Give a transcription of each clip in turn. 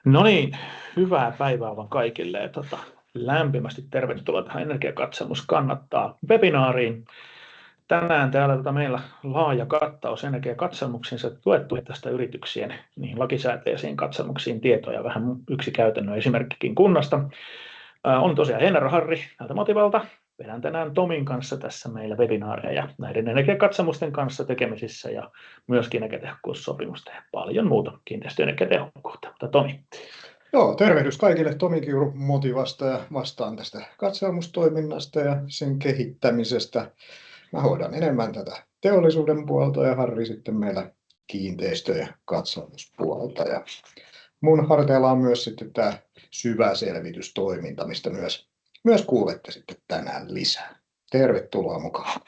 No niin, hyvää päivää vaan kaikille. Ja lämpimästi tervetuloa tähän Energiakatselmus kannattaa webinaariin. Tänään täällä meillä laaja kattaus energiakatselmuksiin, se tuettu tästä yrityksien niihin lakisääteisiin katselmuksiin tietoja, vähän yksi käytännön esimerkkikin kunnasta. On tosiaan Henra Harri täältä Motivalta. Vedän tänään Tomin kanssa tässä meillä webinaareja näiden energiakatselmusten kanssa tekemisissä ja myöskin energiatehokkuussopimusta ja paljon muuta kiinteistöenergiatehokkuutta. Mutta Tomi. Joo, tervehdys kaikille. Tomi Kiuru Motivasta ja vastaan tästä katselmustoiminnasta ja sen kehittämisestä. Mä hoidan enemmän tätä teollisuuden puolta ja Harri sitten meillä kiinteistö- ja katselmuspuolta. Ja mun harteilla on myös sitten tämä syväselvitystoiminta, mistä myös kuulette sitten tänään lisää. Tervetuloa mukaan.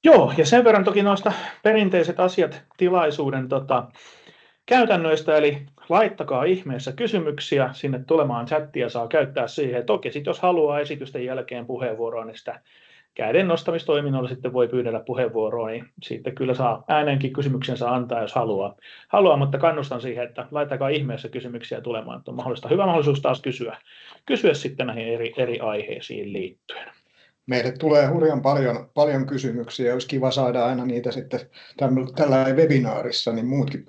Joo, ja sen verran toki noista perinteiset asiat tilaisuuden käytännöistä, eli laittakaa ihmeessä kysymyksiä sinne tulemaan chattia, saa käyttää siihen. Toki sitten jos haluaa esitysten jälkeen puheenvuoroa, niin sitä käden nostamistoiminnolla sitten voi pyydellä puheenvuoroa, niin sitten kyllä saa äänenkin kysymyksensä antaa, jos haluaa, mutta kannustan siihen, että laittakaa ihmeessä kysymyksiä tulemaan, että on hyvä mahdollisuus taas kysyä sitten näihin eri aiheisiin liittyen. Meille tulee hurjan paljon kysymyksiä. Olisi kiva saada aina niitä sitten tällä webinaarissa, niin muutkin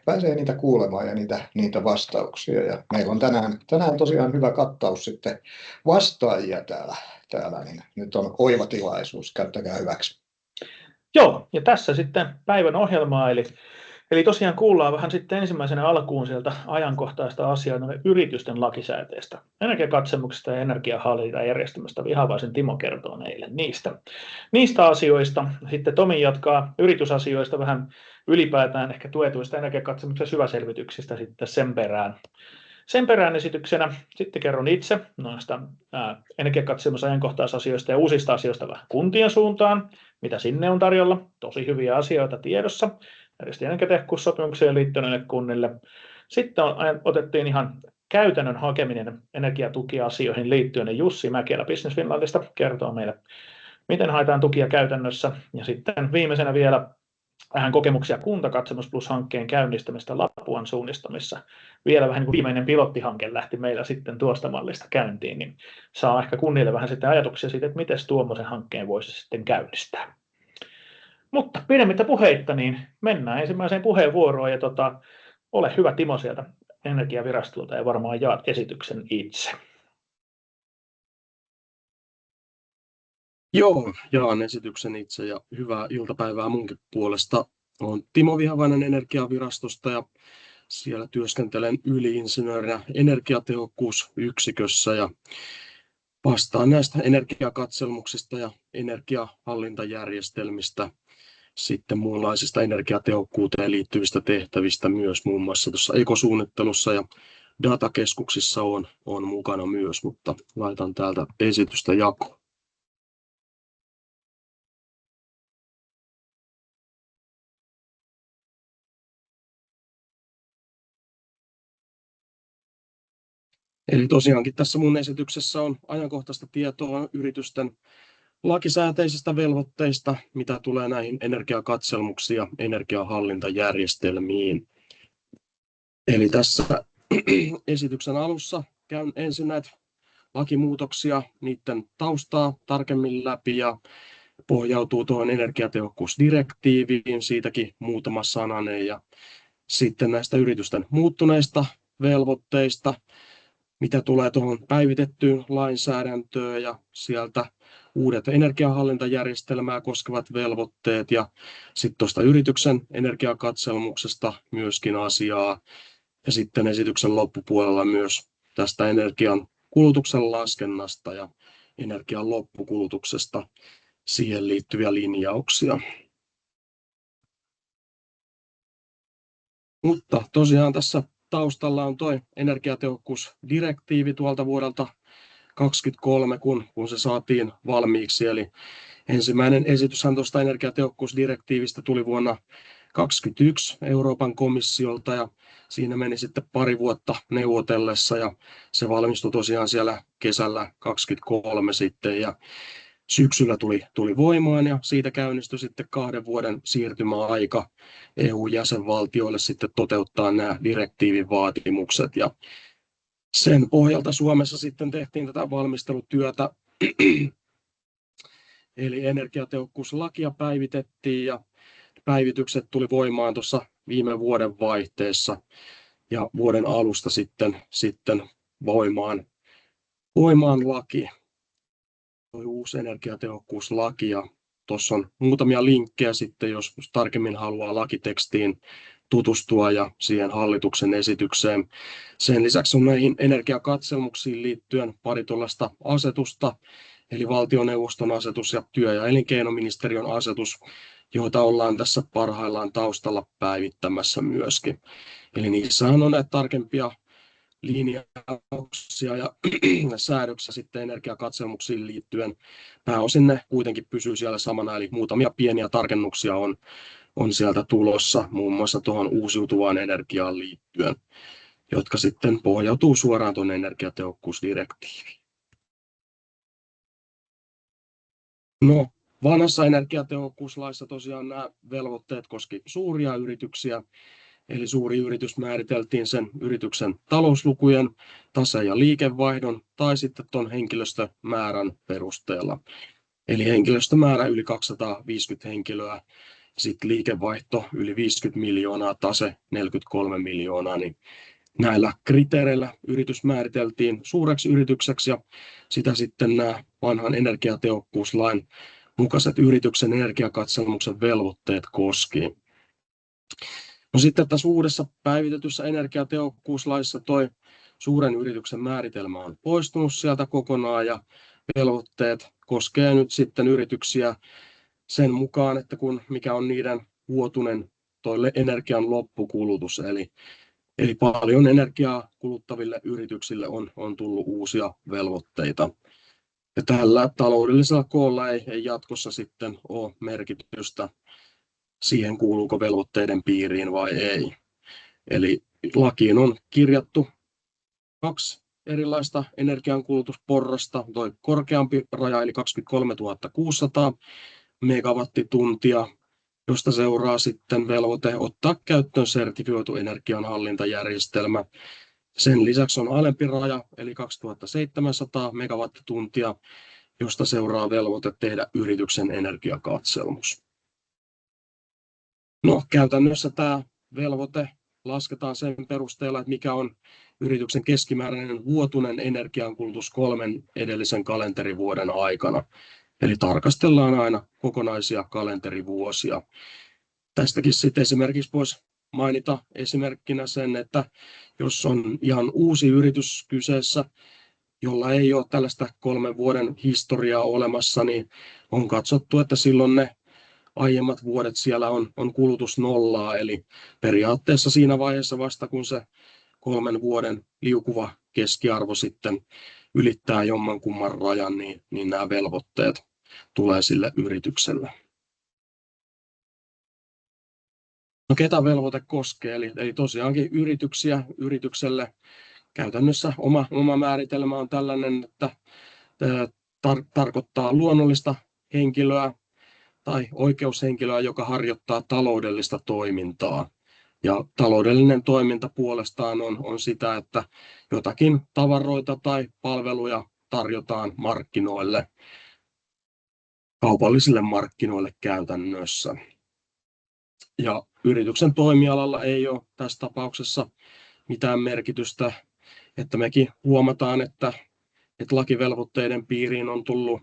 pääsee niitä kuulemaan ja niitä vastauksia. Ja meillä on tänään tosiaan hyvä kattaus sitten vastaajia täällä, niin nyt on oiva tilaisuus. Käyttäkää hyväksi. Joo, ja tässä sitten päivän ohjelmaa, eli tosiaan kuullaan vähän sitten ensimmäisenä alkuun sieltä ajankohtaista asiaa yritysten lakisääteistä energiakatselmuksesta ja energiahallintajärjestelmästä. Vihavaisen Timo kertoo meille niistä asioista. Sitten Tomi jatkaa yritysasioista vähän ylipäätään ehkä tuetuista energiakatselmuksen syväselvityksistä sitten sen perään esityksenä. Sitten kerron itse noista energiakatselmus ajankohtaisasioista ja uusista asioista vähän kuntien suuntaan, mitä sinne on tarjolla. Tosi hyviä asioita tiedossa energiatehokkuussopimukseen liittyen kunnille. Sitten otettiin ihan käytännön hakeminen energiatukiasioihin liittyen, ja Jussi Mäkelä Business Finlandista kertoo meille, miten haetaan tukia käytännössä. Ja sitten viimeisenä vielä vähän kokemuksia Kuntakatselmus Plus-hankkeen käynnistämistä Lapuan suunnistamissa. Vielä vähän niin kuin viimeinen pilottihanke lähti meillä sitten tuosta mallista käyntiin, niin saa ehkä kunnille vähän sitten ajatuksia siitä, että miten tuommoisen hankkeen voisi sitten käynnistää. Mutta pidemmittä puheitta, niin mennään ensimmäiseen puheenvuoroon ja ole hyvä Timo sieltä Energiavirastolta ja varmaan jaat esityksen itse. Joo, jaan esityksen itse ja hyvää iltapäivää munkin puolesta. Olen Timo Vihavainen Energiavirastosta ja siellä työskentelen yli-insinöörinä energiatehokkuusyksikössä ja vastaan näistä energiakatselmuksista ja energiahallintajärjestelmistä, sitten muunlaisista energiatehokkuuteen liittyvistä tehtävistä myös muun muassa tuossa ekosuunnittelussa ja datakeskuksissa on mukana myös, mutta laitan täältä esitystä jakoon. Eli tosiaankin tässä mun esityksessä on ajankohtaista tietoa yritysten lakisääteisistä velvoitteista, mitä tulee näihin energiakatselmuksiin ja energiahallintajärjestelmiin. Eli tässä esityksen alussa käyn ensin näitä lakimuutoksia, niiden taustaa tarkemmin läpi ja pohjautuu tuohon energiatehokkuusdirektiiviin, siitäkin muutama sananen ja sitten näistä yritysten muuttuneista velvoitteista, mitä tulee tuohon päivitettyyn lainsäädäntöön ja sieltä uudet energiahallintajärjestelmää koskevat velvoitteet ja sitten tuosta yrityksen energiakatselmuksesta myöskin asiaa ja sitten esityksen loppupuolella myös tästä energian kulutuksen laskennasta ja energian loppukulutuksesta siihen liittyviä linjauksia. Mutta tosiaan tässä taustalla on tuo energiatehokkuusdirektiivi tuolta vuodelta 2023, kun se saatiin valmiiksi. Eli ensimmäinen esityshän tuosta energiatehokkuusdirektiivistä tuli vuonna 2021 Euroopan komissiolta ja siinä meni sitten pari vuotta neuvotellessa ja se valmistui tosiaan siellä kesällä 2023 sitten. Ja syksyllä tuli voimaan ja siitä käynnistyi sitten 2 vuoden siirtymäaika EU-jäsenvaltioille sitten toteuttaa nämä direktiivin vaatimukset ja sen pohjalta Suomessa sitten tehtiin tätä valmistelutyötä, eli energiatehokkuuslakia päivitettiin ja päivitykset tuli voimaan tuossa viime vuoden vaihteessa ja vuoden alusta sitten voimaan laki, uusi energiatehokkuuslaki ja tuossa on muutamia linkkejä sitten, jos tarkemmin haluaa lakitekstiin tutustua ja siihen hallituksen esitykseen. Sen lisäksi on näihin energiakatselmuksiin liittyen pari tuollaista asetusta, eli valtioneuvoston asetus ja työ- ja elinkeinoministeriön asetus, joita ollaan tässä parhaillaan taustalla päivittämässä myöskin. Eli niissähän on näitä tarkempia linjauksia ja säädöksiä sitten energiakatselmuksiin liittyen. Pääosin ne kuitenkin pysyy siellä samana, eli muutamia pieniä tarkennuksia on sieltä tulossa, muun muassa tuohon uusiutuvaan energiaan liittyen, jotka sitten pohjautuu suoraan tuonne energiatehokkuusdirektiiviin. No, vanhassa energiatehokkuuslaissa tosiaan nämä velvoitteet koski suuria yrityksiä, eli suuri yritys määriteltiin sen yrityksen talouslukujen, tase- ja liikevaihdon tai sitten tuon henkilöstömäärän perusteella. Eli henkilöstömäärä yli 250 henkilöä, sitten liikevaihto yli 50 miljoonaa, tase 43 miljoonaa, niin näillä kriteereillä yritys määriteltiin suureksi yritykseksi ja sitä sitten nämä vanhan energiatehokkuuslain mukaiset yrityksen energiakatselmuksen velvoitteet koski. No sitten tässä uudessa päivitetyssä energiatehokkuuslaissa toi suuren yrityksen määritelmä on poistunut sieltä kokonaan ja velvoitteet koskee nyt sitten yrityksiä sen mukaan, että mikä on niiden vuotuinen energian loppukulutus, eli paljon energiaa kuluttaville yrityksille on tullut uusia velvoitteita. Ja tällä taloudellisella koolla ei jatkossa sitten ole merkitystä siihen, kuuluuko velvoitteiden piiriin vai ei. Eli lakiin on kirjattu 2 erilaista energiankulutusporrasta, tuo korkeampi raja eli 23 600 megawattituntia, josta seuraa sitten velvoite ottaa käyttöön sertifioitu energianhallintajärjestelmä. Sen lisäksi on alempi raja eli 2700 megawattituntia, josta seuraa velvoite tehdä yrityksen energiakatselmus. No, käytännössä tämä velvoite lasketaan sen perusteella, että mikä on yrityksen keskimääräinen vuotuinen energiankulutus 3 edellisen kalenterivuoden aikana. Eli tarkastellaan aina kokonaisia kalenterivuosia. Tästäkin sitten esimerkiksi voisi mainita esimerkkinä sen, että jos on ihan uusi yritys kyseessä, jolla ei ole tällaista 3 vuoden historiaa olemassa, niin on katsottu, että silloin ne aiemmat vuodet siellä on kulutus nollaa, eli periaatteessa siinä vaiheessa vasta kun se 3 vuoden liukuva keskiarvo sitten ylittää jommankumman rajan, niin nämä velvoitteet tulee sille yritykselle. No, ketä velvoite koskee? Eli tosiaankin yritykselle käytännössä oma määritelmä on tällainen, että tarkoittaa luonnollista henkilöä tai oikeushenkilöä, joka harjoittaa taloudellista toimintaa. Ja taloudellinen toiminta puolestaan on sitä, että jotakin tavaroita tai palveluja tarjotaan markkinoille, kaupallisille markkinoille käytännössä. Ja yrityksen toimialalla ei ole tässä tapauksessa mitään merkitystä, että mekin huomataan, että lakivelvoitteiden piiriin on tullut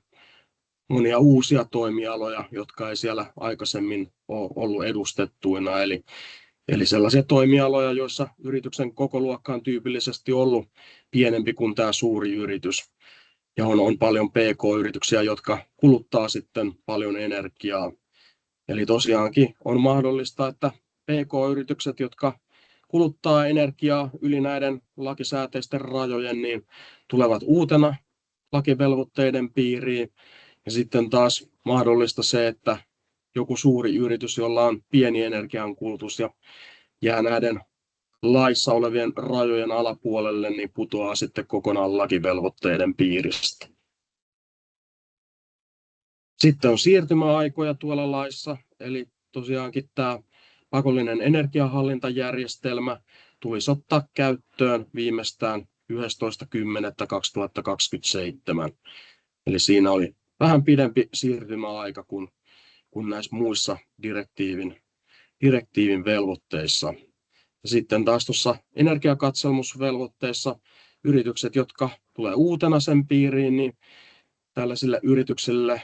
monia uusia toimialoja, jotka ei siellä aikaisemmin ole ollut edustettuina. Eli sellaisia toimialoja, joissa yrityksen kokoluokka on tyypillisesti ollut pienempi kuin tämä suuri yritys. Ja on paljon PK-yrityksiä, jotka kuluttaa sitten paljon energiaa. Eli tosiaankin on mahdollista, että PK-yritykset, jotka kuluttaa energiaa yli näiden lakisääteisten rajojen, niin tulevat uutena lakivelvoitteiden piiriin. Ja sitten taas mahdollista se, että joku suuri yritys, jolla on pieni energiankulutus ja jää näiden laissa olevien rajojen alapuolelle, niin putoaa sitten kokonaan lakivelvoitteiden piiristä. Sitten on siirtymäaikoja tuolla laissa, eli tosiaankin tämä pakollinen energiahallintajärjestelmä tulisi ottaa käyttöön viimeistään 11.10.2027. Eli siinä oli vähän pidempi siirtymäaika kuin näissä muissa direktiivin velvoitteissa. Ja sitten taas tuossa energiakatselmusvelvoitteessa yritykset, jotka tulee uutena sen piiriin, niin tällaisille yrityksille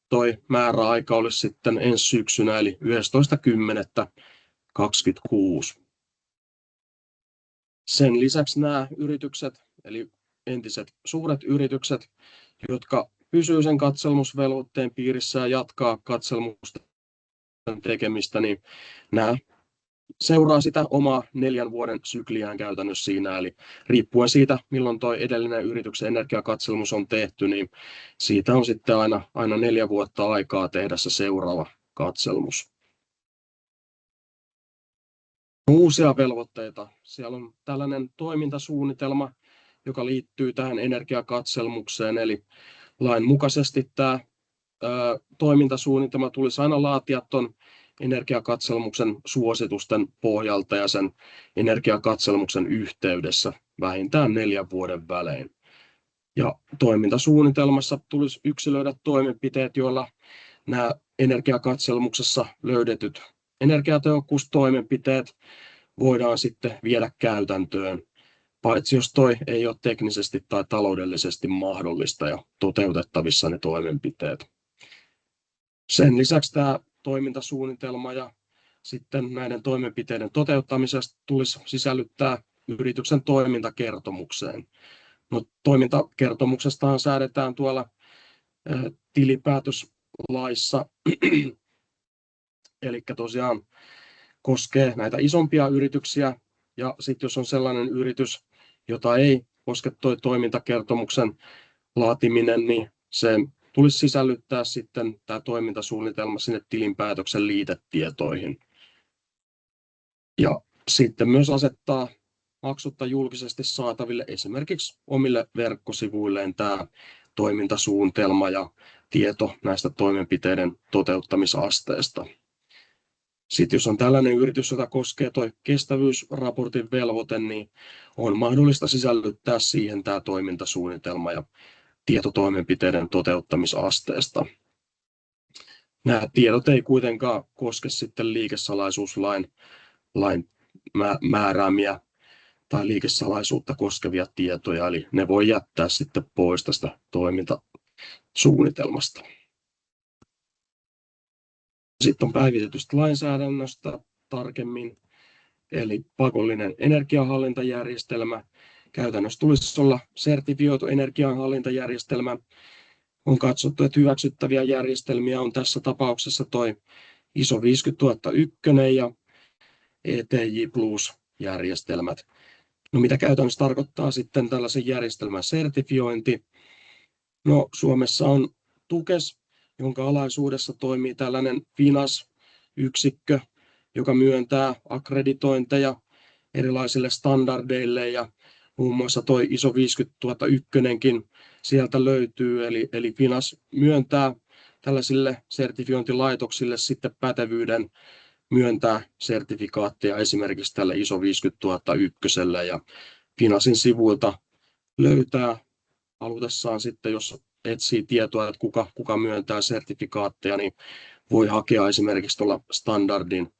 toi määräaika olisi sitten ensi syksynä, eli 11.10.2026. Sen lisäksi nämä yritykset, eli entiset suuret yritykset, jotka pysyvät sen katselmusvelvoitteen piirissä ja jatkaa katselmusten tekemistä, niin nämä seuraa sitä omaa 4 vuoden sykliään käytännössä siinä, eli riippuen siitä, milloin tuo edellinen yrityksen energiakatselmus on tehty, niin siitä on sitten aina 4 vuotta aikaa tehdä se seuraava katselmus. Uusia velvoitteita. Siellä on tällainen toimintasuunnitelma, joka liittyy tähän energiakatselmukseen, eli lain mukaisesti tämä toimintasuunnitelma tulisi aina laatia tuon energiakatselmuksen suositusten pohjalta ja sen energiakatselmuksen yhteydessä vähintään 4 vuoden välein. Ja toimintasuunnitelmassa tulisi yksilöidä toimenpiteet, joilla nämä energiakatselmuksessa löydetyt energiatehokkuustoimenpiteet voidaan sitten viedä käytäntöön, paitsi jos toi ei ole teknisesti tai taloudellisesti mahdollista ja toteutettavissa ne toimenpiteet. Sen lisäksi tämä toimintasuunnitelma ja sitten näiden toimenpiteiden toteuttamisesta tulisi sisällyttää yrityksen toimintakertomukseen. No, toimintakertomuksestahan säädetään tuolla tilinpäätöslaissa, eli tosiaan koskee näitä isompia yrityksiä, ja sitten jos on sellainen yritys, jota ei koske tuo toimintakertomuksen laatiminen, niin se tulisi sisällyttää sitten tämä toimintasuunnitelma sinne tilinpäätöksen liitetietoihin. Ja sitten myös asettaa maksutta julkisesti saataville esimerkiksi omille verkkosivuilleen tämä toimintasuunnitelma ja tieto näistä toimenpiteiden toteuttamisasteesta. Sitten jos on tällainen yritys, jota koskee tuo kestävyysraportin velvoite, niin on mahdollista sisällyttää siihen tämä toimintasuunnitelma ja tietotoimenpiteiden toteuttamisasteesta. Nämä tiedot ei kuitenkaan koske sitten liikesalaisuuslain määräämiä tai liikesalaisuutta koskevia tietoja, eli ne voi jättää sitten pois tästä toimintasuunnitelmasta. Sitten on päivitetystä lainsäädännöstä tarkemmin, eli pakollinen energiahallintajärjestelmä. Käytännössä tulisi olla sertifioitu energianhallintajärjestelmä. On katsottu, että hyväksyttäviä järjestelmiä on tässä tapauksessa toi ISO 50001 ja ETJ Plus-järjestelmät. No, mitä käytännössä tarkoittaa sitten tällaisen järjestelmän sertifiointi? No, Suomessa on TUKES, jonka alaisuudessa toimii tällainen FINAS-yksikkö, joka myöntää akkreditointeja erilaisille standardeille, ja muun muassa tuo ISO 50001kin sieltä löytyy, eli FINAS myöntää tällaisille sertifiointilaitoksille sitten pätevyyden myöntää sertifikaatteja esimerkiksi tälle ISO 50001, ja FINASin sivuilta löytää halutessaan sitten, jos etsii tietoa, että kuka myöntää sertifikaatteja, niin voi hakea esimerkiksi tuolla standardin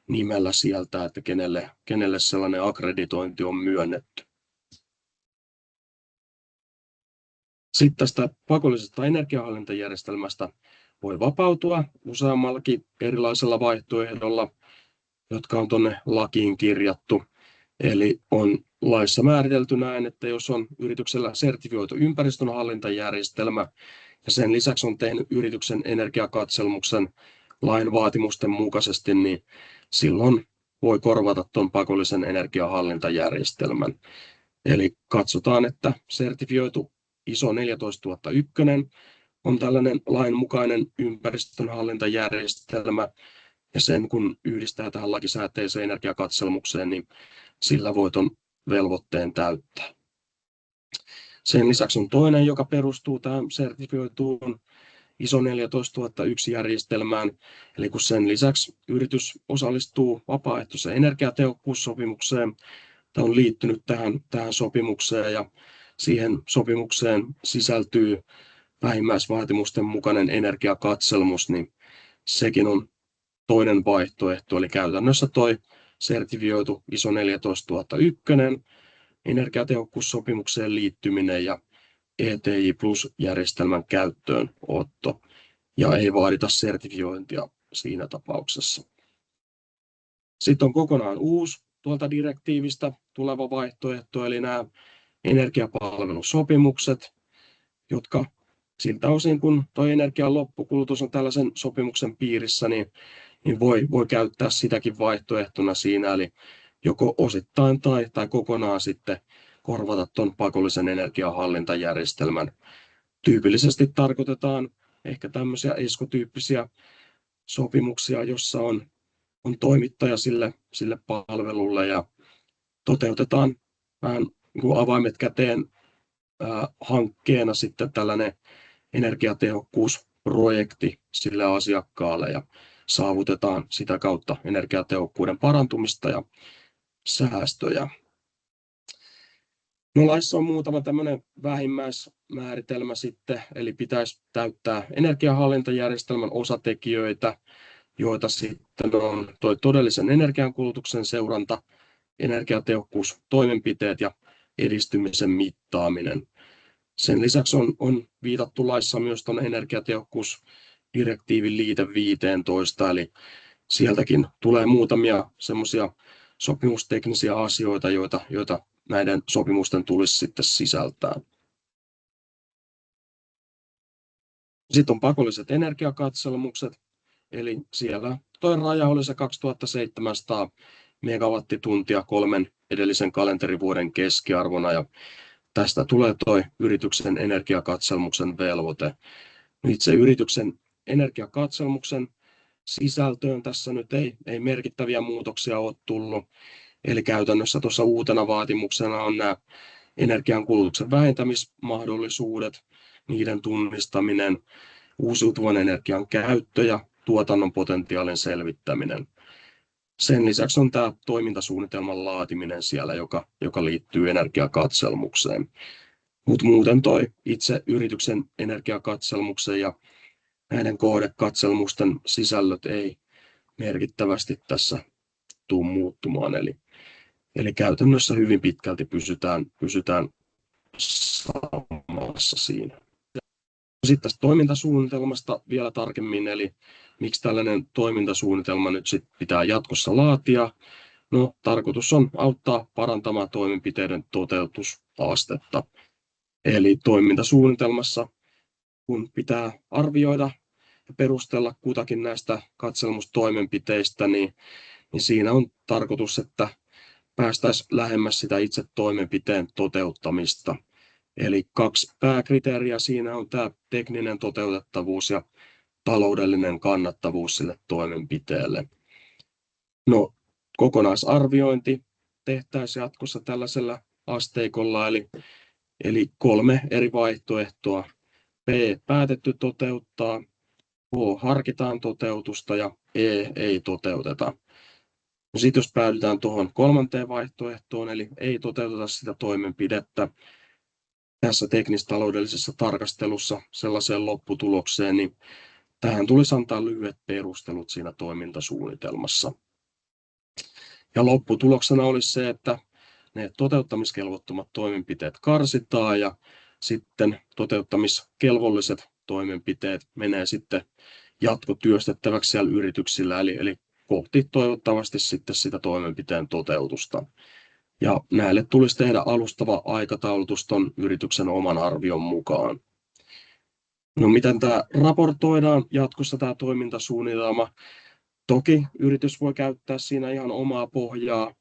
nimellä sieltä, että kenelle sellainen akkreditointi on myönnetty. Sitten tästä pakollisesta energiahallintajärjestelmästä voi vapautua useammallakin erilaisella vaihtoehdolla, jotka on tuonne lakiin kirjattu. Eli on laissa määritelty näin, että jos on yrityksellä sertifioitu ympäristönhallintajärjestelmä ja sen lisäksi on tehnyt yrityksen energiakatselmuksen lain vaatimusten mukaisesti, niin silloin voi korvata tuon pakollisen energiahallintajärjestelmän. Eli katsotaan, että sertifioitu ISO 14001 on tällainen lainmukainen ympäristönhallintajärjestelmä, ja sen kun yhdistää tähän lakisääteiseen energiakatselmukseen, niin sillä voi tuon velvoitteen täyttää. Sen lisäksi on toinen, joka perustuu tähän sertifioituun ISO 14001 järjestelmään, eli kun sen lisäksi yritys osallistuu vapaaehtoiseen energiatehokkuussopimukseen, tämä on liittynyt tähän sopimukseen ja siihen sopimukseen sisältyy vähimmäisvaatimusten mukainen energiakatselmus, niin sekin on toinen vaihtoehto, eli käytännössä toi sertifioitu ISO 14001 energiatehokkuussopimukseen liittyminen ja ETI Plus-järjestelmän käyttöönotto, ja ei vaadita sertifiointia siinä tapauksessa. Sitten on kokonaan uusi tuolta direktiivistä tuleva vaihtoehto, eli nämä energiapalvelusopimukset, jotka siltä osin, kun tuo energian loppukulutus on tällaisen sopimuksen piirissä, niin voi käyttää sitäkin vaihtoehtona siinä, eli joko osittain tai kokonaan sitten korvata tuon pakollisen energiahallintajärjestelmän. Tyypillisesti tarkoitetaan ehkä tämmöisiä ESCO-tyyppisiä sopimuksia, jossa on toimittaja sille palvelulle ja toteutetaan vähän niin kuin avaimet käteen hankkeena sitten tällainen energiatehokkuusprojekti sille asiakkaalle ja saavutetaan sitä kautta energiatehokkuuden parantumista ja säästöjä. No, laissa on muutama tämmöinen vähimmäismääritelmä sitten, eli pitäisi täyttää energiahallintajärjestelmän osatekijöitä, joita sitten on toi todellisen energiankulutuksen seuranta, energiatehokkuustoimenpiteet ja edistymisen mittaaminen. Sen lisäksi on viitattu laissa myös tuon energiatehokkuusdirektiivin liite 15, eli sieltäkin tulee muutamia semmoisia sopimusteknisiä asioita, joita näiden sopimusten tulisi sitten sisältää. Sitten on pakolliset energiakatselmukset, eli siellä tuo raja oli se 2700 megawattituntia 3 edellisen kalenterivuoden keskiarvona, ja tästä tulee tuo yrityksen energiakatselmuksen velvoite. Itse yrityksen energiakatselmuksen sisältöön tässä nyt ei merkittäviä muutoksia ole tullut. Eli käytännössä tuossa uutena vaatimuksena on nämä energiankulutuksen vähentämismahdollisuudet, niiden tunnistaminen, uusiutuvan energian käyttö ja tuotannon potentiaalin selvittäminen. Sen lisäksi on tämä toimintasuunnitelman laatiminen siellä, joka liittyy energiakatselmukseen. Mutta muuten toi itse yrityksen energiakatselmuksen ja näiden kohdekatselmusten sisällöt ei merkittävästi tässä tule muuttumaan. Eli käytännössä hyvin pitkälti pysytään samassa siinä. Sitten tästä toimintasuunnitelmasta vielä tarkemmin, eli miksi tällainen toimintasuunnitelma nyt sit pitää jatkossa laatia. No, tarkoitus on auttaa parantamaan toimenpiteiden toteutusastetta. Eli toimintasuunnitelmassa, kun pitää arvioida ja perustella kutakin näistä katselmustoimenpiteistä, niin siinä on tarkoitus, että päästäisiin lähemmäs sitä itse toimenpiteen toteuttamista. Eli 2 pääkriteeriä siinä on tämä tekninen toteutettavuus ja taloudellinen kannattavuus sille toimenpiteelle. No, kokonaisarviointi tehtäisiin jatkossa tällaisella asteikolla, eli 3 eri vaihtoehtoa. B, päätetty toteuttaa, H, harkitaan toteutusta ja E, ei toteuteta. Sitten jos päädytään tuohon 3. vaihtoehtoon, eli ei toteuteta sitä toimenpidettä tässä teknistaloudellisessa tarkastelussa sellaiseen lopputulokseen, niin tähän tulisi antaa lyhyet perustelut siinä toimintasuunnitelmassa. Ja lopputuloksena olisi se, että ne toteuttamiskelvottomat toimenpiteet karsitaan ja sitten toteuttamiskelvolliset toimenpiteet menee sitten jatkotyöstettäväksi siellä yrityksillä, eli kohti toivottavasti sitten sitä toimenpiteen toteutusta. Ja näille tulisi tehdä alustava aikataulutus ton yrityksen oman arvion mukaan. No, miten tämä raportoidaan jatkossa tämä toimintasuunnitelma? Toki yritys voi käyttää siinä ihan omaa pohjaa,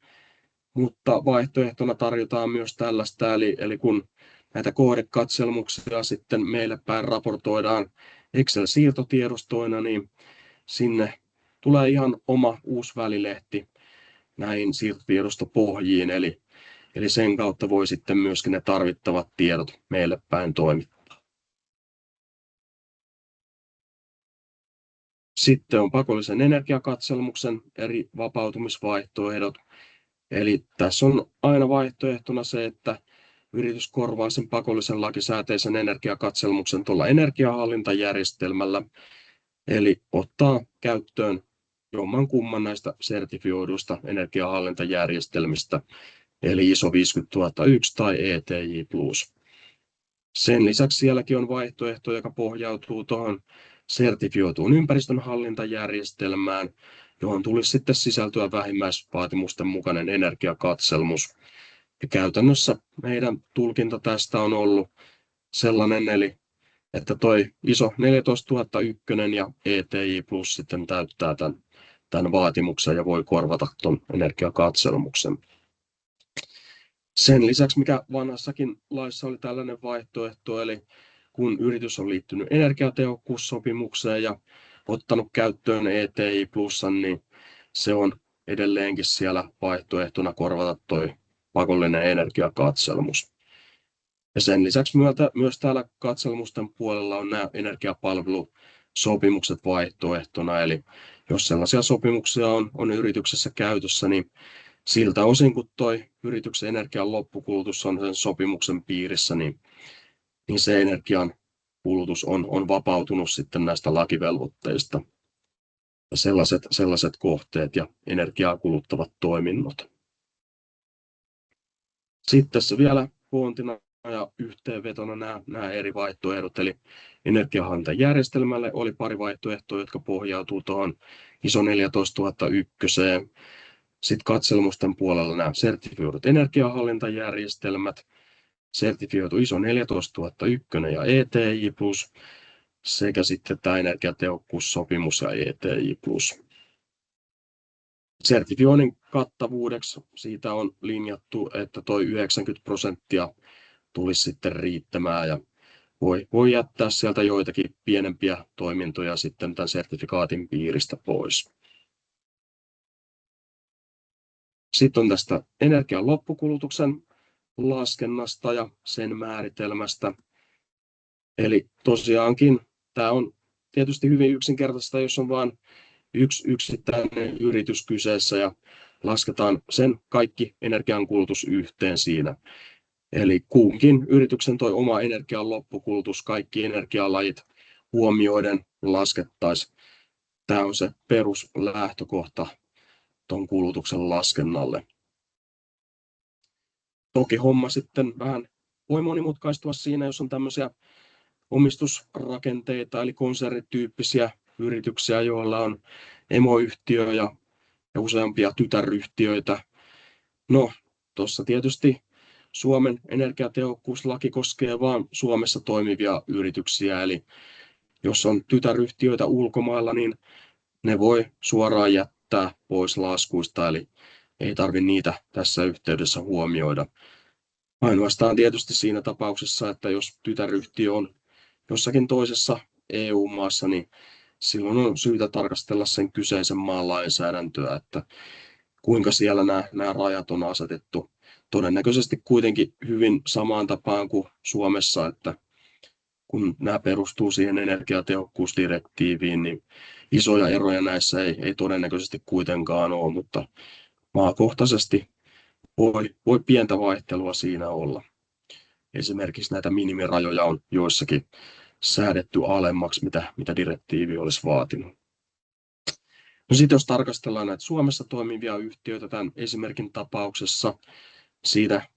mutta vaihtoehtona tarjotaan myös tällaista, eli kun näitä kohdekatselmuksia sitten meille päin raportoidaan Excel-siirtotiedostoina, niin sinne tulee ihan oma uusi välilehti näihin siirtotiedostopohjiin, eli sen kautta voi sitten myöskin ne tarvittavat tiedot meille päin toimittaa. Sitten on pakollisen energiakatselmuksen eri vapautumisvaihtoehdot. Eli tässä on aina vaihtoehtona se, että yritys korvaa sen pakollisen lakisääteisen energiakatselmuksen tuolla energiahallintajärjestelmällä, eli ottaa käyttöön jommankumman näistä sertifioiduista energiahallintajärjestelmistä, eli ISO 50001 tai ETJ+. Sen lisäksi sielläkin on vaihtoehto, joka pohjautuu tuohon sertifioituun ympäristönhallintajärjestelmään, johon tulisi sitten sisältyä vähimmäisvaatimusten mukainen energiakatselmus. Ja käytännössä meidän tulkinta tästä on ollut sellainen, eli että toi ISO 14001 ja ETJ Plus sitten täyttää tämän vaatimuksen ja voi korvata tuon energiakatselmuksen. Sen lisäksi, mikä vanhassakin laissa oli tällainen vaihtoehto, eli kun yritys on liittynyt energiatehokkuussopimukseen ja ottanut käyttöön ETJ Plusan, niin se on edelleenkin siellä vaihtoehtona korvata toi pakollinen energiakatselmus. Ja sen lisäksi myös täällä katselmusten puolella on nämä energiapalvelusopimukset vaihtoehtona, eli jos sellaisia sopimuksia on yrityksessä käytössä, niin siltä osin kun toi yrityksen energian loppukulutus on sen sopimuksen piirissä, niin se energian kulutus on vapautunut sitten näistä lakivelvoitteista. Ja sellaiset kohteet ja energiaa kuluttavat toiminnot. Sitten tässä vielä koontina ja yhteenvetona nämä eri vaihtoehdot, eli energiahallintajärjestelmälle oli pari vaihtoehtoa, jotka pohjautuu tuohon ISO 14001. Sitten katselmusten puolella nämä sertifioidut energiahallintajärjestelmät, sertifioitu ISO 14001 ja ETJ+, sekä sitten tämä energiatehokkuussopimus ja ETJ+. Sertifioinnin kattavuudeksi siitä on linjattu, että toi 90% tulisi sitten riittämään ja voi jättää sieltä joitakin pienempiä toimintoja sitten tämän sertifikaatin piiristä pois. Sitten on tästä energian loppukulutuksen laskennasta ja sen määritelmästä. Eli tosiaankin tämä on tietysti hyvin yksinkertaista, jos on vain yksi yksittäinen yritys kyseessä ja lasketaan sen kaikki energiankulutus yhteen siinä. Eli kunkin yrityksen toi oma energian loppukulutus, kaikki energialajit huomioiden laskettaisiin. Tämä on se peruslähtökohta tuon kulutuksen laskennalle. Toki homma sitten vähän voi monimutkaistua siinä, jos on tämmöisiä omistusrakenteita eli konsernityyppisiä yrityksiä, joilla on emoyhtiö ja useampia tytäryhtiöitä. No, tuossa tietysti Suomen energiatehokkuuslaki koskee vain Suomessa toimivia yrityksiä, eli jos on tytäryhtiöitä ulkomailla, niin ne voi suoraan jättää pois laskuista, eli ei tarvitse niitä tässä yhteydessä huomioida. Ainoastaan tietysti siinä tapauksessa, että jos tytäryhtiö on jossakin toisessa EU-maassa, niin silloin on syytä tarkastella sen kyseisen maan lainsäädäntöä, että kuinka siellä nämä rajat on asetettu. Todennäköisesti kuitenkin hyvin samaan tapaan kuin Suomessa, että kun nämä perustuu siihen energiatehokkuusdirektiiviin, niin isoja eroja näissä ei todennäköisesti kuitenkaan ole, mutta maakohtaisesti voi pientä vaihtelua siinä olla. Esimerkiksi näitä minimirajoja on joissakin säädetty alemmaksi, mitä direktiivi olisi vaatinut. No sitten jos tarkastellaan näitä Suomessa toimivia yhtiöitä tämän esimerkin tapauksessa, siitä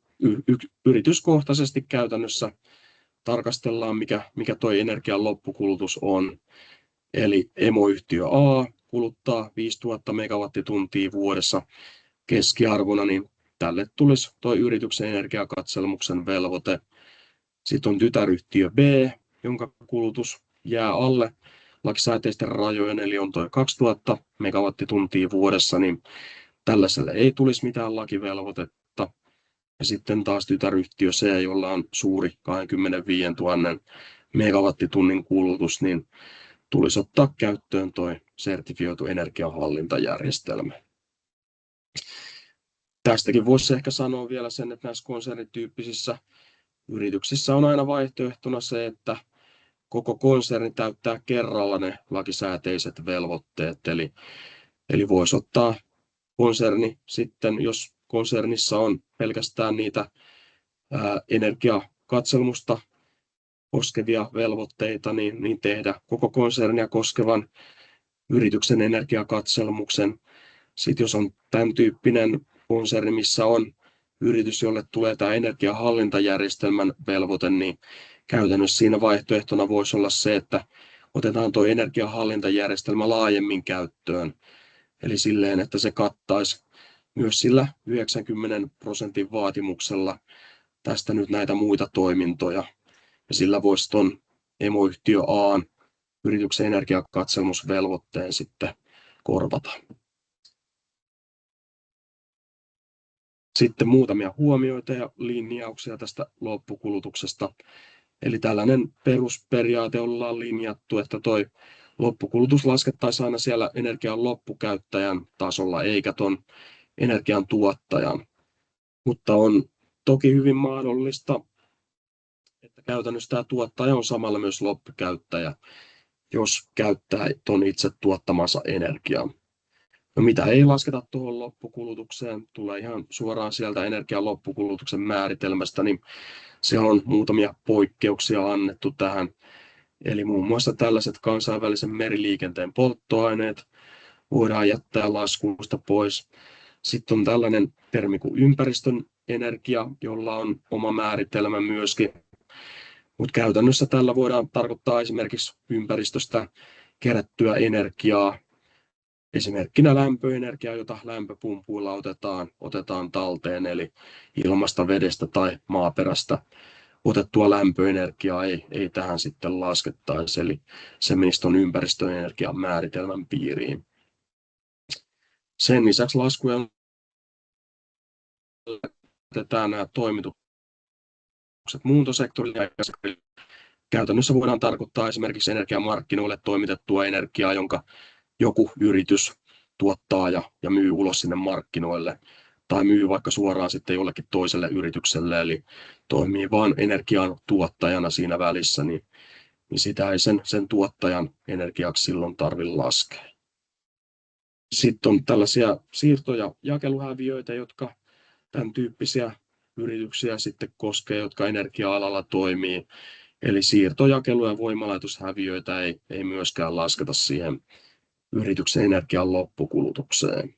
yrityskohtaisesti käytännössä tarkastellaan, mikä tuo energian loppukulutus on. Eli emoyhtiö A kuluttaa 5000 megawattituntia vuodessa keskiarvona, niin tälle tulisi tuo yrityksen energiakatselmuksen velvoite. Sitten on tytäryhtiö B, jonka kulutus jää alle lakisääteisten rajojen, eli on tuo 2000 megawattituntia vuodessa, niin tällaiselle ei tulisi mitään lakivelvoitetta. Ja sitten taas tytäryhtiö C, jolla on suuri 25 000 megawattitunnin kulutus, niin tulisi ottaa käyttöön tuo sertifioitu energiahallintajärjestelmä. Tästäkin voisi ehkä sanoa vielä sen, että näissä konsernityyppisissä yrityksissä on aina vaihtoehtona se, että koko konserni täyttää kerralla ne lakisääteiset velvoitteet. Eli voisi ottaa konserni sitten, jos konsernissa on pelkästään niitä energiakatselmusta koskevia velvoitteita, niin tehdä koko konsernia koskevan yrityksen energiakatselmuksen. Sitten jos on tämän tyyppinen konserni, missä on yritys, jolle tulee tämä energiahallintajärjestelmän velvoite, niin käytännössä siinä vaihtoehtona voisi olla se, että otetaan tuo energiahallintajärjestelmä laajemmin käyttöön. Eli silleen, että se kattaisi myös sillä 90% vaatimuksella tästä nyt näitä muita toimintoja. Ja sillä voisi tuon emoyhtiö A:n yrityksen energiakatselmusvelvoitteen sitten korvata. Sitten muutamia huomioita ja linjauksia tästä loppukulutuksesta. Eli tällainen perusperiaate ollaan linjattu, että toi loppukulutus laskettaisiin aina siellä energian loppukäyttäjän tasolla, eikä ton energian tuottajan. Mutta on toki hyvin mahdollista, että käytännössä tämä tuottaja on samalla myös loppukäyttäjä, jos käyttää ton itse tuottamansa energiaa. No mitä ei lasketa tuohon loppukulutukseen, tulee ihan suoraan sieltä energian loppukulutuksen määritelmästä, niin siellä on muutamia poikkeuksia annettu tähän. Eli muun muassa tällaiset kansainvälisen meriliikenteen polttoaineet voidaan jättää laskusta pois. Sitten on tällainen termi kuin ympäristön energia, jolla on oma määritelmä myöskin. Mutta käytännössä tällä voidaan tarkoittaa esimerkiksi ympäristöstä kerättyä energiaa. Esimerkkinä lämpöenergia, jota lämpöpumpuilla otetaan talteen, eli ilmasta, vedestä tai maaperästä otettua lämpöenergiaa ei tähän sitten laskettaisi, eli se menisi tuon ympäristöenergian määritelmän piiriin. Sen lisäksi laskujen otetaan nämä toimitukset muuntosektorilla. Käytännössä voidaan tarkoittaa esimerkiksi energiamarkkinoille toimitettua energiaa, jonka joku yritys tuottaa ja myy ulos sinne markkinoille, tai myy vaikka suoraan sitten jollekin toiselle yritykselle, eli toimii vain energian tuottajana siinä välissä, niin sitä ei sen tuottajan energiaksi silloin tarvitse laskea. Sitten on tällaisia siirto- ja jakeluhäviöitä, jotka tämän tyyppisiä yrityksiä sitten koskee, jotka energia-alalla toimii. Eli siirto-, jakelu- ja voimalaitoshäviöitä ei myöskään lasketa siihen yrityksen energian loppukulutukseen.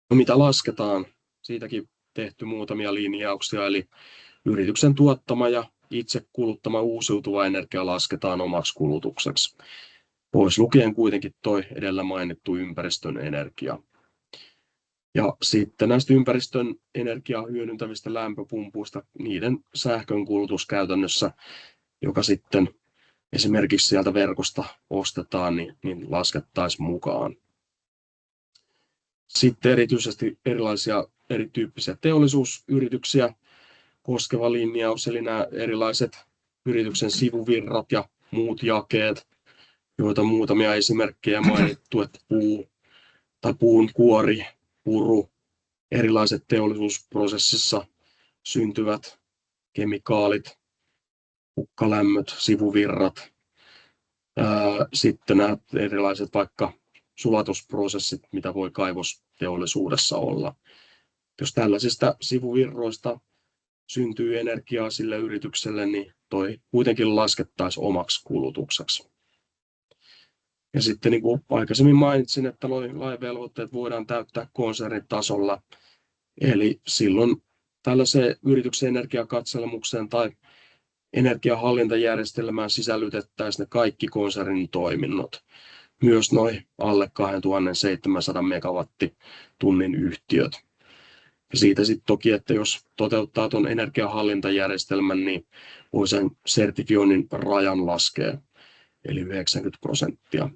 No, mitä lasketaan? Siitäkin tehty muutamia linjauksia, eli yrityksen tuottama ja itse kuluttama uusiutuva energia lasketaan omaksi kulutukseksi. Pois lukien kuitenkin tuo edellä mainittu ympäristön energia. Ja sitten näistä ympäristön energiaa hyödyntävistä lämpöpumpuista, niiden sähkön kulutus käytännössä, joka sitten esimerkiksi sieltä verkosta ostetaan, niin laskettaisiin mukaan. Sitten erityisesti erilaisia erityyppisiä teollisuusyrityksiä koskeva linjaus, eli nämä erilaiset yrityksen sivuvirrat ja muut jakeet, joita muutamia esimerkkejä mainittu, että puun kuori, puru, erilaiset teollisuusprosessissa syntyvät kemikaalit, hukkalämmöt, sivuvirrat, sitten nämä erilaiset vaikka sulatusprosessit, mitä voi kaivosteollisuudessa olla. Jos tällaisista sivuvirroista syntyy energiaa sille yritykselle, niin toi kuitenkin laskettaisiin omaksi kulutukseksi. Ja sitten niin kuin aikaisemmin mainitsin, että lainvelvoitteet voidaan täyttää konsernitasolla. Eli silloin tällaiseen yrityksen energiakatselmukseen tai energiahallintajärjestelmään sisällytettäisiin ne kaikki konsernin toiminnot. Myös noin alle 2700 megawattitunnin yhtiöt. Ja siitä sitten toki, että jos toteuttaa tuon energiahallintajärjestelmän, niin voi sen sertifioinnin rajan laskea, eli 90%.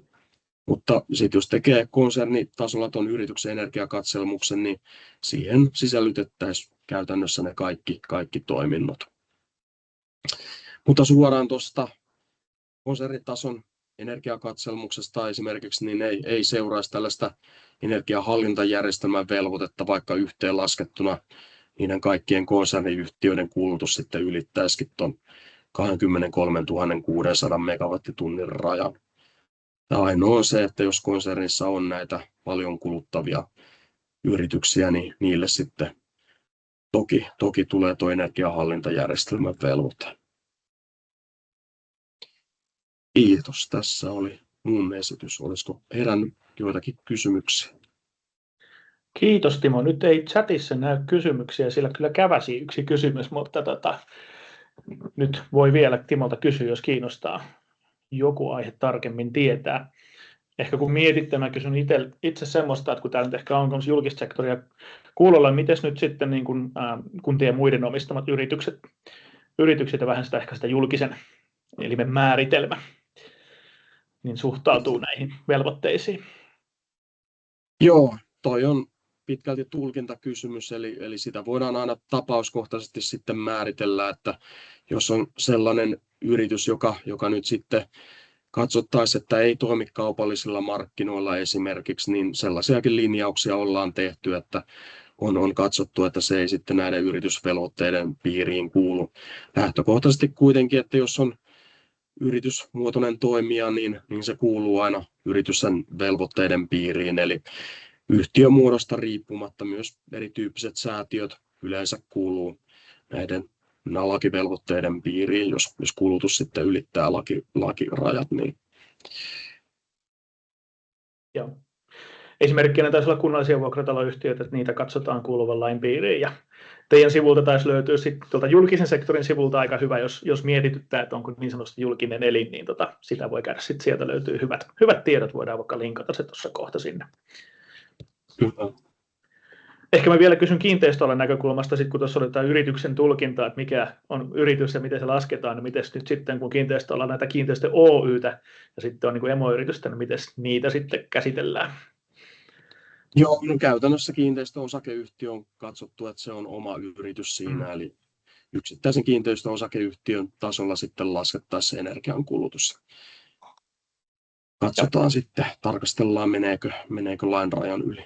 Mutta sitten jos tekee konsernitasolla tuon yrityksen energiakatselmuksen, niin siihen sisällytettäisiin käytännössä ne kaikki toiminnot. Mutta suoraan tuosta konsernitason energiakatselmuksesta esimerkiksi niin ei seuraisi tällaista energiahallintajärjestelmän velvoitetta, vaikka yhteenlaskettuna niiden kaikkien konserniyhtiöiden kulutus sitten ylittäisikin tuon 23 600 megawattitunnin rajan. Ja ainoa on se, että jos konsernissa on näitä paljon kuluttavia yrityksiä, niin niille sitten toki tulee tuo energiahallintajärjestelmän velvoite. Kiitos. Tässä oli mun esitys. Olisiko herännyt joitakin kysymyksiä? Kiitos Timo. Nyt ei chatissa näy kysymyksiä, sillä kyllä käväsi yksi kysymys, mutta nyt voi vielä Timolta kysyä, jos kiinnostaa joku aihe tarkemmin tietää. Ehkä kun mietitte, mä kysyn itse semmoista, että kun täällä nyt ehkä on julkista sektoria kuulolla, miten nyt sitten niin kuin, kuntien muiden omistamat yritykset ja vähän sitä ehkä sitä julkisen elimen määritelmä, niin suhtautuu näihin velvoitteisiin. Joo, toi on pitkälti tulkintakysymys, eli sitä voidaan aina tapauskohtaisesti sitten määritellä, että jos on sellainen yritys, joka nyt sitten katsottaisiin, että ei toimi kaupallisilla markkinoilla esimerkiksi, niin sellaisiakin linjauksia ollaan tehty, että on katsottu, että se ei sitten näiden yritysvelvoitteiden piiriin kuulu. Lähtökohtaisesti kuitenkin, että jos on yritysmuotoinen toimija, niin se kuuluu aina yritysten velvoitteiden piiriin, eli yhtiömuodosta riippumatta myös erityyppiset säätiöt yleensä kuuluu näiden lakivelvoitteiden piiriin, jos kulutus sitten ylittää lakirajat. Niin. Joo. Esimerkkinä taisi olla kunnallisia vuokrataloyhtiöitä, että niitä katsotaan kuuluvan lain piiriin. Ja teidän sivulta taisi löytyä sitten tuolta julkisen sektorin sivulta aika hyvä, jos mietityttää, että onko niin sanotusti julkinen elin, niin sitä voi käydä sitten, sieltä löytyy hyvät tiedot, voidaan vaikka linkata se tuossa kohta sinne. Hyvä. Ehkä mä vielä kysyn kiinteistöalan näkökulmasta, sit kun tuossa oli tämä yrityksen tulkinta, että mikä on yritys ja miten se lasketaan, niin miten nyt sitten, kun kiinteistöalalla näitä kiinteistö Oy:tä ja sitten on niin kuin emoyritystä, niin miten niitä sitten käsitellään? Joo, no käytännössä kiinteistöosakeyhtiö on katsottu, että se on oma yritys siinä, eli yksittäisen kiinteistöosakeyhtiön tasolla sitten laskettaisiin energian kulutus. Katsotaan sitten, tarkastellaan meneekö lain rajan yli.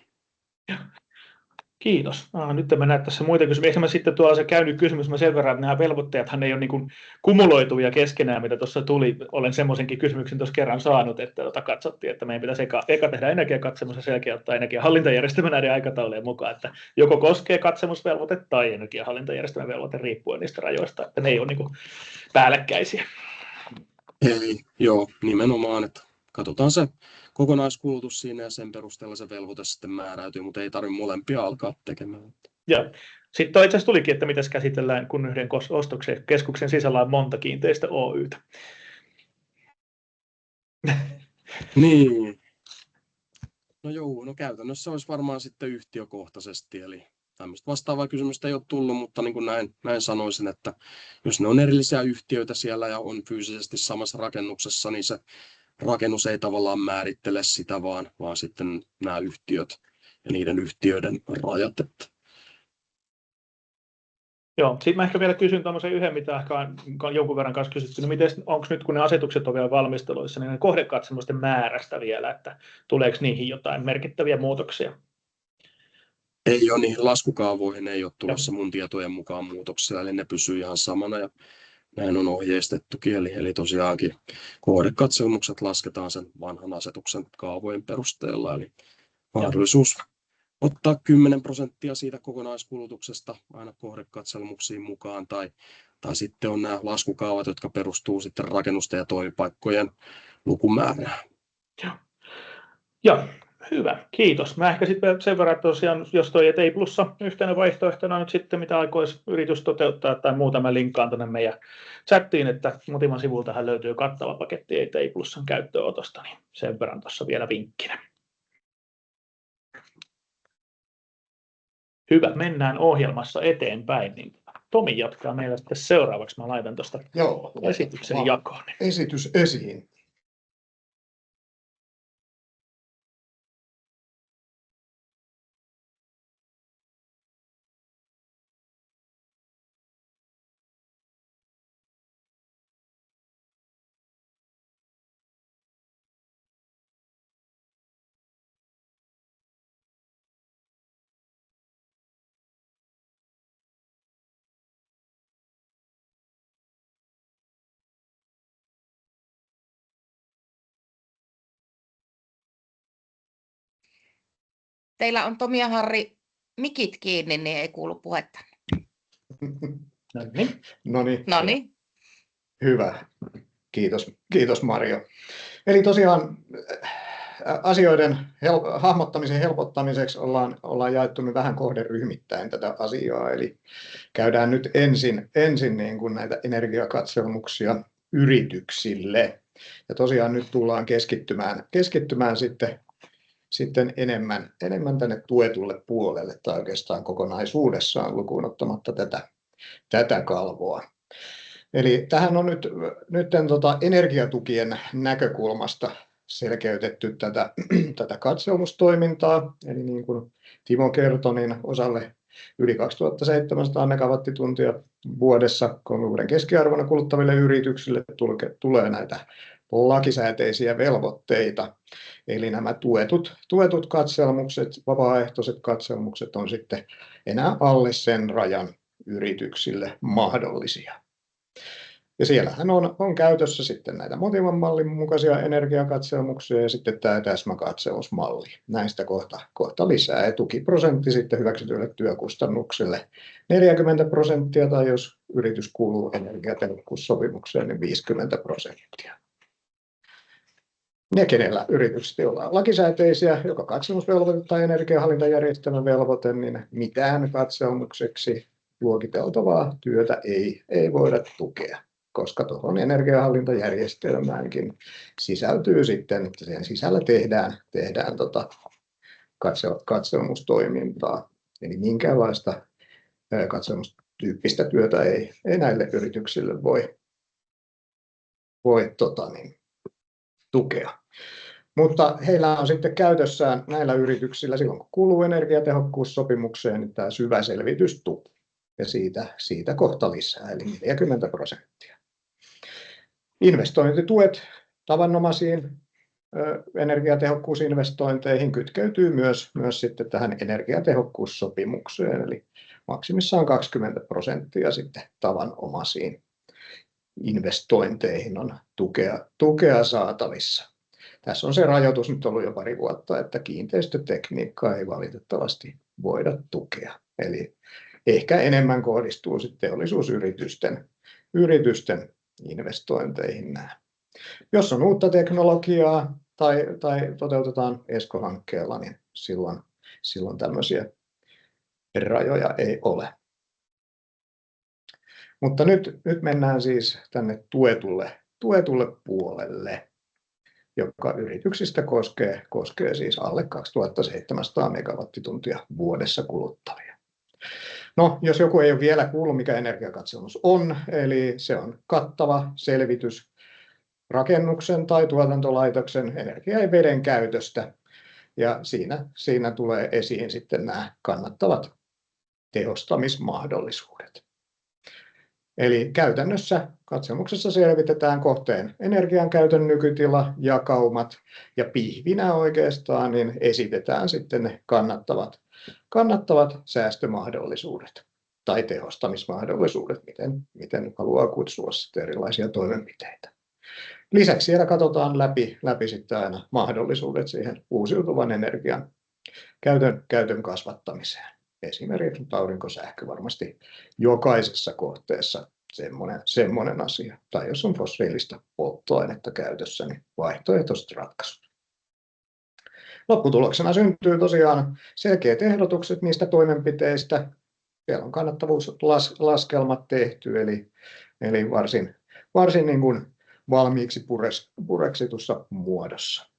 Kiitos. Nyt mä näen tässä muita kysymyksiä. Ehkä mä sitten tuolla se käynyt kysymys, mä sen verran, että nämä velvoitteethan ei ole niin kuin kumuloituvia keskenään, mitä tuossa tuli. Olen semmoisenkin kysymyksen tuossa kerran saanut, että katsottiin, että meidän pitäisi eka tehdä energiakatsemus ja selkeä ottaa energiahallintajärjestelmä näiden aikataulujen mukaan, että joko koskee katsemusvelvoite tai energiahallintajärjestelmän velvoite riippuen niistä rajoista, että ne ei ole niin kuin päällekkäisiä. Eli joo, nimenomaan, että katsotaan se kokonaiskulutus siinä ja sen perusteella se velvoite sitten määräytyy, mutta ei tarvitse molempia alkaa tekemään. Joo. Sitten itse asiassa tulikin, että miten käsitellään, kun yhden ostoksen keskuksen sisällä on monta kiinteistä Oy:tä. Niin. No joo, no käytännössä olisi varmaan sitten yhtiökohtaisesti, eli tämmöistä vastaavaa kysymystä ei ole tullut, mutta niin kuin näin sanoisin, että jos ne on erillisiä yhtiöitä siellä ja on fyysisesti samassa rakennuksessa, niin se rakennus ei tavallaan määrittele sitä, vaan sitten nämä yhtiöt ja niiden yhtiöiden rajat. Joo, sitten mä ehkä vielä kysyn tuommoisen yhden, mitä ehkä on jonkun verran kanssa kysytty, niin onko nyt, kun ne asetukset on vielä valmisteluissa, niin ne kohdekatsemusten määrästä vielä, että tuleeko niihin jotain merkittäviä muutoksia? Ei ole, niihin laskukaavoihin ei ole tulossa mun tietojen mukaan muutoksia, eli ne pysyy ihan samana ja näin on ohjeistettukin, eli tosiaankin kohdekatselmukset lasketaan sen vanhan asetuksen kaavojen perusteella, eli mahdollisuus ottaa 10% siitä kokonaiskulutuksesta aina kohdekatselmuksiin mukaan, tai sitten on nämä laskukaavat, jotka perustuu sitten rakennusten ja toimipaikkojen lukumäärään. Joo, hyvä, kiitos. Mä ehkä sitten sen verran, että tosiaan, jos toi ei plussa yhtenä vaihtoehtona nyt sitten, mitä aikoisi yritys toteuttaa tai muuta, mä linkkaan tuonne meidän chattiin, että Motivan sivultahan löytyy kattava paketti ei plussan käyttöönotosta, niin sen verran tuossa vielä vinkkinä. Hyvä, mennään ohjelmassa eteenpäin, niin Tomi jatkaa meillä sitten seuraavaksi. Mä laitan tuosta esityksen jakoon. Esitys esiin. Teillä on Tomi ja Harri mikit kiinni, niin ei kuulu puhetta. No niin. Hyvä. Kiitos Marjo. Eli tosiaan asioiden hahmottamisen helpottamiseksi ollaan jaettu nyt vähän kohderyhmittäin tätä asiaa. Eli käydään nyt ensin niin kuin näitä energiakatselmuksia yrityksille. Ja tosiaan nyt tullaan keskittymään sitten enemmän tänne tuetulle puolelle tai oikeastaan kokonaisuudessaan lukuun ottamatta tätä kalvoa. Eli tähän on nyt energiatukien näkökulmasta selkeytetty tätä katselmustoimintaa. Eli niin kuin Timo kertoi, niin osalle yli 2700 megawattituntia vuodessa 3 vuoden keskiarvona kuluttaville yrityksille tulee näitä lakisääteisiä velvoitteita. Eli nämä tuetut katselmukset, vapaaehtoiset katselmukset on sitten enää alle sen rajan yrityksille mahdollisia. Ja siellähän on käytössä sitten näitä Motivan mallin mukaisia energiakatselmuksia ja sitten tämä täsmäkatselmusmalli. Näistä kohta lisää ja tukiprosentti sitten hyväksytyille työkustannuksille 40% tai jos yritys kuuluu energiatehokkuussopimukseen, niin 50%. Ne, kenellä yritykset, joilla on lakisääteisiä, joka katselmusvelvoite tai energiahallintajärjestelmän velvoite, niin mitään katselmukseksi luokiteltavaa työtä ei voida tukea, koska tuohon energiahallintajärjestelmäänkin sisältyy sitten, että sen sisällä tehdään katselmustoimintaa. Eli minkäänlaista katselmustyyppistä työtä ei näille yrityksille voi tukea. Mutta heillä on sitten käytössään näillä yrityksillä silloin, kun kuuluu energiatehokkuussopimukseen, niin tämä syvä selvitystuki. Ja siitä kohta lisää, eli 40%. Investointituet tavanomaisiin energiatehokkuusinvestointeihin kytkeytyy myös sitten tähän energiatehokkuussopimukseen, eli maksimissaan 20% sitten tavanomaisiin investointeihin on tukea saatavissa. Tässä on se rajoitus nyt ollut jo pari vuotta, että kiinteistötekniikkaa ei valitettavasti voida tukea. Eli ehkä enemmän kohdistuu sitten teollisuusyritysten investointeihin nämä. Jos on uutta teknologiaa tai toteutetaan ESCO-hankkeella, niin silloin tämmöisiä rajoja ei ole. Mutta nyt mennään siis tänne tuetulle puolelle, joka yrityksistä koskee siis alle 2700 megawattituntia vuodessa kuluttavia. No, jos joku ei ole vielä kuullut, mikä energiakatselmus on, eli se on kattava selvitys rakennuksen tai tuotantolaitoksen energia- ja veden käytöstä. Ja siinä tulee esiin sitten nämä kannattavat tehostamismahdollisuudet. Eli käytännössä katselmuksessa selvitetään kohteen energiankäytön nykytila, jakaumat ja pihvinä oikeastaan niin esitetään sitten ne kannattavat säästömahdollisuudet tai tehostamismahdollisuudet, miten haluaa kutsua sitten erilaisia toimenpiteitä. Lisäksi siellä katsotaan läpi sitten aina mahdollisuudet siihen uusiutuvan energian käytön kasvattamiseen. Esimerkiksi aurinkosähkö varmasti jokaisessa kohteessa semmoinen asia. Tai jos on fossiilista polttoainetta käytössä, niin vaihtoehtoiset ratkaisut. Lopputuloksena syntyy tosiaan selkeät ehdotukset niistä toimenpiteistä. Siellä on kannattavuuslaskelmat tehty, eli varsin niin kuin valmiiksi pureksitussa muodossa.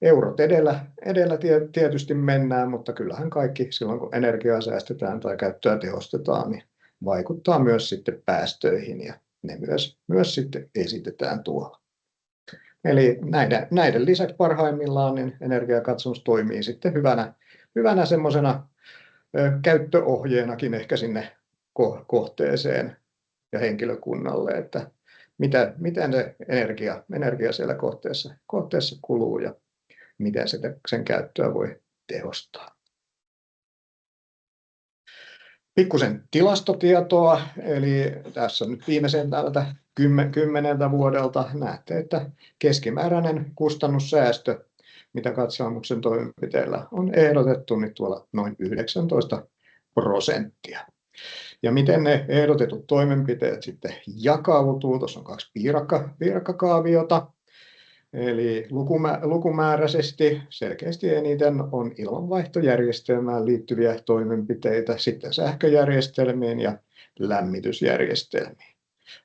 Eurot edellä tietysti mennään, mutta kyllähän kaikki silloin, kun energiaa säästetään tai käyttöä tehostetaan, niin vaikuttaa myös sitten päästöihin ja ne myös sitten esitetään tuolla. Eli näiden lisäksi parhaimmillaan niin energiakatselmus toimii sitten hyvänä semmoisena käyttöohjeenakin ehkä sinne kohteeseen ja henkilökunnalle, että miten se energia siellä kohteessa kuluu ja miten sen käyttöä voi tehostaa. Pikkusen tilastotietoa, eli tässä nyt viimeisen tältä 10 vuodelta näette, että keskimääräinen kustannussäästö mitä katselmuksen toimenpiteillä on ehdotettu, niin tuolla noin 19%. Ja miten ne ehdotetut toimenpiteet sitten jakautuu? Tuossa on 2 piirakkakaaviota. Eli lukumääräisesti selkeästi eniten on ilmanvaihtojärjestelmään liittyviä toimenpiteitä, sitten sähköjärjestelmiin ja lämmitysjärjestelmiin.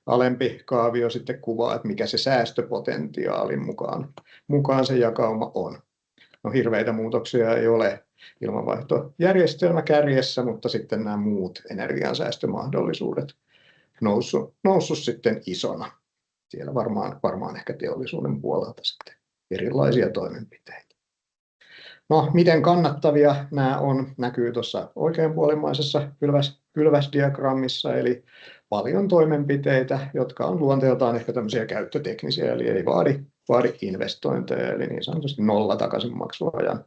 Alempi kaavio sitten kuvaa, että mikä se säästöpotentiaalin mukaan se jakauma on. No, hirveitä muutoksia ei ole ilmanvaihtojärjestelmä kärjessä, mutta sitten nämä muut energiansäästömahdollisuudet noussut sitten isona. Siellä varmaan ehkä teollisuuden puolelta sitten erilaisia toimenpiteitä. No, miten kannattavia nämä on, näkyy tuossa oikeanpuolimmaisessa pylväsdiagrammissa, eli paljon toimenpiteitä, jotka on luonteeltaan ehkä tämmöisiä käyttöteknisiä, eli ei vaadi investointeja, eli niin sanotusti nolla takaisinmaksuajan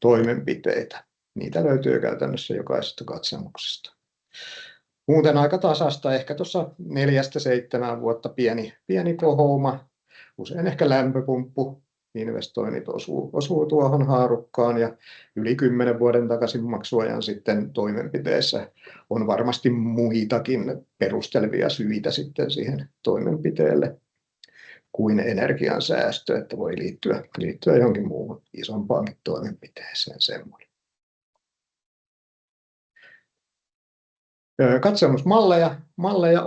toimenpiteitä. Niitä löytyy käytännössä jokaisesta katselmuksesta. Muuten aika tasasta, ehkä tuossa 4-7 vuotta pieni kohouma, usein ehkä lämpöpumppu investoinnit osuu tuohon haarukkaan, ja yli 10 vuoden takaisinmaksuajan sitten toimenpiteessä on varmasti muitakin perustelevia syitä sitten siihen toimenpiteelle kuin energiansäästö, että voi liittyä johonkin muuhun isompaankin toimenpiteeseen semmoinen. Katselmusmalleja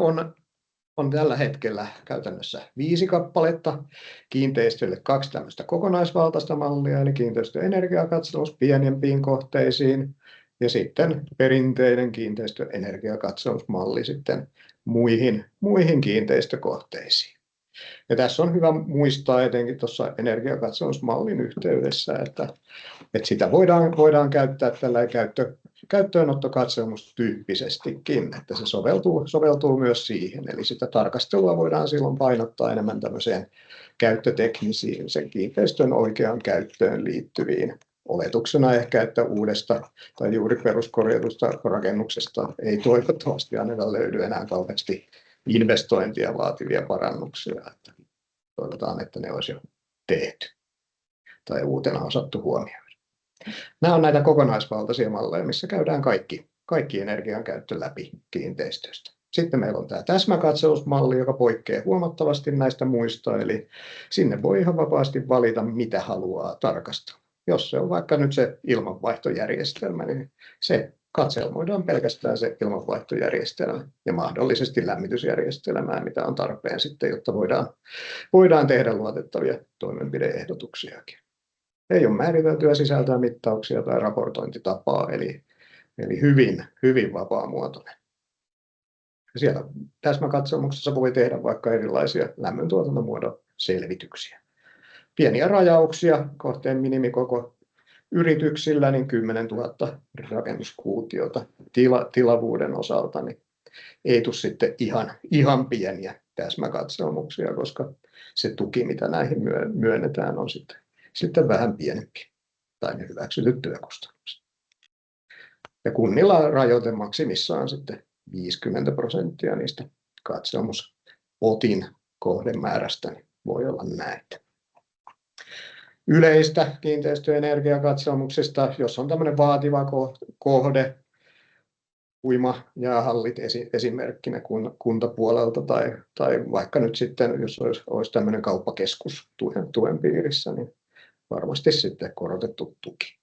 on tällä hetkellä käytännössä 5 kappaletta. Kiinteistöille 2 tämmöistä kokonaisvaltaista mallia, eli kiinteistöenergiakatselmus pienempiin kohteisiin, ja sitten perinteinen kiinteistöenergiakatselmusmalli sitten muihin kiinteistökohteisiin. Ja tässä on hyvä muistaa etenkin tuossa energiakatselmusmallin yhteydessä, että sitä voidaan käyttää tällä käyttöönottokatselmustyyppisestikin, että se soveltuu myös siihen. Eli sitä tarkastelua voidaan silloin painottaa enemmän tämmöiseen käyttöteknisiin, sen kiinteistön oikeaan käyttöön liittyviin. Oletuksena ehkä, että uudesta tai juuri peruskorjatusta rakennuksesta ei toivottavasti ainakaan löydy enää kauheasti investointia vaativia parannuksia. Että toivotaan, että ne olisi jo tehty tai uutena osattu huomioida. Nämä on näitä kokonaisvaltaisia malleja, missä käydään kaikki energian käyttö läpi kiinteistöstä. Sitten meillä on tämä täsmäkatselmusmalli, joka poikkeaa huomattavasti näistä muista, eli sinne voi ihan vapaasti valita, mitä haluaa tarkastella. Jos se on vaikka nyt se ilmanvaihtojärjestelmä, niin se katselmoidaan pelkästään se ilmanvaihtojärjestelmä ja mahdollisesti lämmitysjärjestelmää, mitä on tarpeen sitten, jotta voidaan tehdä luotettavia toimenpide-ehdotuksiakin. Ei ole määriteltyä sisältöä, mittauksia tai raportointitapaa, eli hyvin vapaamuotoinen. Siellä täsmäkatselmuksessa voi tehdä vaikka erilaisia lämmöntuotantomuodon selvityksiä. Pieniä rajauksia, kohteen minimikoko yrityksillä, niin 10 000 rakennuskuutiota tilavuuden osalta, niin ei tule sitten ihan pieniä täsmäkatselmuksia, koska se tuki, mitä näihin myönnetään, on sitten vähän pienempi, tai ne hyväksytyt työkustannukset. Ja kunnilla rajoite maksimissaan sitten 50% niistä katselmuspotin kohdemäärästä, niin voi olla näitä. Yleistä kiinteistöenergiakatselmuksesta, jos on tämmöinen vaativa kohde, uimajäähallit esimerkkinä kuntapuolelta tai vaikka nyt sitten, jos olisi tämmöinen kauppakeskus tuen piirissä, niin varmasti sitten korotettu tuki.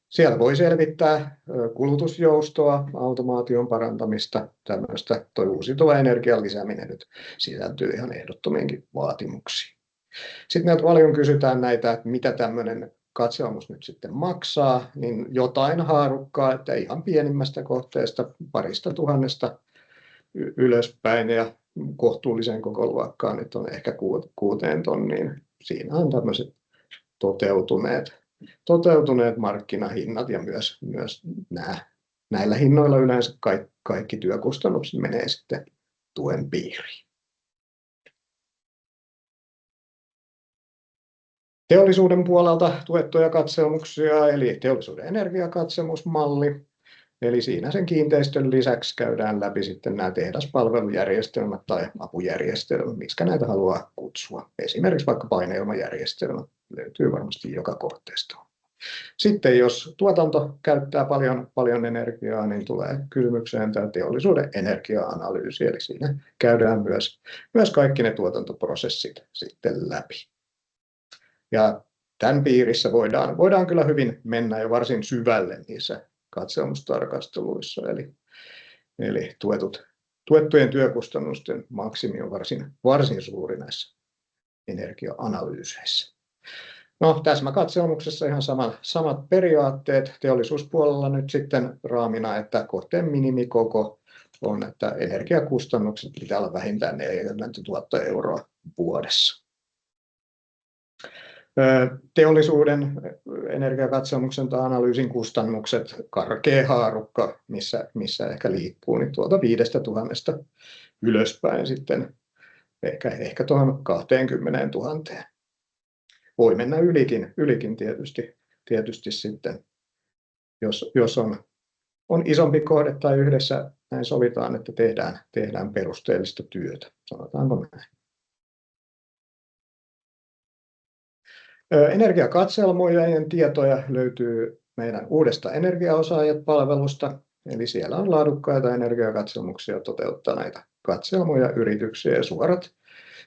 Siellä voi selvittää kulutusjoustoa, automaation parantamista, tämmöistä. Tuo uusiutuva energian lisääminen nyt sisältyy ihan ehdottomiinkin vaatimuksiin. Sitten meiltä paljon kysytään näitä, että mitä tämmöinen katselmus nyt sitten maksaa, niin jotain haarukkaa, että ihan pienimmästä kohteesta 2 000 ylöspäin ja kohtuulliseen kokoluokkaan nyt on ehkä 6 tonniin. Siinä on tämmöiset toteutuneet markkinahinnat ja myös näillä hinnoilla yleensä kaikki työkustannukset menee sitten tuen piiriin. Teollisuuden puolelta tuettuja katselmuksia, eli teollisuuden energiakatselmusmalli. Eli siinä sen kiinteistön lisäksi käydään läpi sitten nämä tehdaspalvelujärjestelmät tai apujärjestelmät, miksi näitä haluaa kutsua. Esimerkiksi vaikka paineilmajärjestelmä löytyy varmasti joka kohteesta. Sitten jos tuotanto käyttää paljon energiaa, niin tulee kysymykseen tämä teollisuuden energia-analyysi, eli siinä käydään myös kaikki ne tuotantoprosessit sitten läpi. Ja tämän piirissä voidaan kyllä hyvin mennä jo varsin syvälle niissä katselmustarkasteluissa, eli tuettujen työkustannusten maksimi on varsin suuri näissä energia-analyyseissä. No, täsmäkatselmuksessa ihan samat periaatteet. Teollisuuspuolella nyt sitten raamina, että kohteen minimikoko on, että energiakustannukset pitää olla vähintään 40 000 euroa vuodessa. Teollisuuden energiakatselmuksen tai analyysin kustannukset, karkea haarukka, missä ehkä liikkuu, niin tuolta 5 000 ylöspäin sitten ehkä tuohon 20 000. Voi mennä ylikin tietysti sitten, jos on isompi kohde tai yhdessä näin sovitaan, että tehdään perusteellista työtä, sanotaanko näin. Energiakatselmojen tietoja löytyy meidän uudesta Energiaosaajat-palvelusta, eli siellä on laadukkaita energiakatselmuksia toteuttaneita katselmoja, yrityksiä ja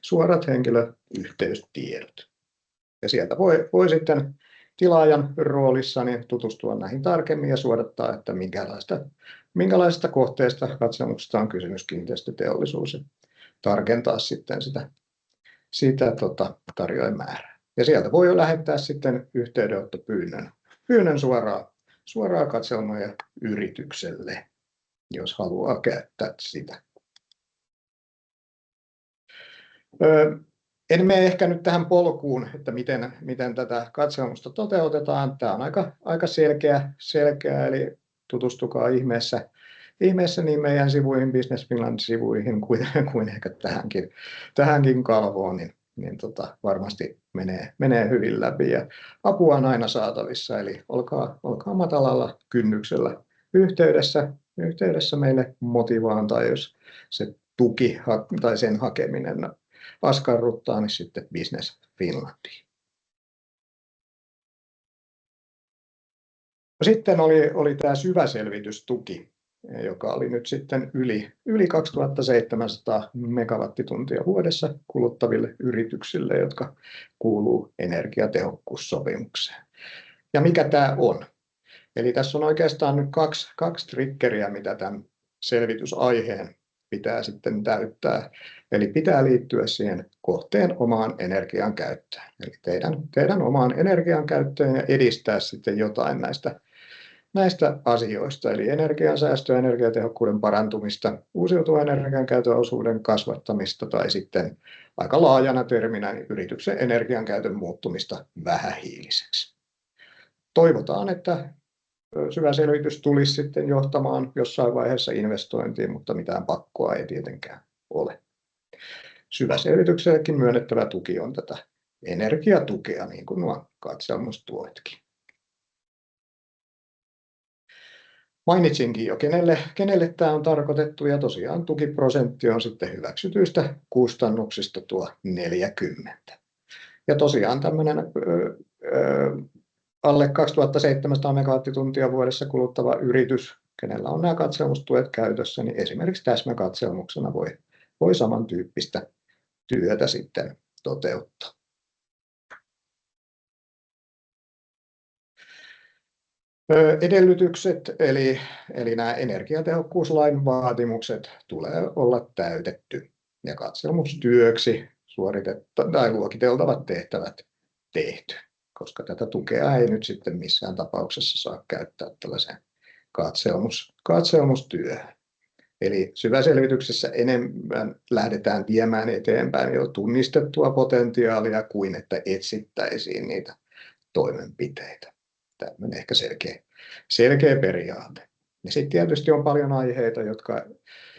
suorat henkilöyhteystiedot. Ja sieltä voi sitten tilaajan roolissa niin tutustua näihin tarkemmin ja suodattaa, että minkälaisesta kohteesta katselmuksesta on kysymys kiinteistöteollisuus ja tarkentaa sitten sitä tarjoajamäärää. Ja sieltä voi jo lähettää sitten yhteydenottopyynnön suoraan katselmoja yritykselle, jos haluaa käyttää sitä. En mene ehkä nyt tähän polkuun, että miten tätä katselmusta toteutetaan. Tämä on aika selkeä, eli tutustukaa ihmeessä niin meidän sivuihin, Business Finland-sivuihin kuin ehkä tähänkin kalvoon, niin varmasti menee hyvin läpi. Ja apua on aina saatavissa, eli olkaa matalalla kynnyksellä yhteydessä meille motivaan, tai jos se tuki tai sen hakeminen askarruttaa, niin sitten Business Finlandiin. Sitten oli tämä syväselvitystuki, joka oli nyt sitten yli 2700 megawattituntia vuodessa kuluttaville yrityksille, jotka kuuluu energiatehokkuussopimukseen. Ja mikä tämä on? Eli tässä on oikeastaan nyt kaksi triggeriä, mitä tämän selvitysaiheen pitää sitten täyttää. Eli pitää liittyä siihen kohteen omaan energian käyttöön. Eli teidän omaan energian käyttöön ja edistää sitten jotain näistä asioista, eli energiansäästöä, energiatehokkuuden parantumista, uusiutuvan energian käytön osuuden kasvattamista tai sitten aika laajana terminä niin yrityksen energiankäytön muuttumista vähähiiliseksi. Toivotaan, että syvä selvitys tulisi sitten johtamaan jossain vaiheessa investointiin, mutta mitään pakkoa ei tietenkään ole. Syväselvityksellekin myönnettävä tuki on tätä energiatukea, niin kuin nuo katselmustuetkin. Mainitsinkin jo, kenelle tämä on tarkoitettu, ja tosiaan tukiprosentti on sitten hyväksytyistä kustannuksista tuo 40. Ja tosiaan tämmöinen alle 2700 megawattituntia vuodessa kuluttava yritys, kenellä on nämä katselmustuet käytössä, niin esimerkiksi täsmäkatselmuksena voi samantyyppistä työtä sitten toteuttaa. Edellytykset, eli nämä energiatehokkuuslain vaatimukset tulee olla täytetty ja katselmustyöksi tai luokiteltavat tehtävät tehty, koska tätä tukea ei nyt sitten missään tapauksessa saa käyttää tällaiseen katselmustyöhön. Eli syväselvityksessä enemmän lähdetään viemään eteenpäin jo tunnistettua potentiaalia kuin että etsittäisiin niitä toimenpiteitä. Tällainen ehkä selkeä periaate. Ja sitten tietysti on paljon aiheita,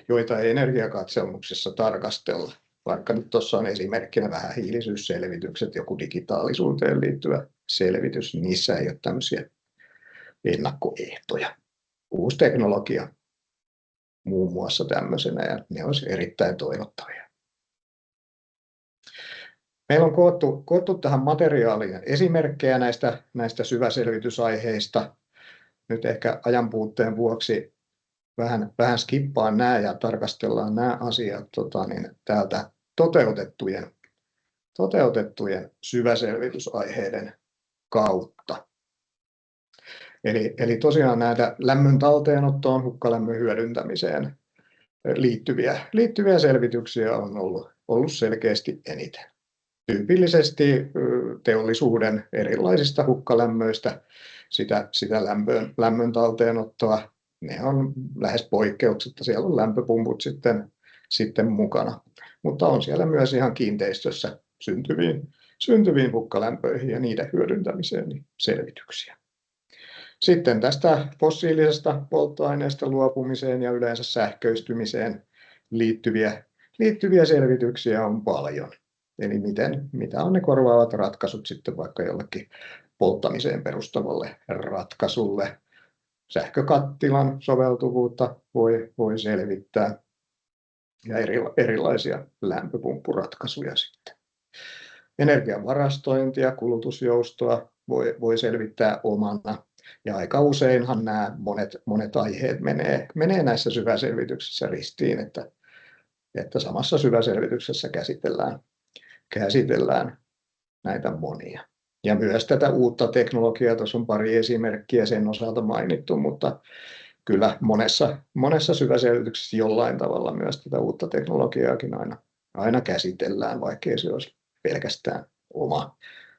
joita ei energiakatselmuksessa tarkastella. Vaikka nyt tuossa on esimerkkinä vähähiilisyysselvitykset, joku digitaalisuuteen liittyvä selvitys, niissä ei ole tämmöisiä ennakkoehtoja. uusi teknologia muun muassa tämmöisenä, ja ne olisi erittäin toivottavia. Meillä on koottu tähän materiaaliin esimerkkejä näistä syväselvitysaiheista. Nyt ehkä ajanpuutteen vuoksi vähän skippaan nämä ja tarkastellaan nämä asiat täältä toteutettujen syväselvitysaiheiden kautta. Eli tosiaan näitä lämmön talteenottoon, hukkalämmön hyödyntämiseen liittyviä selvityksiä on ollut selkeästi eniten. Tyypillisesti teollisuuden erilaisista hukkalämmöistä sitä lämmön talteenottoa, ne on lähes poikkeuksetta, siellä on lämpöpumput sitten mukana, mutta on siellä myös ihan kiinteistössä syntyviin hukkalämpöihin ja niiden hyödyntämiseen niin selvityksiä. Sitten tästä fossiilisesta polttoaineesta luopumiseen ja yleensä sähköistymiseen liittyviä selvityksiä on paljon. Eli mitä on ne korvaavat ratkaisut sitten vaikka jollekin polttamiseen perustavalle ratkaisulle. Sähkökattilan soveltuvuutta voi selvittää ja erilaisia lämpöpumppuratkaisuja sitten. Energian varastointia, kulutusjoustoa voi selvittää omana. Ja aika useinhan nämä monet aiheet menee näissä syväselvityksissä ristiin, että samassa syväselvityksessä käsitellään näitä monia. Ja myös tätä uutta teknologiaa, tuossa on pari esimerkkiä sen osalta mainittu, mutta kyllä monessa syväselvityksessä jollain tavalla myös tätä uutta teknologiaakin aina käsitellään, vaikkei se olisi pelkästään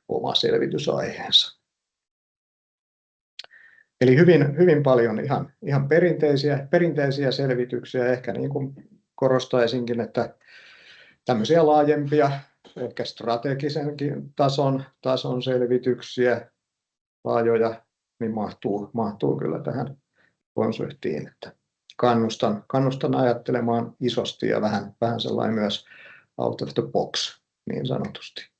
oma selvitysaiheensa. Eli hyvin paljon ihan perinteisiä selvityksiä, ehkä niin kuin korostaisinkin, että tämmöisiä laajempia, ehkä strategisenkin tason selvityksiä, laajoja, niin mahtuu kyllä tähän konseptiin, että kannustan ajattelemaan isosti ja vähän sellainen myös out of the box niin sanotusti.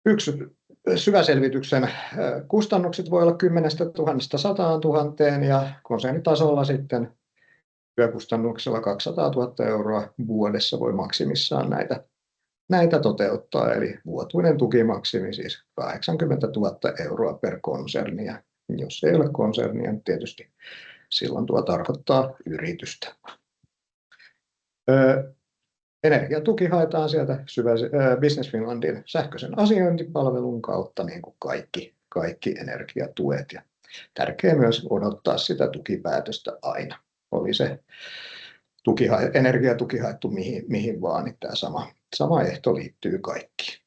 Yksi syväselvityksen kustannukset voi olla 10 000 100 000 ja konsernitasolla sitten työkustannuksella 200 000 euroa vuodessa voi maksimissaan näitä toteuttaa, eli vuotuinen tukimaksimi siis 80 000 euroa per konserni. Ja jos ei ole konsernia, niin tietysti silloin tuo tarkoittaa yritystä. Energiatuki haetaan sieltä Business Finlandin sähköisen asiointipalvelun kautta, niin kuin kaikki energiatuet. Ja tärkeää myös odottaa sitä tukipäätöstä aina. Oli se energiatuki haettu mihin vaan, niin tämä sama ehto liittyy kaikkiin.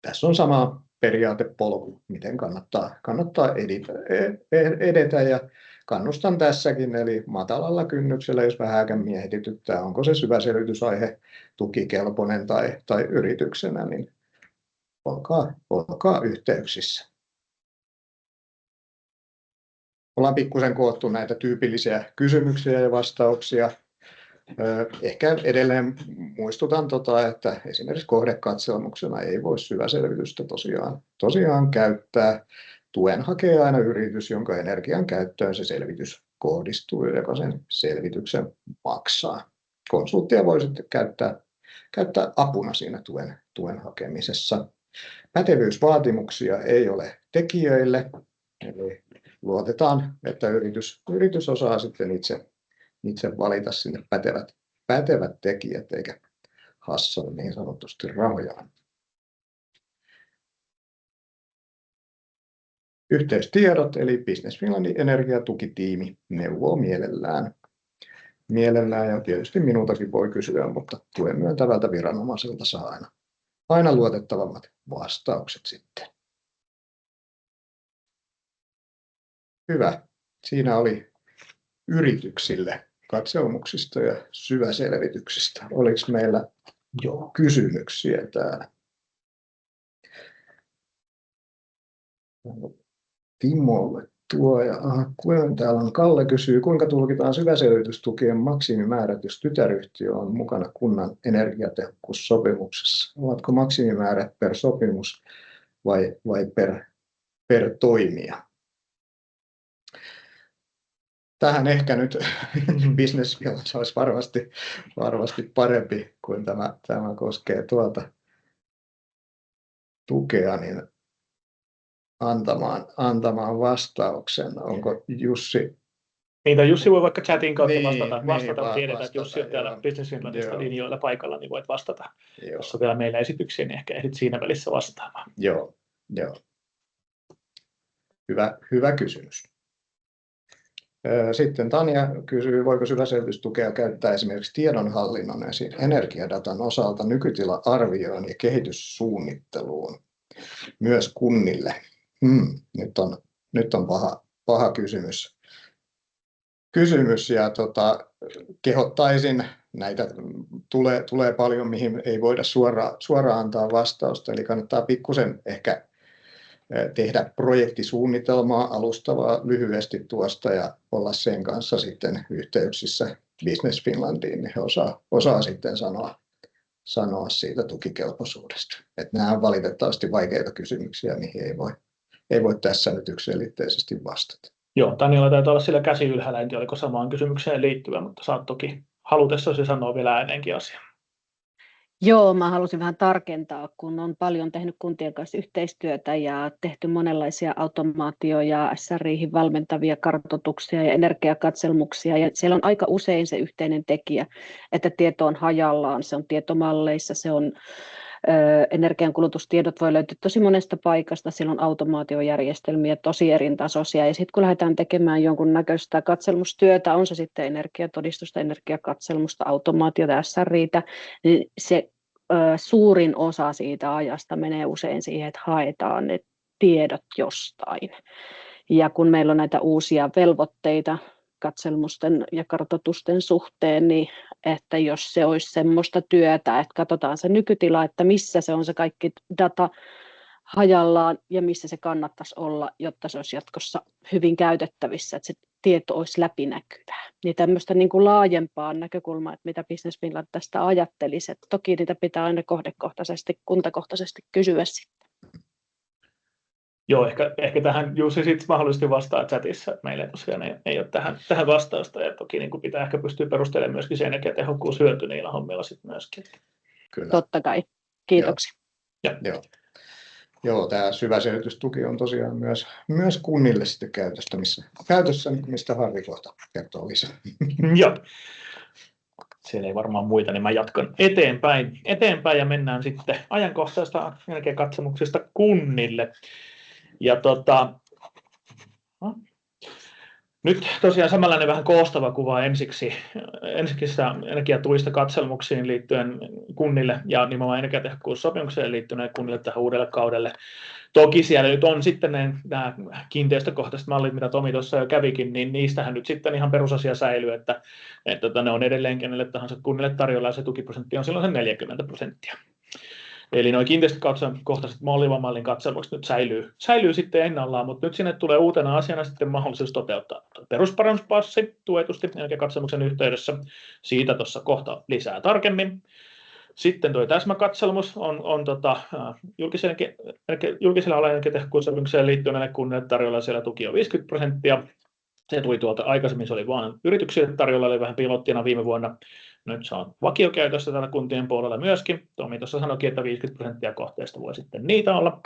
Tässä on sama periaatepolku, miten kannattaa edetä ja kannustan tässäkin, eli matalalla kynnyksellä, jos vähänkään mietityttää, onko se syväselvitysaihe tukikelpoinen tai yrityksenä, niin olkaa yhteyksissä. Ollaan pikkusen koottu näitä tyypillisiä kysymyksiä ja vastauksia. Ehkä edelleen muistutan, että esimerkiksi kohdekatselmuksena ei voi syväselvitystä tosiaan käyttää. Tuen hakee aina yritys, jonka energian käyttöön se selvitys kohdistuu ja joka sen selvityksen maksaa. Konsulttia voi sitten käyttää apuna siinä tuen hakemisessa. Pätevyysvaatimuksia ei ole tekijöille, eli luotetaan, että yritys osaa sitten itse valita sinne pätevät tekijät eikä hassata niin sanotusti rahojaan. Yhteystiedot eli Business Finlandin energiatukitiimi neuvoo mielellään ja tietysti minultakin voi kysyä, mutta tuen myöntävältä viranomaiselta saa aina luotettavammat vastaukset sitten. Hyvä. Siinä oli yrityksille katselmuksista ja syväselvityksistä. Oliko meillä kysymyksiä täällä? Timolle tuo ja täällä on Kalle kysyy, kuinka tulkitaan syväselvitystukien maksimimäärät, jos tytäryhtiö on mukana kunnan energiatehokkuussopimuksessa? Ovatko maksimimäärät per sopimus vai per per toimija. Tähän ehkä nyt Business Finland olisi varmasti parempi, kuin tämä koskee tuota tukea, niin antamaan vastauksen. Onko Jussi? Niin, Jussi voi vaikka chatin kautta vastata, Niin, tiedetään, että Jussi on täällä Business Finlandista linjoilla paikalla, niin voit vastata. Joo. Jos on vielä meillä esityksiä, niin ehkä ehdit siinä välissä vastaamaan. Joo. Hyvä kysymys. Sitten Tanja kysyy, voiko syväselvitystukea käyttää esimerkiksi tiedonhallinnon energiadatan osalta nykytila-arvioon ja kehityssuunnitteluun myös kunnille. Nyt on paha kysymys ja kehottaisin, näitä tulee paljon, mihin ei voida suoraan antaa vastausta, eli kannattaa pikkusen ehkä tehdä projektisuunnitelmaa alustavaa lyhyesti tuosta ja olla sen kanssa sitten yhteyksissä Business Finlandiin, niin he osaa sitten sanoa siitä tukikelpoisuudesta. Että nämä on valitettavasti vaikeita kysymyksiä, mihin ei voi tässä nyt yksiselitteisesti vastata. Joo, Tanjalla taitaa olla sillä käsi ylhäällä, en tiedä oliko samaan kysymykseen liittyvä, mutta saat toki halutessasi sanoa vielä ääneenkin asian. Joo, mä halusin vähän tarkentaa, kun on paljon tehnyt kuntien kanssa yhteistyötä ja tehty monenlaisia automaatio- ja SRI:hin valmentavia kartoituksia ja energiakatselmuksia. Ja siellä on aika usein se yhteinen tekijä, että tieto on hajallaan, se on tietomalleissa, se on energiankulutustiedot voi löytyä tosi monesta paikasta, siellä on automaatiojärjestelmiä tosi erintasoisia ja sitten kun lähdetään tekemään jonkun näköistä katselmustyötä, on se sitten energiatodistusta, energiakatselmusta, automaatiota, SRI:tä, niin se suurin osa siitä ajasta menee usein siihen, että haetaan ne tiedot jostain. Ja kun meillä on näitä uusia velvoitteita katselmusten ja kartoitusten suhteen, niin että jos se olisi semmoista työtä, että katsotaan se nykytila, että missä se on se kaikki data hajallaan ja missä se kannattaisi olla, jotta se olisi jatkossa hyvin käytettävissä, että se tieto olisi läpinäkyvää. Niin tämmöistä niin kuin laajempaa näkökulmaa, että mitä Business Finland tästä ajattelisi, että toki niitä pitää aina kohdekohtaisesti, kuntakohtaisesti kysyä sitten. Joo, ehkä tähän Jussi sitten mahdollisesti vastaa chatissa, että meillä tosiaan ei ole tähän vastausta, ja toki niin kuin pitää ehkä pystyä perustelemaan myöskin se energiatehokkuushyöty niillä hommilla sitten myöskin. Kyllä. Totta kai. Kiitoksia. Joo, tämä syväselvitystuki on tosiaan myös kunnille sitten käytössä, mistä Harri kohta kertoo lisää. Joo. Siellä ei varmaan muita, niin mä jatkan eteenpäin ja mennään sitten ajankohtaista energiakatsomuksista kunnille. Ja nyt tosiaan samanlainen vähän koostava kuva ensiksi energiatuista katselmuksiin liittyen kunnille ja nimenomaan energiatehokkuussopimukseen liittyen kunnille tähän uudelle kaudelle. Toki siellä nyt on sitten nämä kiinteistökohtaiset mallit, mitä Tomi tuossa jo kävikin, niin niistähän nyt sitten ihan perusasia säilyy, että ne on edelleen kenelle tahansa kunnille tarjolla ja se tukiprosentti on silloin se 40%. Eli nuo kiinteistökohtaiset mallin katselmukset nyt säilyy sitten ennallaan, mutta nyt sinne tulee uutena asiana sitten mahdollisuus toteuttaa perusparannuspassi tuetusti energiakatselmuksen yhteydessä. Siitä tuossa kohta lisää tarkemmin. Sitten tuo täsmäkatselmus on julkisella alalla energiatehokkuussopimukseen liittyen näille kunnille tarjolla, siellä tuki on 50%. Se tuli tuolta aikaisemmin, se oli vain yrityksille tarjolla, oli vähän pilottina viime vuonna. Nyt se on vakiokäytössä täällä kuntien puolella myöskin. Tomi tuossa sanoikin, että 50% kohteista voi sitten niitä olla.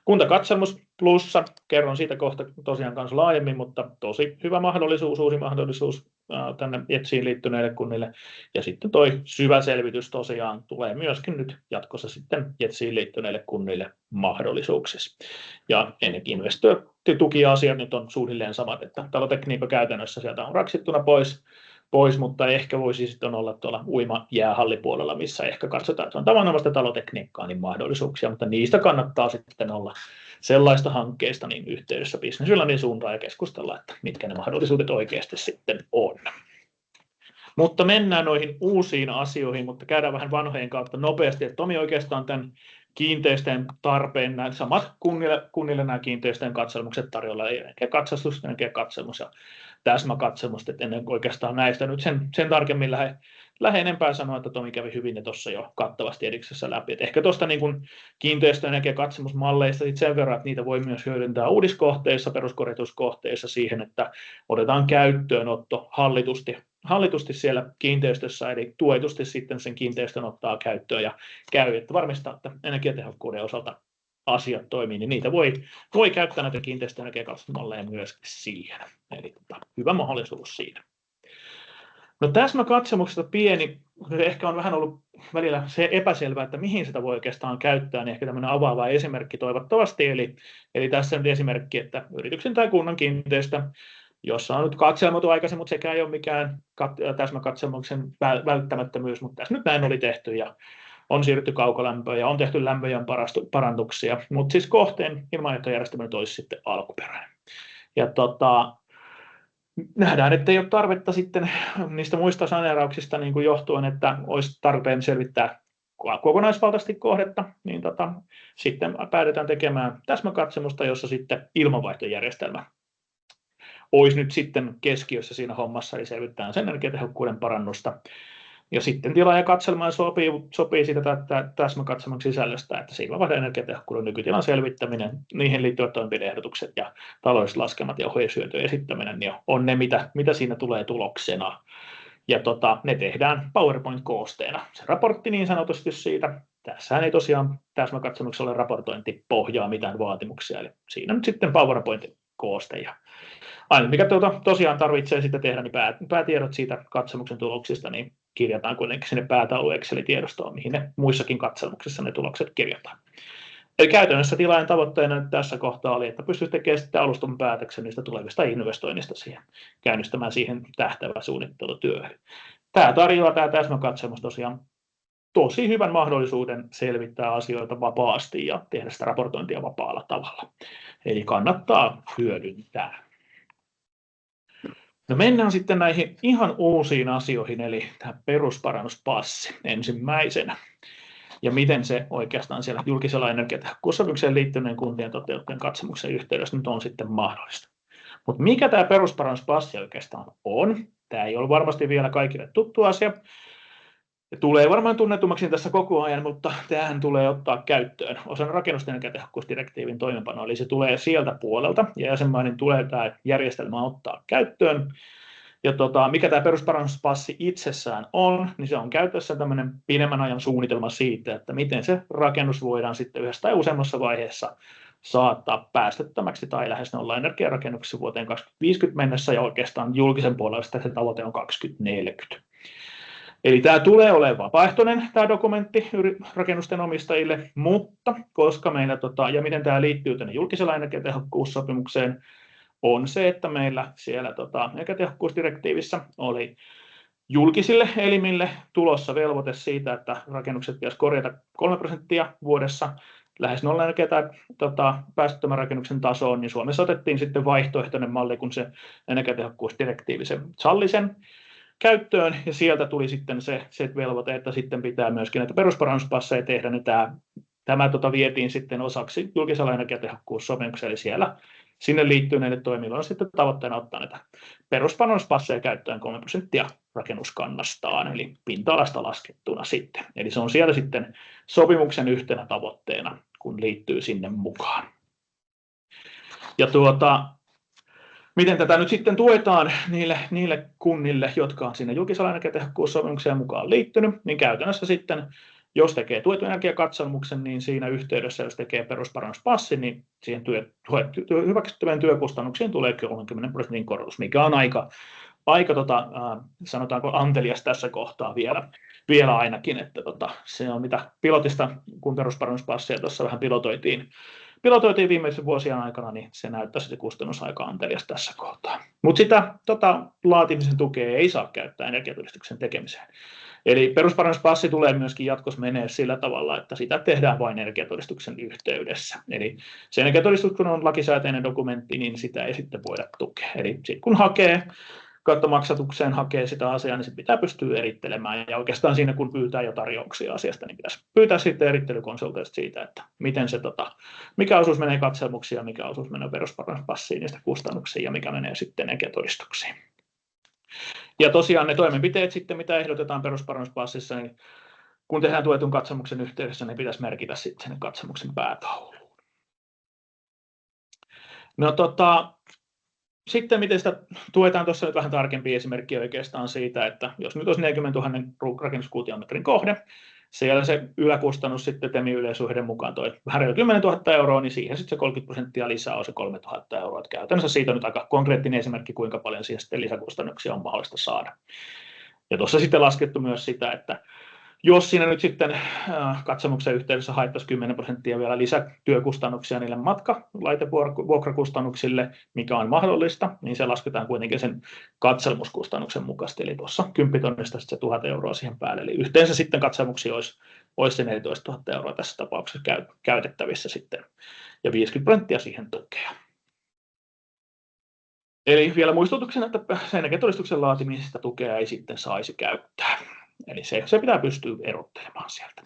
Kuntakatselmus plussa, kerron siitä kohta tosiaan kanssa laajemmin, mutta tosi hyvä mahdollisuus, uusi mahdollisuus tänne JETSiin liittyneille kunnille. Ja sitten toi syväselvitys tosiaan tulee myöskin nyt jatkossa sitten JETSiin liittyneille kunnille mahdollisuuksissa. Ja ennenkin investointitukiasiat nyt on suunnilleen samat, että talotekniikka käytännössä sieltä on raksittuna pois, mutta ehkä voisi sitten olla tuolla uima-jäähallipuolella, missä ehkä katsotaan, että on tavanomaista talotekniikkaa, niin mahdollisuuksia, mutta niistä kannattaa sitten olla sellaista hankkeista niin yhteydessä Business Finlandin suuntaan ja keskustella, että mitkä ne mahdollisuudet oikeasti sitten on. Mutta mennään noihin uusiin asioihin, mutta käydään vähän vanhojen kautta nopeasti, että Tomi oikeastaan tämän kiinteistöjen tarpeen, nämä samat kunnille nämä kiinteistöjen katselmukset tarjolla, eli energiakatsastus, energiakatselmus ja täsmäkatselmus, että ennen oikeastaan näistä nyt sen tarkemmin lähde enempää sanoa, että Tomi kävi hyvin ne tuossa jo kattavasti ediksessä läpi. Et ehkä tuosta niin kiinteistöjen energiakatselmusmalleista sen verran, että niitä voi myös hyödyntää uudiskohteissa, peruskorjatuskohteissa siihen, että otetaan käyttöönotto hallitusti siellä kiinteistössä, eli tuetusti sitten sen kiinteistön ottaa käyttöön ja käy, että varmistaa, että energiatehokkuuden osalta asiat toimii, niin niitä voi käyttää näitä kiinteistöenergiakatselmusmalleja myöskin siihen. Eli hyvä mahdollisuus siinä. No täsmäkatselmuksesta pieni, ehkä on vähän ollut välillä se epäselvää, että mihin sitä voi oikeastaan käyttää, niin ehkä tämmöinen avaava esimerkki toivottavasti. Eli tässä on esimerkki, että yrityksen tai kunnan kiinteistö, jossa on nyt katselmoitu aikaisemmin, mutta sekään ei ole mikään täsmäkatselmuksen välttämättömyys, mutta tässä nyt näin oli tehty ja on siirrytty kaukolämpöön ja on tehty lämpöjen parannuksia, mutta siis kohteen ilmanjohtojärjestelmä olisi sitten alkuperäinen. Ja nähdään, että ei ole tarvetta sitten niistä muista saneerauksista niin kuin johtuen, että olisi tarpeen selvittää kokonaisvaltaisesti kohdetta, niin sitten päädytään tekemään täsmäkatselmusta, jossa sitten ilmanvaihtojärjestelmä olisi nyt sitten keskiössä siinä hommassa, eli selvittää sen energiatehokkuuden parannusta. Ja sitten tilaaja katselmaan sopii siitä täsmäkatselman sisällöstä, että ilmanvaihdon energiatehokkuuden nykytilan selvittäminen, niihin liittyvät toimenpide-ehdotukset ja taloudelliset laskelmat ja ohjeishyötyjen esittäminen niin on ne, mitä siinä tulee tuloksena. Ja ne tehdään PowerPoint-koosteena. Se raportti niin sanotusti siitä. Tässähän ei tosiaan täsmäkatselmuksella ole raportointipohjaa mitään vaatimuksia, eli siinä nyt sitten PowerPoint-kooste. Ja aina mikä tosiaan tarvitsee sitten tehdä, niin päätiedot siitä katselmuksen tuloksista, niin kirjataan kuitenkin sinne päätaulu Excel-tiedostoon, mihin ne muissakin katselmuksissa ne tulokset kirjataan. Eli käytännössä tilaajan tavoitteena nyt tässä kohtaa oli, että pystyisi tekemään sitten alustan päätöksen niistä tulevista investoinnista siihen, käynnistämään siihen tähtäävä suunnittelutyö. Tämä tarjoaa tämä täsmäkatselmus tosiaan tosi hyvän mahdollisuuden selvittää asioita vapaasti ja tehdä sitä raportointia vapaalla tavalla. Eli kannattaa hyödyntää. No mennään sitten näihin ihan uusiin asioihin, eli tämä perusparannuspassi ensimmäisenä. Ja miten se oikeastaan siellä julkisella energiatehokkuussopimukseen liittyneen kuntien toteuttajien katselmuksen yhteydessä nyt on sitten mahdollista. Mutta mikä tämä perusparannuspassi oikeastaan on? Tämä ei ole varmasti vielä kaikille tuttu asia. Ja tulee varmaan tunnetummaksi tässä koko ajan, mutta tämähän tulee ottaa käyttöön osana rakennusten energiatehokkuusdirektiivin toimeenpanoa, eli se tulee sieltä puolelta, ja jäsenmaiden tulee tämä järjestelmä ottaa käyttöön. Ja mikä tämä perusparannuspassi itsessään on, niin se on käytössä tämmöinen pidemmän ajan suunnitelma siitä, että miten se rakennus voidaan sitten yhdessä tai useammassa vaiheessa saattaa päästöttömäksi tai lähes nolla energiarakennuksessa vuoteen 2050 mennessä, ja oikeastaan julkisen puolella se tavoite on 2040. Eli tämä tulee olemaan vapaaehtoinen tämä dokumentti rakennusten omistajille, mutta koska meillä, ja miten tämä liittyy tänne julkisella energiatehokkuussopimukseen, on se, että meillä siellä energiatehokkuusdirektiivissä oli julkisille elimille tulossa velvoite siitä, että rakennukset pitäisi korjata 3% vuodessa lähes nolla energia- tai päästöttömän rakennuksen tasoon, niin Suomessa otettiin sitten vaihtoehtoinen malli, kun se energiatehokkuusdirektiivi se salli sen käyttöön, ja sieltä tuli sitten se velvoite, että sitten pitää myöskin näitä perusparannuspasseja tehdä, niin tämä vietiin sitten osaksi julkisella energiatehokkuussopimuksella, eli siellä sinne liittyneille toimijoille on sitten tavoitteena ottaa näitä perusparannuspasseja käyttöön 3% rakennuskannastaan, eli pinta-alasta laskettuna sitten. Eli se on siellä sitten sopimuksen yhtenä tavoitteena, kun liittyy sinne mukaan. Ja miten tätä nyt sitten tuetaan niille kunnille, jotka on sinne julkisella energiatehokkuussopimukseen mukaan liittynyt, niin käytännössä sitten, jos tekee tuetun energiakatselmuksen, niin siinä yhteydessä, jos tekee perusparannuspassin, niin siihen hyväksyttävien työkustannuksiin tulee 30% korotus, mikä on aika sanotaanko antelias tässä kohtaa vielä ainakin, että se on mitä pilotista, kun perusparannuspassia tuossa vähän pilotoitiin viimeisen vuosien aikana, niin se näyttää se kustannus aika antelias tässä kohtaa. Mutta sitä laatimisen tukea ei saa käyttää energiatodistuksen tekemiseen. Eli perusparannuspassi tulee myöskin jatkossa menee sillä tavalla, että sitä tehdään vain energiatodistuksen yhteydessä. Eli se energiatodistus, kun on lakisääteinen dokumentti, niin sitä ei sitten voida tukea. Eli sit kun hakee kautta maksatukseen hakee sitä asiaa, niin se pitää pystyä erittelemään. Ja oikeastaan siinä, kun pyytää jo tarjouksia asiasta, niin pitäisi pyytää sitten erittelykonsulteista siitä, että miten se, mikä osuus menee katselmuksiin ja mikä osuus menee perusparannuspassiin niistä kustannuksiin ja mikä menee sitten energiatodistuksiin. Ja tosiaan ne toimenpiteet sitten, mitä ehdotetaan perusparannuspassissa, niin kun tehdään tuetun katsomuksen yhteydessä, niin pitäisi merkitä sitten sen katsomuksen päätauluun. No sitten miten sitä tuetaan, tuossa nyt vähän tarkempi esimerkki oikeastaan siitä, että jos nyt olisi 40 000 rakennuskuutiometrin kohde, siellä se yläkustannus sitten TEMI-yleissuhden mukaan toi vähän reilu 10 000 €, niin siihen sitten se 30% lisää on se 3 000 €. Käytännössä siitä on nyt aika konkreettinen esimerkki, kuinka paljon siihen sitten lisäkustannuksia on mahdollista saada. Ja tuossa sitten laskettu myös sitä, että jos siinä nyt sitten katsomuksen yhteydessä haettaisiin 10% vielä lisätyökustannuksia niille matkalaitevuokrakustannuksille, mikä on mahdollista, niin se lasketaan kuitenkin sen katselmuskustannuksen mukaisesti. Eli tuossa 10 tonnista sitten se 1 000 € siihen päälle. Eli yhteensä sitten katselmuksia olisi se 14 000 € tässä tapauksessa käytettävissä sitten, ja 50% siihen tukea. Eli vielä muistutuksena, että energiatodistuksen laatimisesta tukea ei sitten saisi käyttää. Eli se pitää pystyä erottelemaan sieltä.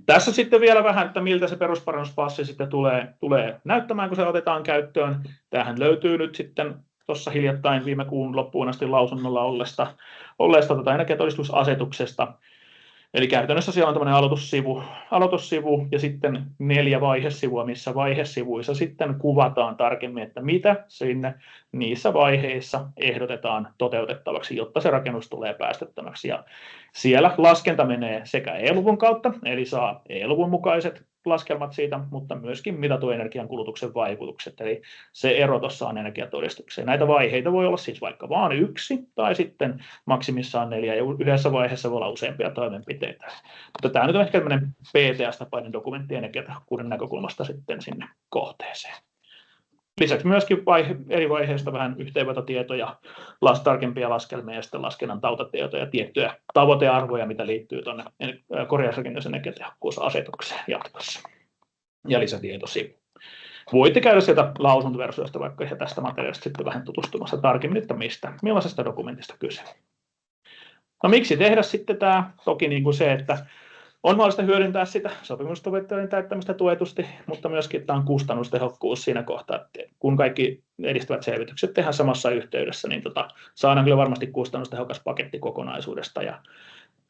Tässä sitten vielä vähän, että miltä se perusparannuspassi sitten tulee näyttämään, kun se otetaan käyttöön. Tämähän löytyy nyt sitten tuossa hiljattain viime kuun loppuun asti lausunnolla olleesta energiatodistusasetuksesta. Eli käytännössä siellä on tämmöinen aloitussivu ja sitten 4 vaihesivua, missä vaihesivuissa sitten kuvataan tarkemmin, että mitä sinne niissä vaiheissa ehdotetaan toteutettavaksi, jotta se rakennus tulee päästöttömäksi. Ja siellä laskenta menee sekä E-luvun kautta, eli saa E-luvun mukaiset laskelmat siitä, mutta myöskin mitatun energiankulutuksen vaikutukset. Eli se ero tuossa on energiatodistukseen. Näitä vaiheita voi olla siis vaikka vain 1 tai sitten maksimissaan 4, ja yhdessä vaiheessa voi olla useampia toimenpiteitä. Mutta tämä nyt on ehkä tämmöinen PTS-tapainen dokumentti energiatehokkuuden näkökulmasta sitten sinne kohteeseen. Lisäksi myöskin eri vaiheista vähän yhteenvetotietoja, tarkempia laskelmia ja sitten laskennan tautatietoja, tiettyjä tavoitearvoja, mitä liittyy tuonne korjausrakennuksen energiatehokkuusasetukseen jatkossa. Ja lisätietosivu. Voitte käydä sieltä lausuntoversioista vaikka ja tästä materiaalista sitten vähän tutustumassa tarkemmin, että millaisesta dokumentista kyse. No miksi tehdä sitten tämä? Toki niin kuin se, että on mahdollista hyödyntää sitä sopimustavoitteiden täyttämistä tuetusti, mutta myöskin tämä on kustannustehokkuus siinä kohtaa, että kun kaikki edistävät selvitykset tehdään samassa yhteydessä, niin saadaan kyllä varmasti kustannustehokas paketti kokonaisuudesta. Ja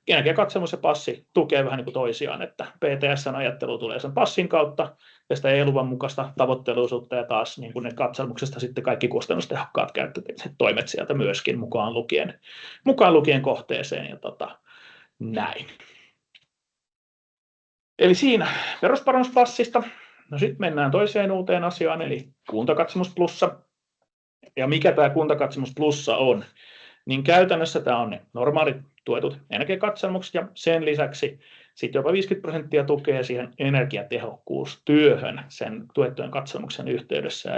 energiakatselmus ja passi tukee vähän niin kuin toisiaan, että PTS:n ajattelu tulee sen passin kautta ja sitä E-luvan mukaista tavoitteellisuutta ja taas niin kuin ne katselmuksesta sitten kaikki kustannustehokkaat käyttöiset toimet sieltä myöskin mukaan lukien kohteeseen ja näin. Eli siinä perusparannuspassista. No sitten mennään toiseen uuteen asiaan, eli Kuntakatsomus Plussa. Ja mikä tämä Kuntakatsomus Plussa on? Niin käytännössä tämä on ne normaalit tuetut energiakatselmukset ja sen lisäksi sitten jopa 50% tukee siihen energiatehokkuustyöhön sen tuettujen katselmuksen yhteydessä.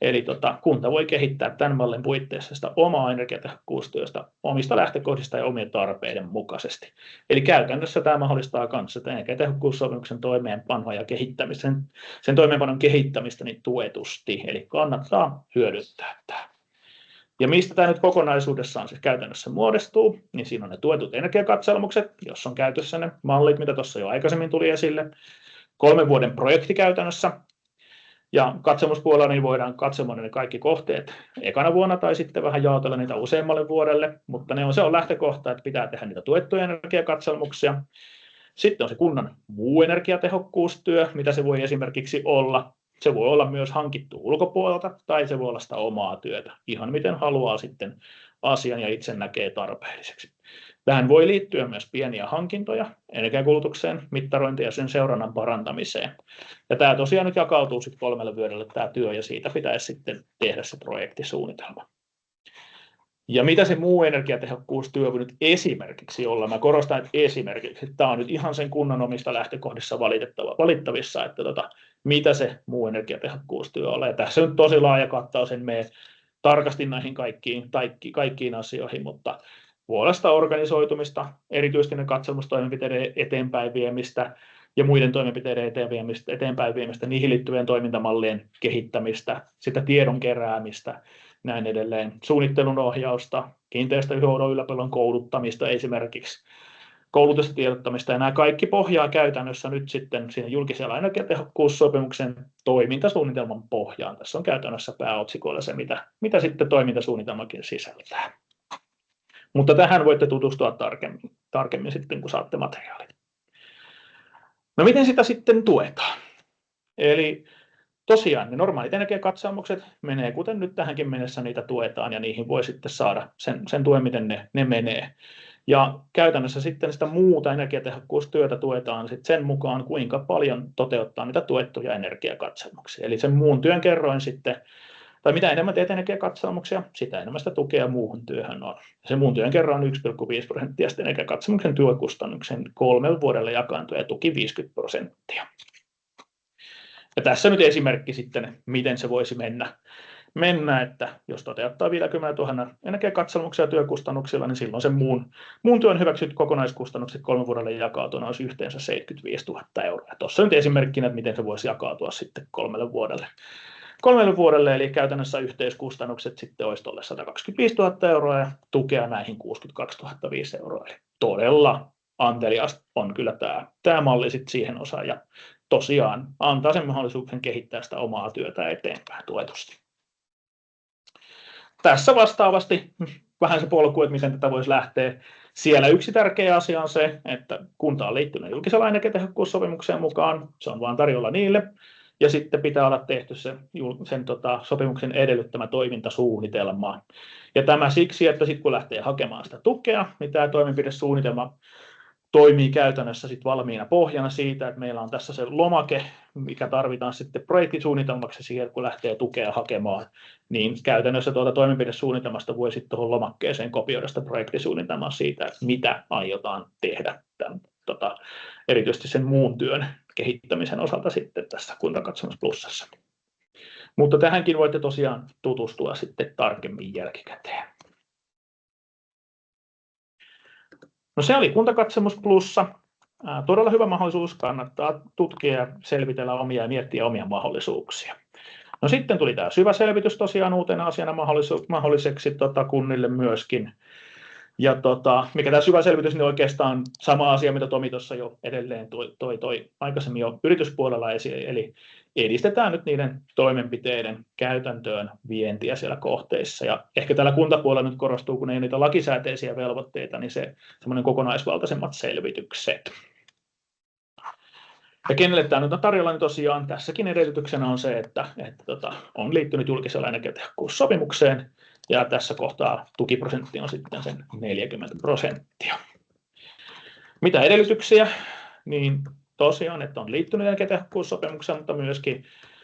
Eli kunta voi kehittää tämän mallin puitteissa sitä omaa energiatehokkuustyöstä omista lähtökohdista ja omien tarpeiden mukaisesti. Eli käytännössä tämä mahdollistaa myös energiatehokkuussopimuksen toimeenpanoa ja sen toimeenpanon kehittämistä niin tuetusti. Eli kannattaa hyödyntää tämä. Ja mistä tämä nyt kokonaisuudessaan siis käytännössä muodostuu, niin siinä on ne tuetut energiakatselmukset, jos on käytössä ne mallit, mitä tuossa jo aikaisemmin tuli esille. 3 vuoden projekti käytännössä. Ja katselmuspuolella niin voidaan katsomaan ne kaikki kohteet ekana vuonna tai sitten vähän jaotella niitä useammalle vuodelle, mutta se on lähtökohta, että pitää tehdä niitä tuettuja energiakatselmuksia. Sitten on se kunnan muu energiatehokkuustyö, mitä se voi esimerkiksi olla. Se voi olla myös hankittu ulkopuolelta tai se voi olla sitä omaa työtä, ihan miten haluaa sitten asian ja itse näkee tarpeelliseksi. Tähän voi liittyä myös pieniä hankintoja energiankulutukseen, mittarointiin ja sen seurannan parantamiseen. Ja tämä tosiaan nyt jakautuu sitten 3 vuodelle tämä työ ja siitä pitäisi sitten tehdä se projektisuunnitelma. Ja mitä se muu energiatehokkuustyö voi nyt esimerkiksi olla? Mä korostan, että esimerkiksi tämä on nyt ihan sen kunnan omista lähtökohdissa valittavissa, että mitä se muu energiatehokkuustyö on. Ja tässä on tosi laaja kattaus, en mene tarkasti näihin kaikkiin asioihin, mutta voi olla sitä organisoitumista, erityisesti ne katselmustoimenpiteiden eteenpäin viemistä ja muiden toimenpiteiden eteenpäin viemistä, niihin liittyvien toimintamallien kehittämistä, sitä tiedon keräämistä, näin edelleen. Suunnittelun ohjausta, kiinteistöhoidon ylläpidon kouluttamista esimerkiksi, koulutusta tiedottamista, ja nämä kaikki pohjaa käytännössä nyt sitten siinä julkisella energiatehokkuussopimuksen toimintasuunnitelman pohjaan. Tässä on käytännössä pääotsikoilla se, mitä sitten toimintasuunnitelmakin sisältää. Mutta tähän voitte tutustua tarkemmin sitten, kun saatte materiaalit. No miten sitä sitten tuetaan? Eli tosiaan ne normaalit energiakatselmukset menee, kuten nyt tähänkin mennessä niitä tuetaan, ja niihin voi sitten saada sen tuen, miten ne menee. Ja käytännössä sitten sitä muuta energiatehokkuustyötä tuetaan sitten sen mukaan, kuinka paljon toteuttaa niitä tuettuja energiakatselmuksia. Eli sen muun työn kerroin sitten, tai mitä enemmän teet energiakatselmuksia, sitä enemmän sitä tukea muuhun työhön on. Se muun työn kerroin 1,5% energiakatselmuksen työkustannuksen 3 vuodelle jakaantuu ja tuki 50%. Ja tässä nyt esimerkki sitten, miten se voisi mennä, että jos toteuttaa 50 000 energiakatselmuksia työkustannuksilla, niin silloin sen muun työn hyväksyt kokonaiskustannukset 3 vuodelle jakautuna olisi yhteensä 75 000 euroa. Tuossa nyt esimerkkinä, että miten se voisi jakautua sitten 3 vuodelle, eli käytännössä yhteiskustannukset sitten olisi tuolle 125 000 euroa ja tukea näihin 62 500 euroa. Eli todella antelias on kyllä tämä malli sitten siihen osaan, ja tosiaan antaa sen mahdollisuuden kehittää sitä omaa työtä eteenpäin tuetusti. Tässä vastaavasti vähän se polku, että miten tätä voisi lähteä. Siellä yksi tärkeä asia on se, että kunta on liittynyt julkisella energiatehokkuussopimukseen mukaan. Se on vain tarjolla niille. Ja sitten pitää olla tehty sen sopimuksen edellyttämä toimintasuunnitelma. Ja tämä siksi, että sitten kun lähtee hakemaan sitä tukea, niin tämä toimenpidesuunnitelma toimii käytännössä sitten valmiina pohjana siitä, että meillä on tässä se lomake, mikä tarvitaan sitten projektisuunnitelmaksi siihen, kun lähtee tukea hakemaan, niin käytännössä tuolta toimenpidesuunnitelmasta voi sitten tuohon lomakkeeseen kopioida sitä projektisuunnitelmaa siitä, että mitä aiotaan tehdä tämän, erityisesti sen muun työn kehittämisen osalta sitten tässä Kuntakatselmus Plusassa. Mutta tähänkin voitte tosiaan tutustua sitten tarkemmin jälkikäteen. No se oli Kuntakatselmus Plussa. Todella hyvä mahdollisuus, kannattaa tutkia ja selvitellä omia ja miettiä omia mahdollisuuksia. No sitten tuli tämä syvä selvitys tosiaan uutena asiana mahdolliseksi kunnille myöskin. Ja mikä tämä syvä selvitys, niin oikeastaan sama asia, mitä Tomi tuossa jo edelleen toi aikaisemmin jo yrityspuolella esiin, eli edistetään nyt niiden toimenpiteiden käytäntöön vientiä siellä kohteissa. Ja ehkä täällä kuntapuolella nyt korostuu, kun ei niitä lakisääteisiä velvoitteita, niin se semmoinen kokonaisvaltaisemmat selvitykset. Ja kenelle tämä nyt on tarjolla, niin tosiaan tässäkin edellytyksenä on se, että on liittynyt julkisella energiatehokkuussopimukseen, ja tässä kohtaa tukiprosentti on sitten sen 40%. Mitä edellytyksiä? Niin tosiaan, että on liittynyt energiatehokkuussopimukseen, mutta myöskin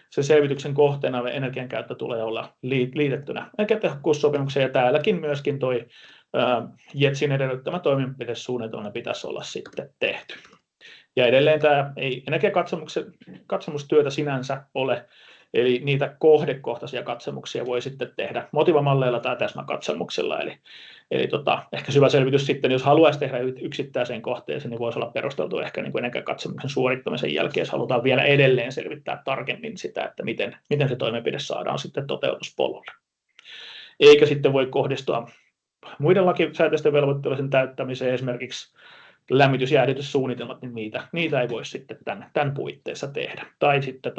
se selvityksen kohteena energiankäyttö tulee olla liitettynä energiatehokkuussopimukseen, ja täälläkin myöskin toi JETSin edellyttämä toimenpidesuunnitelma pitäisi olla sitten tehty. Ja edelleen tämä ei energiakatselmustyötä sinänsä ole, eli niitä kohdekohtaisia katselmuksia voi sitten tehdä motivamalleilla tai täsmäkatselmuksilla. Eli ehkä syvä selvitys sitten, jos haluaisi tehdä yksittäiseen kohteeseen, niin voisi olla perusteltu ehkä niin kuin energiakatselmuksen suorittamisen jälkeen, jos halutaan vielä edelleen selvittää tarkemmin sitä, että miten se toimenpide saadaan sitten toteutuspolulle. Eikä sitten voi kohdistua muiden lakisääteisten velvoitteiden täyttämiseen, esimerkiksi lämmitysjäähdytyssuunnitelmat, niin niitä ei voi sitten tämän puitteissa tehdä. Tai sitten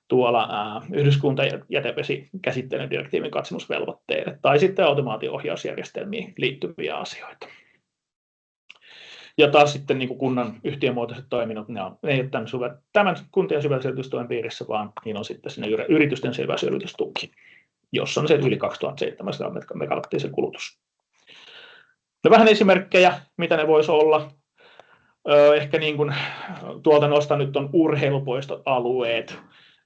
tuolla yhdyskuntajätevesikäsittelydirektiivin katsomusvelvoitteille tai sitten automaatio-ohjausjärjestelmiin liittyviä asioita. Ja taas sitten niin kuin kunnan yhtiömuotoiset toiminnot, ne ei ole tämän kuntien syväselvitystuen piirissä, vaan niin on sitten sinne yritysten syväselvitystuki, jossa on se yli 2700 megawattia kulutus. No vähän esimerkkejä, mitä ne voisi olla. Ehkä niin kuin tuolta nostan nyt on urheilupuistoalueet,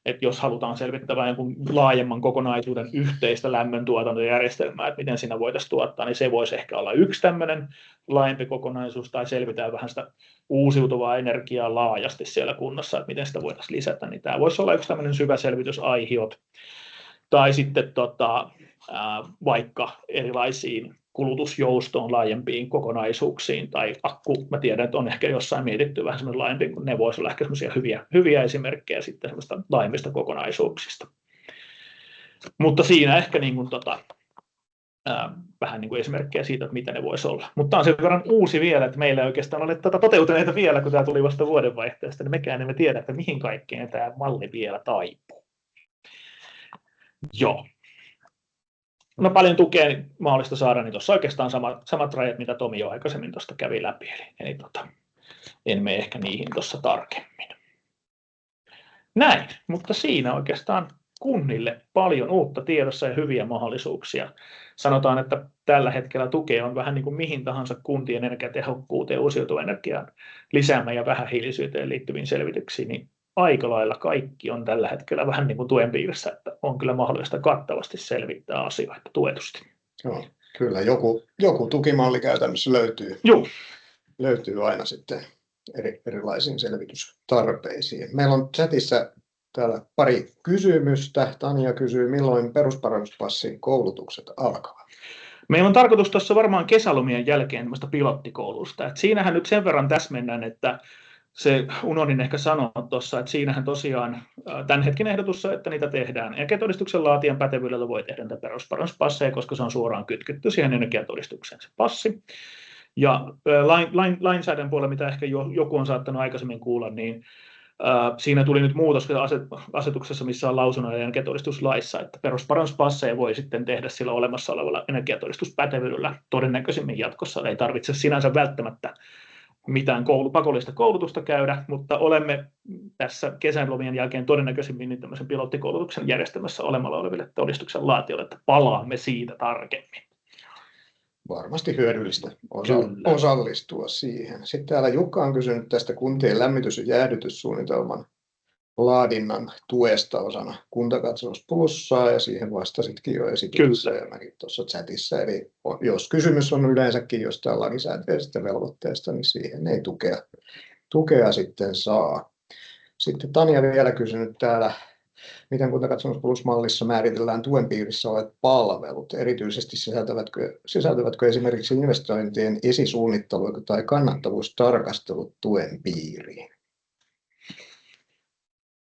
että jos halutaan selvittää jonkun laajemman kokonaisuuden yhteistä lämmöntuotantojärjestelmää, että miten siinä voitaisiin tuottaa, niin se voisi ehkä olla yksi tämmöinen laajempi kokonaisuus, tai selvitään vähän sitä uusiutuvaa energiaa laajasti siellä kunnassa, että miten sitä voitaisiin lisätä, niin tämä voisi olla yksi tämmöinen syvä selvitysaihiot, tai sitten vaikka erilaisiin kulutusjoustoon laajempiin kokonaisuuksiin, tai akku, mä tiedän, että on ehkä jossain mietitty vähän semmoinen laajempi, kun ne voisivat olla ehkä semmoisia hyviä esimerkkejä sitten semmoista laajemmista kokonaisuuksista. Mutta siinä ehkä niin kuin, vähän niin kuin esimerkkejä siitä, että mitä ne voisi olla. Mutta tämä on sen verran uusi vielä, että meillä ei oikeastaan ole toteutuneita vielä, kun tämä tuli vasta vuodenvaihteesta, niin mekään emme tiedä, että mihin kaikkeen tämä malli vielä taipuu. Joo. No paljon tukea mahdollista saada, niin tuossa oikeastaan samat rajat, mitä Tomi jo aikaisemmin tuosta kävi läpi, eli en mene ehkä niihin tuossa tarkemmin. Näin, mutta siinä oikeastaan kunnille paljon uutta tiedossa ja hyviä mahdollisuuksia. Sanotaan, että tällä hetkellä tukea on vähän niin kuin mihin tahansa kuntien energiatehokkuuteen, uusiutuvan energian lisäämään ja vähähiilisyyteen liittyviin selvityksiin, niin aika lailla kaikki on tällä hetkellä vähän niin kuin tuen piirissä, että on kyllä mahdollista kattavasti selvittää asioita tuetusti. Joo, kyllä joku tukimalli käytännössä löytyy. Joo. Löytyy aina sitten erilaisiin selvitystarpeisiin. Meillä on chatissa täällä pari kysymystä. Tanja kysyy, milloin perusparannuspassin koulutukset alkavat? Meillä on tarkoitus tuossa varmaan kesälomien jälkeen pilottikoulusta. Et siinähän nyt sen verran täsmennän, että se unohdin ehkä sanoa tuossa, että siinähän tosiaan tämän hetken ehdotus on, että niitä tehdään. Energiatodistuksen laatijan pätevyydellä voi tehdä näitä perusparannuspasseja, koska se on suoraan kytketty siihen energiatodistukseen se passi. Ja lainsäädännön puolella, mitä ehkä joku on saattanut aikaisemmin kuulla, niin siinä tuli nyt muutos asetuksessa, missä on lausunnon energiatodistuslaissa, että perusparannuspasseja voi sitten tehdä sillä olemassa olevalla energiatodistuspätevyydellä todennäköisemmin jatkossa. Ei tarvitse sinänsä välttämättä mitään pakollista koulutusta käydä, mutta olemme tässä kesänlomien jälkeen todennäköisemmin niin tämmöisen pilottikoulutuksen järjestämässä olemalla oleville todistuksen laatijoille, että palaamme siitä tarkemmin. Varmasti hyödyllistä osallistua siihen. Sitten täällä Jukka on kysynyt tästä kuntien lämmitys- ja jäähdytyssuunnitelman laadinnan tuesta osana Kuntakatsaus Plussaa, ja siihen vastasitkin jo esityksessä ja mäkin tuossa chatissa. Eli jos kysymys on yleensäkin jostain lakisääteisestä velvoitteesta, niin siihen ei tukea sitten saa. Sitten Tanja vielä kysynyt täällä, miten Kuntakatsaus Plus-mallissa määritellään tuen piirissä olevat palvelut, erityisesti sisältävätkö esimerkiksi investointien esisuunnittelu tai kannattavuustarkastelut tuen piiriin?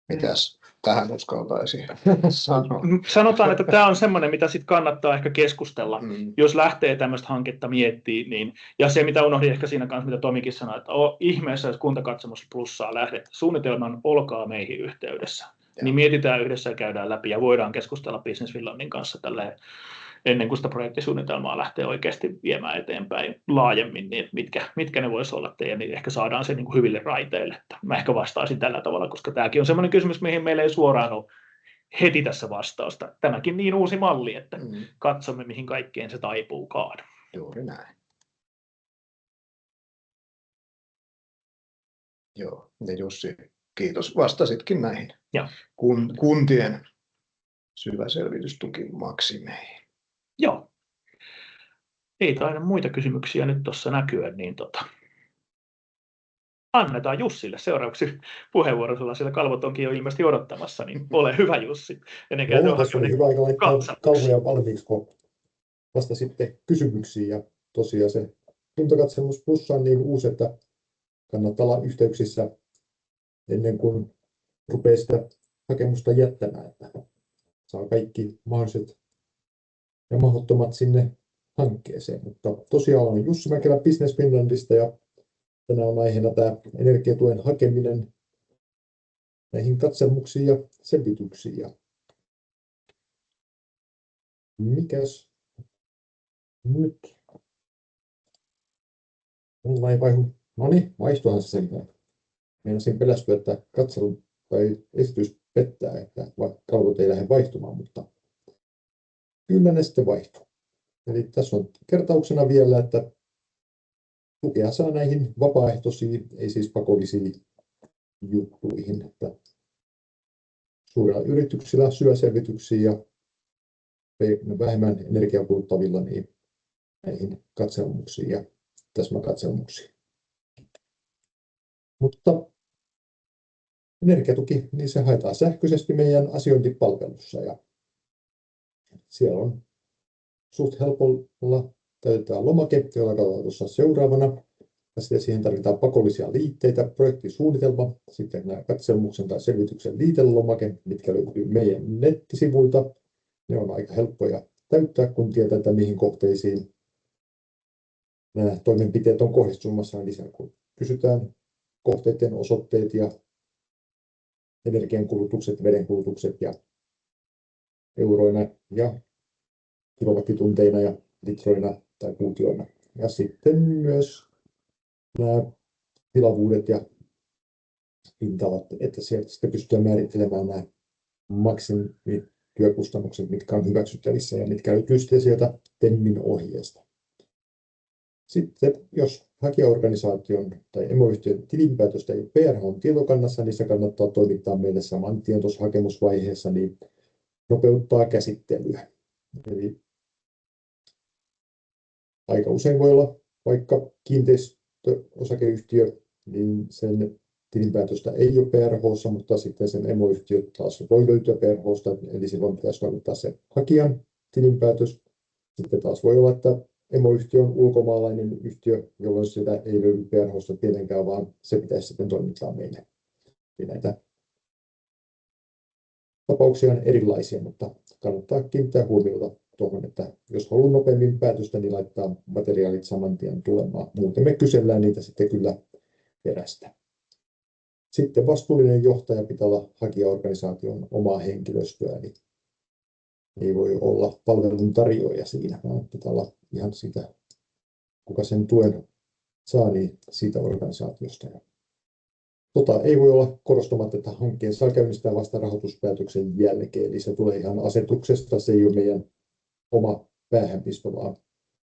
Mitäs tähän uskaltaisi sanoa? Sanotaan, että tämä on semmoinen, mitä sitten kannattaa ehkä keskustella, jos lähtee tämmöistä hanketta miettimään. Niin, ja se, mitä unohdin ehkä siinä kanssa, mitä Tomikin sanoi, että ihmeessä, jos Kuntakatsamus Plussaa lähdet suunnitelman, olkaa meihin yhteydessä. Niin mietitään yhdessä ja käydään läpi ja voidaan keskustella Business Finlandin kanssa ennen kuin sitä projektisuunnitelmaa lähtee oikeasti viemään eteenpäin laajemmin, niin mitkä ne voisi olla teidän, niin ehkä saadaan se niin kuin hyville raiteille. Että mä ehkä vastaisin tällä tavalla, koska tämäkin on sellainen kysymys, mihin meillä ei suoraan ole heti tässä vastausta. Tämäkin niin uusi malli, että katsomme, mihin kaikkeen se taipuukaan. Juuri näin. Joo, ja Jussi, kiitos. Vastasitkin näihin kuntien syväselvitystukimaksimeihin. Joo. Ei taida muita kysymyksiä nyt tuossa näkyä, niin annetaan Jussille seuraavaksi puheenvuoro, sulla siellä kalvot onkin jo ilmeisesti odottamassa, niin ole hyvä Jussi. Tässä oli hyvä aika laittaa kalvoja valmiiksi, kun vasta sitten kysymyksiin. Ja tosiaan se Kuntakatsamus Plus on niin uusi, että kannattaa olla yhteyksissä ennen kuin rupeaa sitä hakemusta jättämään, että saa kaikki mahdolliset ja mahdottomat sinne hankkeeseen. Mutta tosiaan olen Jussi Mäkelä Business Finlandista ja tänään on aiheena tämä energiatuen hakeminen näihin katselmuksiin ja selvityksiin. Ja mikäs nyt? Online vaihu. No niin, vaihtohan se sen. Meinasin pelästyä, että katselu tai esitys pettää, että kalvot ei lähde vaihtumaan, mutta kyllä ne sitten vaihtuu. Eli tässä on kertauksena vielä, että tukea saa näihin vapaaehtoisiin, ei siis pakollisiin juttuihin. Että suurilla yrityksillä syöselvityksiin ja vähemmän energiaa kuluttavilla niin näihin katselmuksiin ja täsmäkatselmuksiin. Mutta energiatuki, niin se haetaan sähköisesti meidän asiointipalvelussa ja siellä on suht helpolla täytetään lomake, jolla katsotaan tuossa seuraavana. Ja sitten siihen tarvitaan pakollisia liitteitä, projektisuunnitelma, sitten nämä katselmuksen tai selvityksen liitelomake, mitkä löytyy meidän nettisivuilta. Ne on aika helppoja täyttää, kun tietää, että mihin kohteisiin nämä toimenpiteet on kohdistumassa lisää, kun kysytään kohteiden osoitteet ja energiankulutukset, vedenkulutukset ja euroina ja kilowattitunteina ja litroina tai kuutioina. Ja sitten myös nämä tilavuudet ja pinta-alat, että sieltä sitten pystytään määrittelemään nämä maksimityökustannukset, mitkä on hyväksyttävissä ja mitkä löytyy sitten sieltä TEMin ohjeesta. Sitten jos hakijaorganisaation tai emoyhtiön tilinpäätöstä ei ole PRH-tietokannassa, niin se kannattaa toimittaa meille saman tien tuossa hakemusvaiheessa, niin nopeuttaa käsittelyä. Eli aika usein voi olla vaikka kiinteistöosakeyhtiö, niin sen tilinpäätöstä ei ole PRH:ssa, mutta sitten sen emoyhtiö taas voi löytyä PRH:sta, eli silloin pitäisi toimittaa se hakijan tilinpäätös. Sitten taas voi olla, että emoyhtiö on ulkomaalainen yhtiö, jolloin sitä ei löydy PRH:sta tietenkään, vaan se pitäisi sitten toimittaa meille. Eli näitä tapauksia on erilaisia, mutta kannattaa kiinnittää huomiota tuohon, että jos haluaa nopeammin päätöstä, niin laittaa materiaalit saman tien tulemaan. Muuten me kysellään niitä sitten kyllä perästä. Sitten vastuullinen johtaja pitää olla hakijaorganisaation omaa henkilöstöä, eli ei voi olla palveluntarjoaja siinä, vaan pitää olla ihan sitä, kuka sen tuen saa, niin siitä organisaatiosta. Ei voi olla korostamatta, että hankkeen saa käynnistää vasta rahoituspäätöksen jälkeen, eli se tulee ihan asetuksesta, se ei ole meidän oma päähänpisto, vaan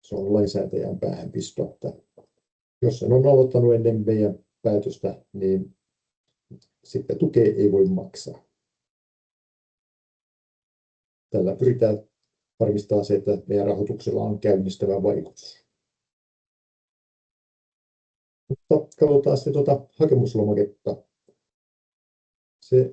se on lainsäätäjän päähänpisto. Että jos sen on aloittanut ennen meidän päätöstä, niin sitten tukea ei voi maksaa. Tällä pyritään varmistamaan se, että meidän rahoituksella on käynnistävä vaikutus. Mutta katsotaan sitten hakemuslomaketta. Se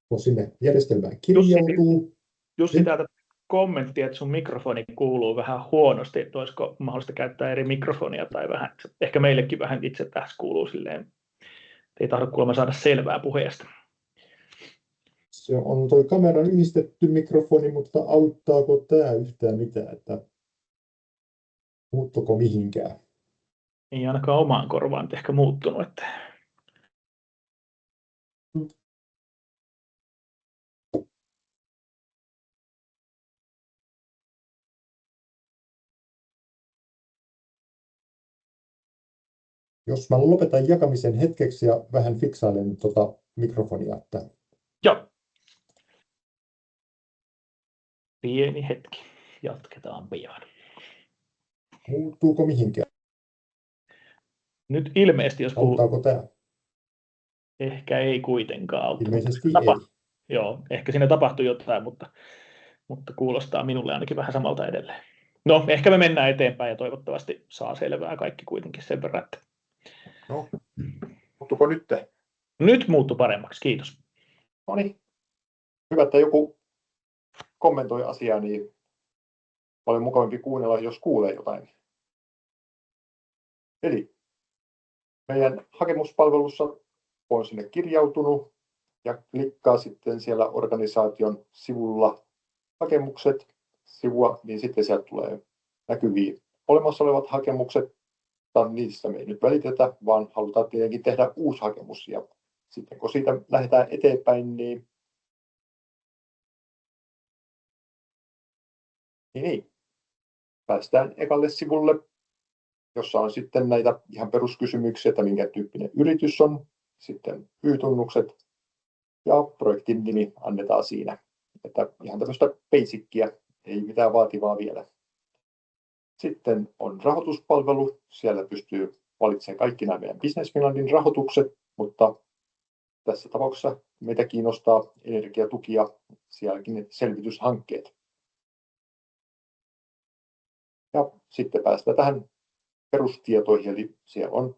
on sinne järjestelmään kirjautuu. Jussi täältä kommentti, että sun mikrofoni kuuluu vähän huonosti, että olisiko mahdollista käyttää eri mikrofonia tai vähän, ehkä meillekin vähän itse tässä kuuluu silleen, ei tahdo kuulemma saada selvää puheesta. Se on tuo kameran yhdistetty mikrofoni, mutta auttaako tämä yhtään mitään, että muuttuko mihinkään? Ei ainakaan omaan korvaan ehkä muuttunut. Että... Jos mä lopetan jakamisen hetkeksi ja vähän fiksailen mikrofonia. Että... Joo. Pieni hetki. Jatketaan pian. Muuttuuko mihinkään? Nyt ilmeisesti, jos auttaako tämä? Ehkä ei kuitenkaan auttanut. Ilmeisesti ei. Joo, ehkä siinä tapahtui jotain, mutta kuulostaa minulle ainakin vähän samalta edelleen. No, ehkä me mennään eteenpäin ja toivottavasti saa selvää kaikki kuitenkin sen verran. Että... No, muuttuuko nyt? Nyt muuttui paremmaksi, kiitos. No niin, hyvä, että joku kommentoi asiaa, niin paljon mukavampi kuunnella, jos kuulee jotain. Eli meidän hakemuspalvelussa on sinne kirjautunut ja klikkaa sitten siellä organisaation sivulla hakemukset sivua, niin sitten sieltä tulee näkyviin olemassa olevat hakemukset. Niistä me ei nyt välitetä, vaan halutaan tietenkin tehdä uusi hakemus. Ja sitten kun siitä lähdetään eteenpäin, niin päästään ekalle sivulle, jossa on sitten näitä ihan peruskysymyksiä, että minkä tyyppinen yritys on, sitten Y-tunnukset ja projektin nimi annetaan siinä. Että ihan tämmöistä basickia, ei mitään vaativaa vielä. Sitten on rahoituspalvelu, siellä pystyy valitsemaan kaikki nämä meidän Business Finlandin rahoitukset, mutta tässä tapauksessa meitä kiinnostaa energiatuki ja sielläkin selvityshankkeet. Ja sitten päästään tähän perustietoihin, eli siellä on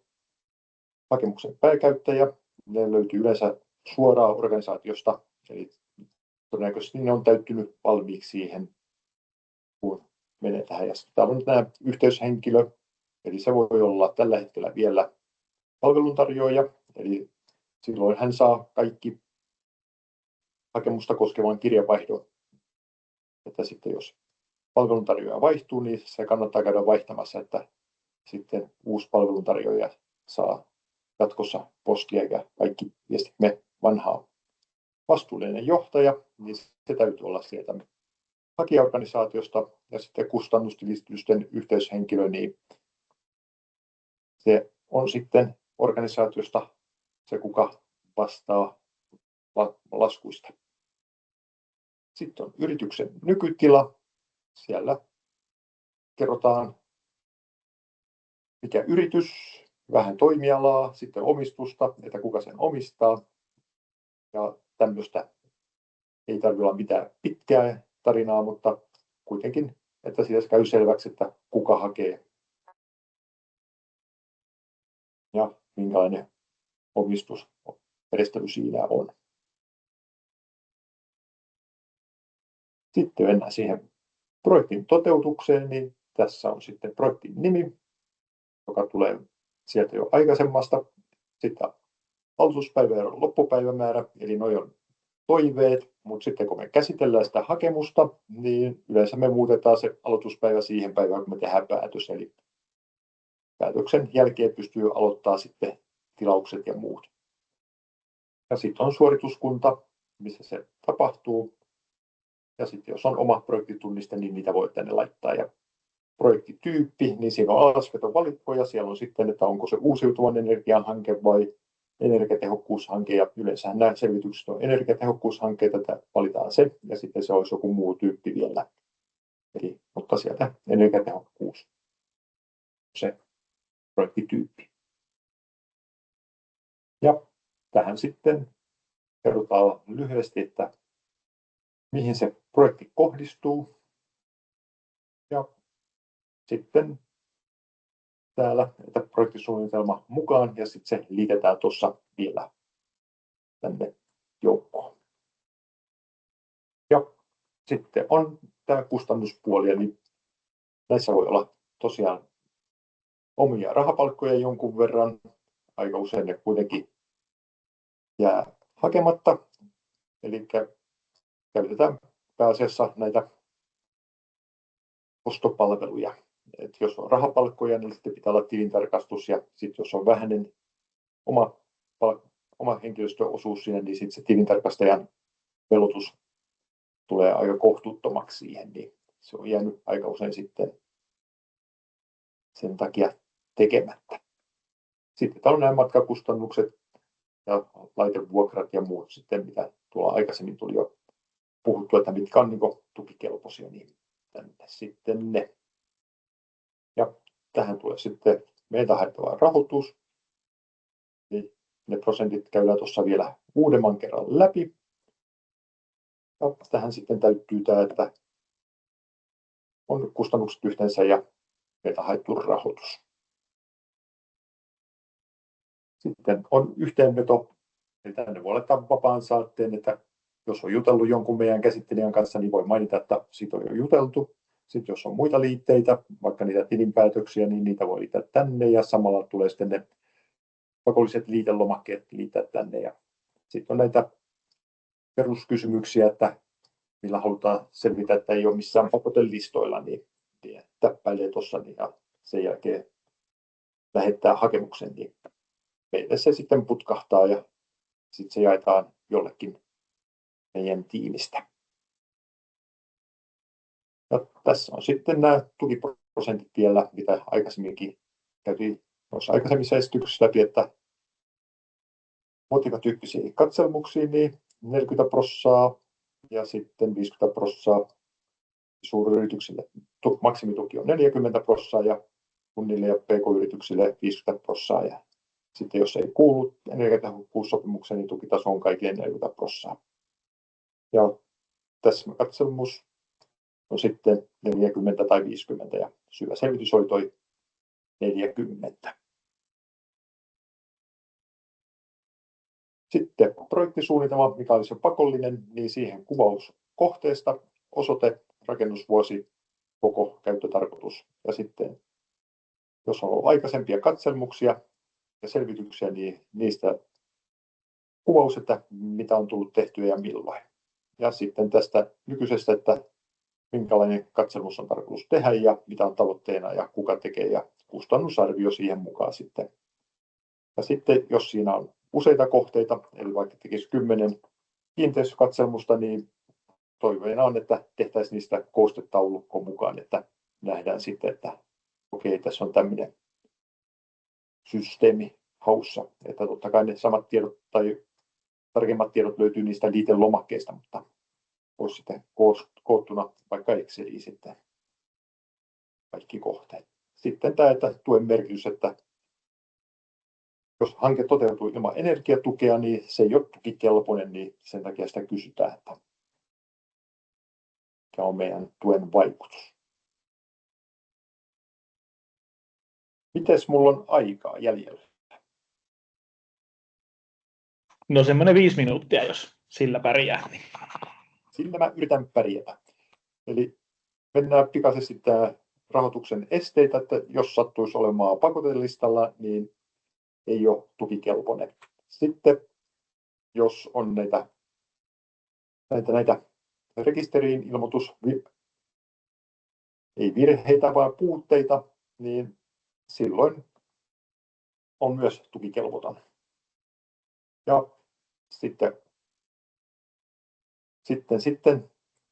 hakemuksen pääkäyttäjä, ne löytyy yleensä suoraan organisaatiosta, eli todennäköisesti ne on täyttynyt valmiiksi siihen, kun menee tähän. Ja täällä on tämä yhteyshenkilö, eli se voi olla tällä hetkellä vielä palveluntarjoaja, eli silloin hän saa kaikki hakemusta koskevan kirjavaihdon että sitten jos palveluntarjoaja vaihtuu, niin se kannattaa käydä vaihtamassa, että sitten uusi palveluntarjoaja saa jatkossa postia eikä kaikki viestit me vanhaa. Vastuullinen johtaja, niin se täytyy olla sieltä hakijaorganisaatiosta, ja sitten kustannustilitysten yhteyshenkilö, niin se on sitten organisaatiosta se, kuka vastaa laskuista. Sitten on yrityksen nykytila. Siellä kerrotaan, mikä yritys, vähän toimialaa, sitten omistusta, että kuka sen omistaa. Ja tämmöistä ei tarvitse olla mitään pitkää tarinaa, mutta kuitenkin, että siitä käy selväksi, että kuka hakee ja minkälainen omistusjärjestely siinä on. Sitten mennään siihen projektin toteutukseen, niin tässä on sitten projektin nimi, joka tulee sieltä jo aikaisemmasta. Sitten aloituspäivä ja loppupäivämäärä, eli nuo on toiveet, mutta sitten kun me käsitellään sitä hakemusta, niin yleensä me muutetaan se aloituspäivä siihen päivään, kun me tehdään päätös. Eli päätöksen jälkeen pystyy aloittamaan sitten tilaukset ja muut. Ja sitten on suorituskunta, missä se tapahtuu. Ja sitten jos on oma projektitunniste, niin niitä voi tänne laittaa. Ja projektityyppi, niin siinä on alasvetovalikkoja. Siellä on sitten, että onko se uusiutuvan energian hanke vai energiatehokkuushanke. Ja yleensä nämä selvitykset on energiatehokkuushankkeita, että valitaan se. Ja sitten se olisi joku muu tyyppi vielä. Eli, mutta sieltä energiatehokkuus se projektityyppi. Ja tähän sitten kerrotaan lyhyesti, että mihin se projekti kohdistuu. Ja sitten täällä, että projektisuunnitelma mukaan ja sitten se liitetään tuossa vielä tänne joukkoon. Ja sitten on tämä kustannuspuoli, eli näissä voi olla tosiaan omia rahapalkkoja jonkun verran. Aika usein ne kuitenkin jää hakematta. Eli käytetään pääasiassa näitä ostopalveluja. Et jos on rahapalkkoja, niin sitten pitää olla tilintarkastus, ja sitten jos on vähäinen oma henkilöstöosuus siinä, niin sitten se tilintarkastajan velotus tulee aika kohtuuttomaksi siihen, niin se on jäänyt aika usein sitten sen takia tekemättä. Sitten täällä on nämä matkakustannukset ja laitevuokrat ja muut sitten, mitä tuolla aikaisemmin tuli jo puhuttu, että mitkä on niin tukikelpoisia, niin tänne sitten ne. Ja tähän tulee sitten meiltä haettava rahoitus. Niin ne prosentit käydään tuossa vielä uudemman kerran läpi. Ja tähän sitten täytyy tämä, että on kustannukset yhteensä ja meiltä haettu rahoitus. Sitten on yhteenveto, eli tänne voi laittaa vapaan saatteen, että jos on jutellut jonkun meidän käsittelijän kanssa, niin voi mainita, että siitä on jo juteltu. Sitten jos on muita liitteitä, vaikka niitä tilinpäätöksiä, niin niitä voi liittää tänne ja samalla tulee sitten ne pakolliset liitelomakkeet liittää tänne. Ja sitten on näitä peruskysymyksiä, että millä halutaan selvitä, että ei ole missään pakotelistoilla, niin täppäilee tuossa niin ja sen jälkeen lähettää hakemuksen, niin meille se sitten putkahtaa ja sitten se jaetaan jollekin meidän tiimistä. Ja tässä on sitten nämä tukiprosentit vielä, mitä aikaisemminkin käytiin noissa aikaisemmissa esityksissä läpi, että motivatyyppisiin katselmuksiin niin 40% ja sitten 50% suuryrityksille. Maksimituki on 40% ja kunnille ja pk-yrityksille 50%. Ja sitten jos ei kuulu energiatehokkuussopimukseen, niin tukitaso on kaikille 40%. Ja tässä katselmus on sitten 40 tai 50 ja syvä selvitys oli toi 40. Sitten projektisuunnitelma, mikä olisi jo pakollinen, niin siihen kuvaus kohteesta, osoite, rakennusvuosi, koko käyttötarkoitus. Ja sitten, jos on ollut aikaisempia katselmuksia ja selvityksiä, niin niistä kuvaus, että mitä on tullut tehtyä ja milloin. Ja sitten tästä nykyisestä, että minkälainen katselmus on tarkoitus tehdä ja mitä on tavoitteena ja kuka tekee ja kustannusarvio siihen mukaan sitten. Ja sitten jos siinä on useita kohteita, eli vaikka tekisi 10 kiinteistökatselmusta, niin toiveena on, että tehtäisiin niistä koostetaulukko mukaan, että nähdään sitten, että okei, tässä on tämmöinen systeemi haussa, että totta kai ne samat tiedot tai tarkemmat tiedot löytyy niistä liitelomakkeista, mutta olisi sitten koottuna vaikka Exceliin sitten kaikki kohteet. Sitten tämä, että tuen merkitys, että jos hanke toteutuu ilman energiatukea, niin se ei ole tukikelpoinen, niin sen takia sitä kysytään, että mikä on meidän tuen vaikutus. Mites mulla on aikaa jäljellä? No semmoinen 5 minuuttia, jos sillä pärjää. Niin. Sillä mä yritän pärjätä. Eli mennään pikaisesti tämä rahoituksen esteitä, että jos sattuisi olemaan pakotelistalla, niin ei ole tukikelpoinen. Sitten jos on näitä rekisteriin ei virheitä, vaan puutteita, niin silloin on myös tukikelvoton. Ja sitten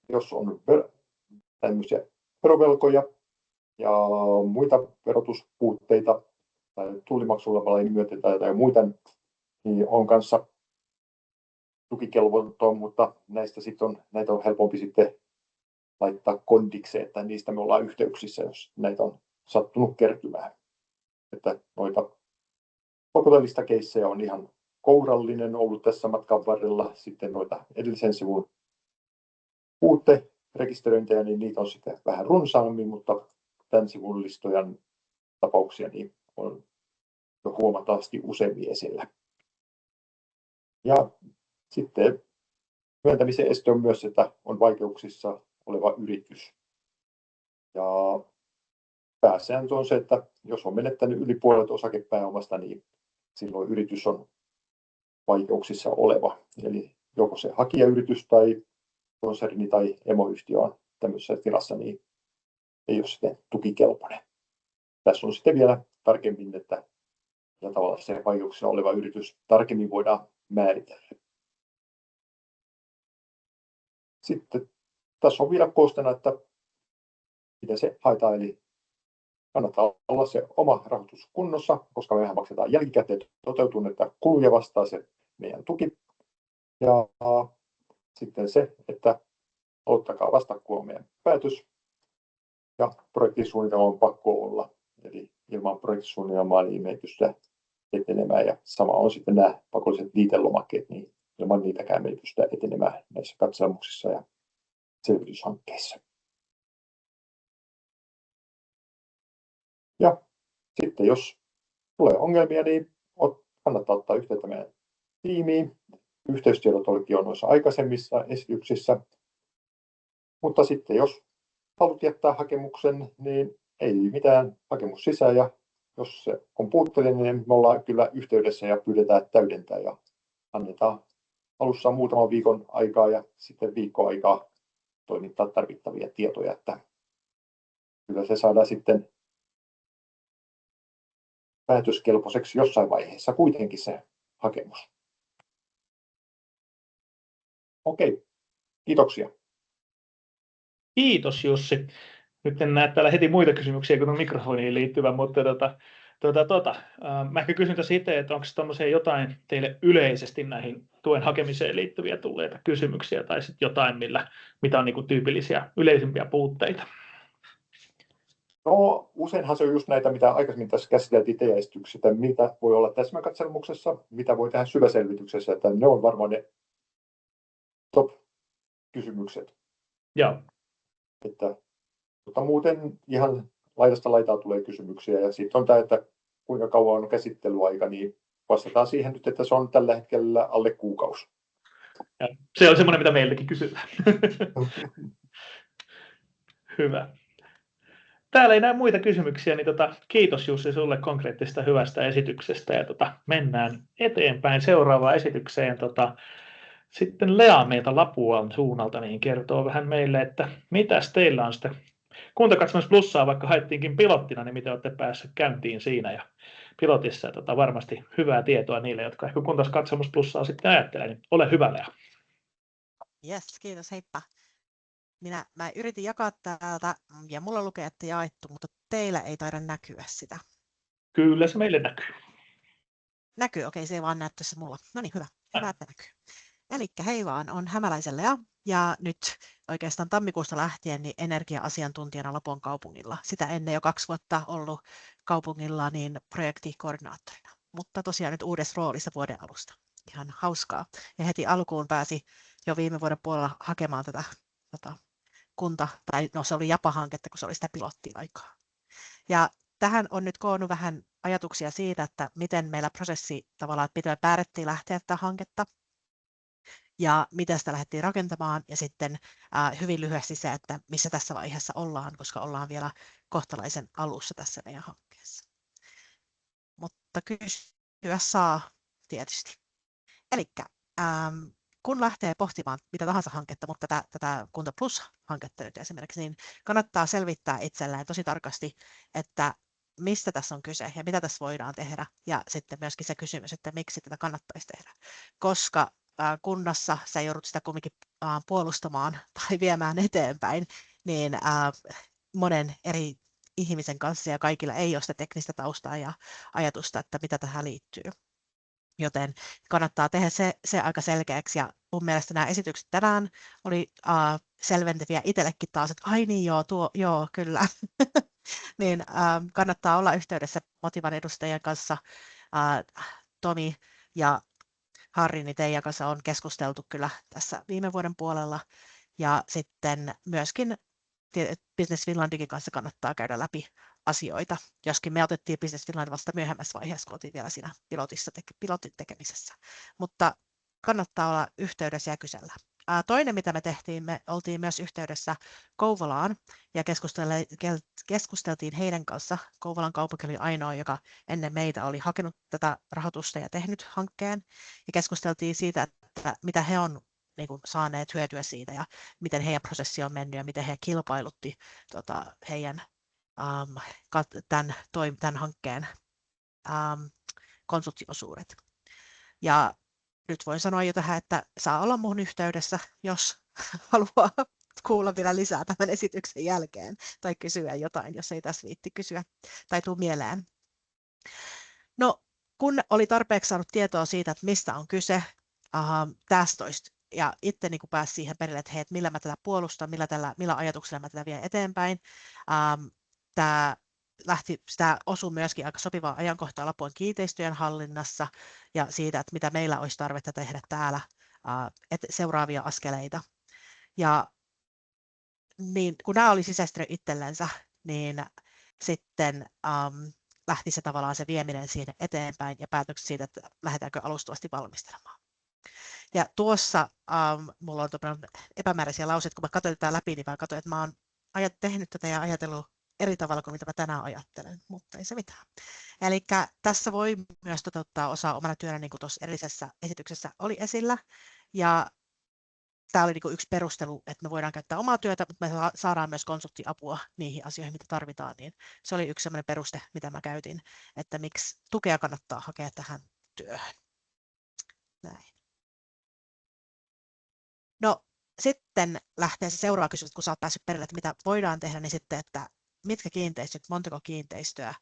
jos on tämmöisiä verovelkoja ja muita verotuspuutteita tai tullimaksulla ei myöntetä tai muita, niin on kanssa tukikelvoton, mutta näitä on helpompi sitten laittaa kondikseen, että niistä me ollaan yhteyksissä, jos näitä on sattunut kertymään. Että noita pakotellista keissejä on ihan kourallinen ollut tässä matkan varrella. Sitten noita edellisen sivun puutterekisteröintejä, niin niitä on sitten vähän runsaammin, mutta tämän sivun listojan tapauksia niin on jo huomattavasti useammin esillä. Ja sitten myöntämisen este on myös, että on vaikeuksissa oleva yritys. Ja pääsääntö on se, että jos on menettänyt yli puolet osakepääomasta, niin silloin yritys on vaikeuksissa oleva. Eli joko se hakijayritys tai konserni tai emoyhtiö on tämmöisessä tilassa, niin ei ole sitten tukikelpoinen. Tässä on sitten vielä tarkemmin, että millä tavalla se vaikeuksissa oleva yritys tarkemmin voidaan määritellä. Sitten tässä on vielä koostena, että miten se haetaan, eli kannattaa olla se oma rahoitus kunnossa, koska mehän maksetaan jälkikäteen toteutuneita kuluja vastaan se meidän tuki. Ja sitten se, että ottakaa vasta, kun on meidän päätös. Ja projektisuunnitelma on pakko olla. Eli ilman projektisuunnitelmaa niin me ei pystytä etenemään. Ja sama on sitten nämä pakolliset liitelomakkeet, niin ilman niitäkään me ei pystytä etenemään näissä katselmuksissa ja selvityshankkeissa. Ja sitten jos tulee ongelmia, niin kannattaa ottaa yhteyttä meidän tiimiin. Yhteystiedot olikin jo noissa aikaisemmissa esityksissä. Mutta sitten jos haluat jättää hakemuksen, niin ei mitään, hakemus sisään. Ja jos se on puutteellinen, niin me ollaan kyllä yhteydessä ja pyydetään täydentää ja annetaan alussa muutaman viikon aikaa ja sitten viikko aikaa toimittaa tarvittavia tietoja. Että kyllä se saadaan sitten päätöskelpoiseksi jossain vaiheessa kuitenkin se hakemus. Okei, kiitoksia. Kiitos Jussi. Nyt en näe täällä heti muita kysymyksiä kuin mikrofoniin liittyvän, mutta mä ehkä kysyn tässä itse, että onko tuommoisia jotain teille yleisesti näihin tuen hakemiseen liittyviä tulleita kysymyksiä tai sitten jotain, mitä on niinku tyypillisiä yleisimpiä puutteita? No, useinhan se on just näitä, mitä aikaisemmin tässä käsiteltiin teidän esityksessä, että mitä voi olla täsmäkatselmuksessa, mitä voi tehdä syväselvityksessä, että ne on varmaan ne top-kysymykset. Joo. Mutta muuten ihan laidasta laitaa tulee kysymyksiä ja sitten on tämä, että kuinka kauan on käsittelyaika, niin vastataan siihen nyt, että se on tällä hetkellä alle kuukausi. Ja se on semmoinen, mitä meiltäkin kysytään. Hyvä. Täällä ei näe muita kysymyksiä, niin kiitos Jussi sulle konkreettisesta hyvästä esityksestä ja mennään eteenpäin seuraavaan esitykseen. sitten Lea meiltä Lapuan suunnalta niin kertoo vähän meille, että mitäs teillä on sitten Kuntakatselmus Plussaa, vaikka haettiinkin pilottina, niin miten olette päässeet käyntiin siinä ja pilotissa. Ja varmasti hyvää tietoa niille, jotka ehkä Kuntakatselmus Plussaa sitten ajattelee, niin ole hyvä, Lea. Yes, kiitos, heippa. Mä yritin jakaa täältä ja mulla lukee, että jaettu, mutta teillä ei taida näkyä sitä. Kyllä se meille näkyy. Näkyy, okei, se ei vaan näy tässä mulla. No niin, hyvä, hyvä, että näkyy. Elikkä hei vaan, on Hämäläisen Lea ja nyt oikeastaan tammikuusta lähtien niin energia-asiantuntijana Lapuan kaupungilla. Sitä ennen jo 2 vuotta ollut kaupungilla niin projektikoordinaattorina, mutta tosiaan nyt uudessa roolissa vuoden alusta. Ihan hauskaa. Ja heti alkuun pääsi jo viime vuoden puolella hakemaan tätä se oli JAPA-hanketta, kun se oli sitä pilottiaikaa. Ja tähän on nyt koonnut vähän ajatuksia siitä, että miten meillä prosessi tavallaan, että miten me päätettiin lähteä tätä hanketta ja miten sitä lähdettiin rakentamaan ja sitten hyvin lyhyesti se, että missä tässä vaiheessa ollaan, koska ollaan vielä kohtalaisen alussa tässä meidän hankkeessa. Mutta kysyä saa tietysti. Elikkä kun lähtee pohtimaan mitä tahansa hanketta, mutta tätä Kunta Plus-hanketta nyt esimerkiksi, niin kannattaa selvittää itselleen tosi tarkasti, että mistä tässä on kyse ja mitä tässä voidaan tehdä. Ja sitten myöskin se kysymys, että miksi tätä kannattaisi tehdä. Koska kunnassa sä joudut sitä kumminkin puolustamaan tai viemään eteenpäin, niin monen eri ihmisen kanssa ja kaikilla ei ole sitä teknistä taustaa ja ajatusta, että mitä tähän liittyy. Joten kannattaa tehdä se aika selkeäksi ja mun mielestä nämä esitykset tänään oli selventäviä itsellekin taas, että ai niin joo, kyllä. Niin kannattaa olla yhteydessä Motivan edustajien kanssa. Tomi ja Harri, niin teidän kanssa on keskusteltu kyllä tässä viime vuoden puolella. Ja sitten myöskin Business Finlandin kanssa kannattaa käydä läpi asioita, joskin me otettiin Business Finland vasta myöhemmässä vaiheessa, kun oltiin vielä siinä pilotin tekemisessä. Mutta kannattaa olla yhteydessä ja kysellä. Toinen, mitä me tehtiin, me oltiin myös yhteydessä Kouvolaan ja keskusteltiin heidän kanssa. Kouvolan kaupunki oli ainoa, joka ennen meitä oli hakenut tätä rahoitusta ja tehnyt hankkeen. Ja keskusteltiin siitä, että mitä he on niin kuin saaneet hyötyä siitä ja miten heidän prosessi on mennyt ja miten he kilpailutti heidän tämän hankkeen konsulttiosuudet. Ja nyt voin sanoa jo tähän, että saa olla muun yhteydessä, jos haluaa kuulla vielä lisää tämän esityksen jälkeen tai kysyä jotain, jos ei tässä viitti kysyä tai tule mieleen. No, kun oli tarpeeksi saanut tietoa siitä, että mistä on kyse, tästä olisi ja itse niin pääsi siihen perille, että hei, millä mä tätä puolustan, millä ajatuksella mä tätä vien eteenpäin. Tämä osui myöskin aika sopivaa ajankohtaa Lapuan kiinteistöjen hallinnassa ja siitä, että mitä meillä olisi tarvetta tehdä täällä seuraavia askeleita. Ja niin, kun nämä oli sisäistynyt itsellensä, niin sitten lähti se tavallaan se vieminen siinä eteenpäin ja päätökset siitä, että lähdetäänkö alustavasti valmistelemaan. Ja tuossa mulla on epämääräisiä lauseita, kun mä katsoin tätä läpi, niin mä katsoin, että mä oon tehnyt tätä ja ajatellut eri tavalla kuin mitä mä tänään ajattelen, mutta ei se mitään. Eli tässä voi myös toteuttaa osaa omana työnä, niin kuin tuossa edellisessä esityksessä oli esillä. Ja tämä oli niin kuin yksi perustelu, että me voidaan käyttää omaa työtä, mutta me saadaan myös konsulttiapua niihin asioihin, mitä tarvitaan. Niin se oli yksi sellainen peruste, mitä mä käytin, että miksi tukea kannattaa hakea tähän työhön. Näin. No sitten lähtee se seuraava kysymys, kun sä oot päässyt perille, että mitä voidaan tehdä, niin sitten, että mitkä kiinteistöt, montako kiinteistöä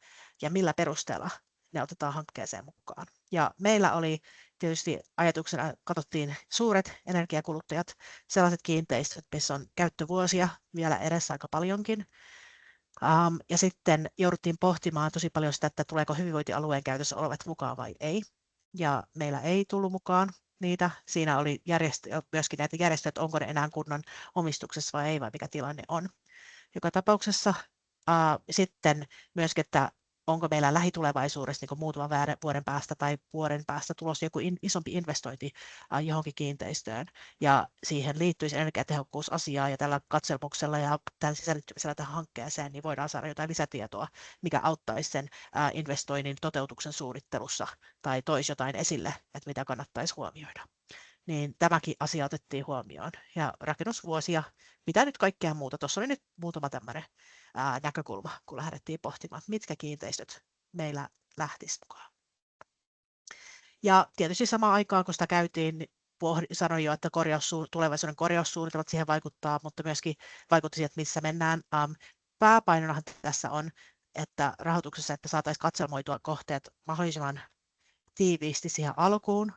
ja millä perusteella ne otetaan hankkeeseen mukaan. Ja meillä oli tietysti ajatuksena, katsottiin suuret energiakuluttajat, sellaiset kiinteistöt, missä on käyttövuosia vielä edessä aika paljonkin. Ja sitten jouduttiin pohtimaan tosi paljon sitä, että tuleeko hyvinvointialueen käytössä olevat mukaan vai ei. Ja meillä ei tullut mukaan niitä. Siinä oli myöskin näitä järjestöjä, että onko ne enää kunnan omistuksessa vai ei, vai mikä tilanne on. Joka tapauksessa sitten myöskin, että onko meillä lähitulevaisuudessa niin muutaman vuoden päästä tai vuoden päästä tulossa joku isompi investointi johonkin kiinteistöön. Ja siihen liittyisi energiatehokkuusasiaa ja tällä katselmuksella ja tämän sisällyttämisellä tähän hankkeeseen niin voidaan saada jotain lisätietoa, mikä auttaisi sen investoinnin toteutuksen suunnittelussa tai toisi jotain esille, että mitä kannattaisi huomioida. niin tämäkin asia otettiin huomioon. Ja rakennusvuosia, mitä nyt kaikkea muuta. Tuossa oli nyt muutama tämmöinen näkökulma, kun lähdettiin pohtimaan, mitkä kiinteistöt meillä lähtisi mukaan. Ja tietysti samaan aikaan, kun sitä käytiin, niin sanoin jo, että tulevaisuuden korjaussuunnitelmat siihen vaikuttaa, mutta myöskin vaikutti siihen, että missä mennään. Pääpainonahan tässä on, että rahoituksessa, että saataisiin katselmoitua kohteet mahdollisimman tiiviisti siihen alkuun,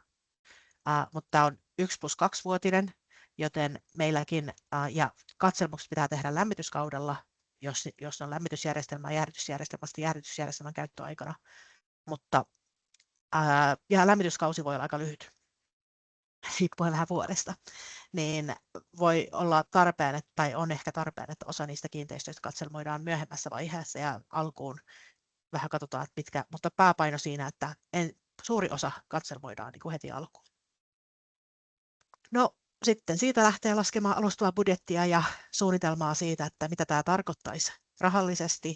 mutta tämä on 1+2-vuotinen, joten meilläkin, ja katselmukset pitää tehdä lämmityskaudella, jos on lämmitysjärjestelmä jäähdytysjärjestelmän käyttöaikana, mutta ja lämmityskausi voi olla aika lyhyt, riippuen vähän vuodesta, niin voi olla tarpeen, tai on ehkä tarpeen, että osa niistä kiinteistöistä katselmoidaan myöhemmässä vaiheessa ja alkuun vähän katsotaan, että mitkä, mutta pääpaino siinä, että suuri osa katselmoidaan niin kuin heti alkuun. No sitten siitä lähtee laskemaan alustavaa budjettia ja suunnitelmaa siitä, että mitä tämä tarkoittaisi rahallisesti,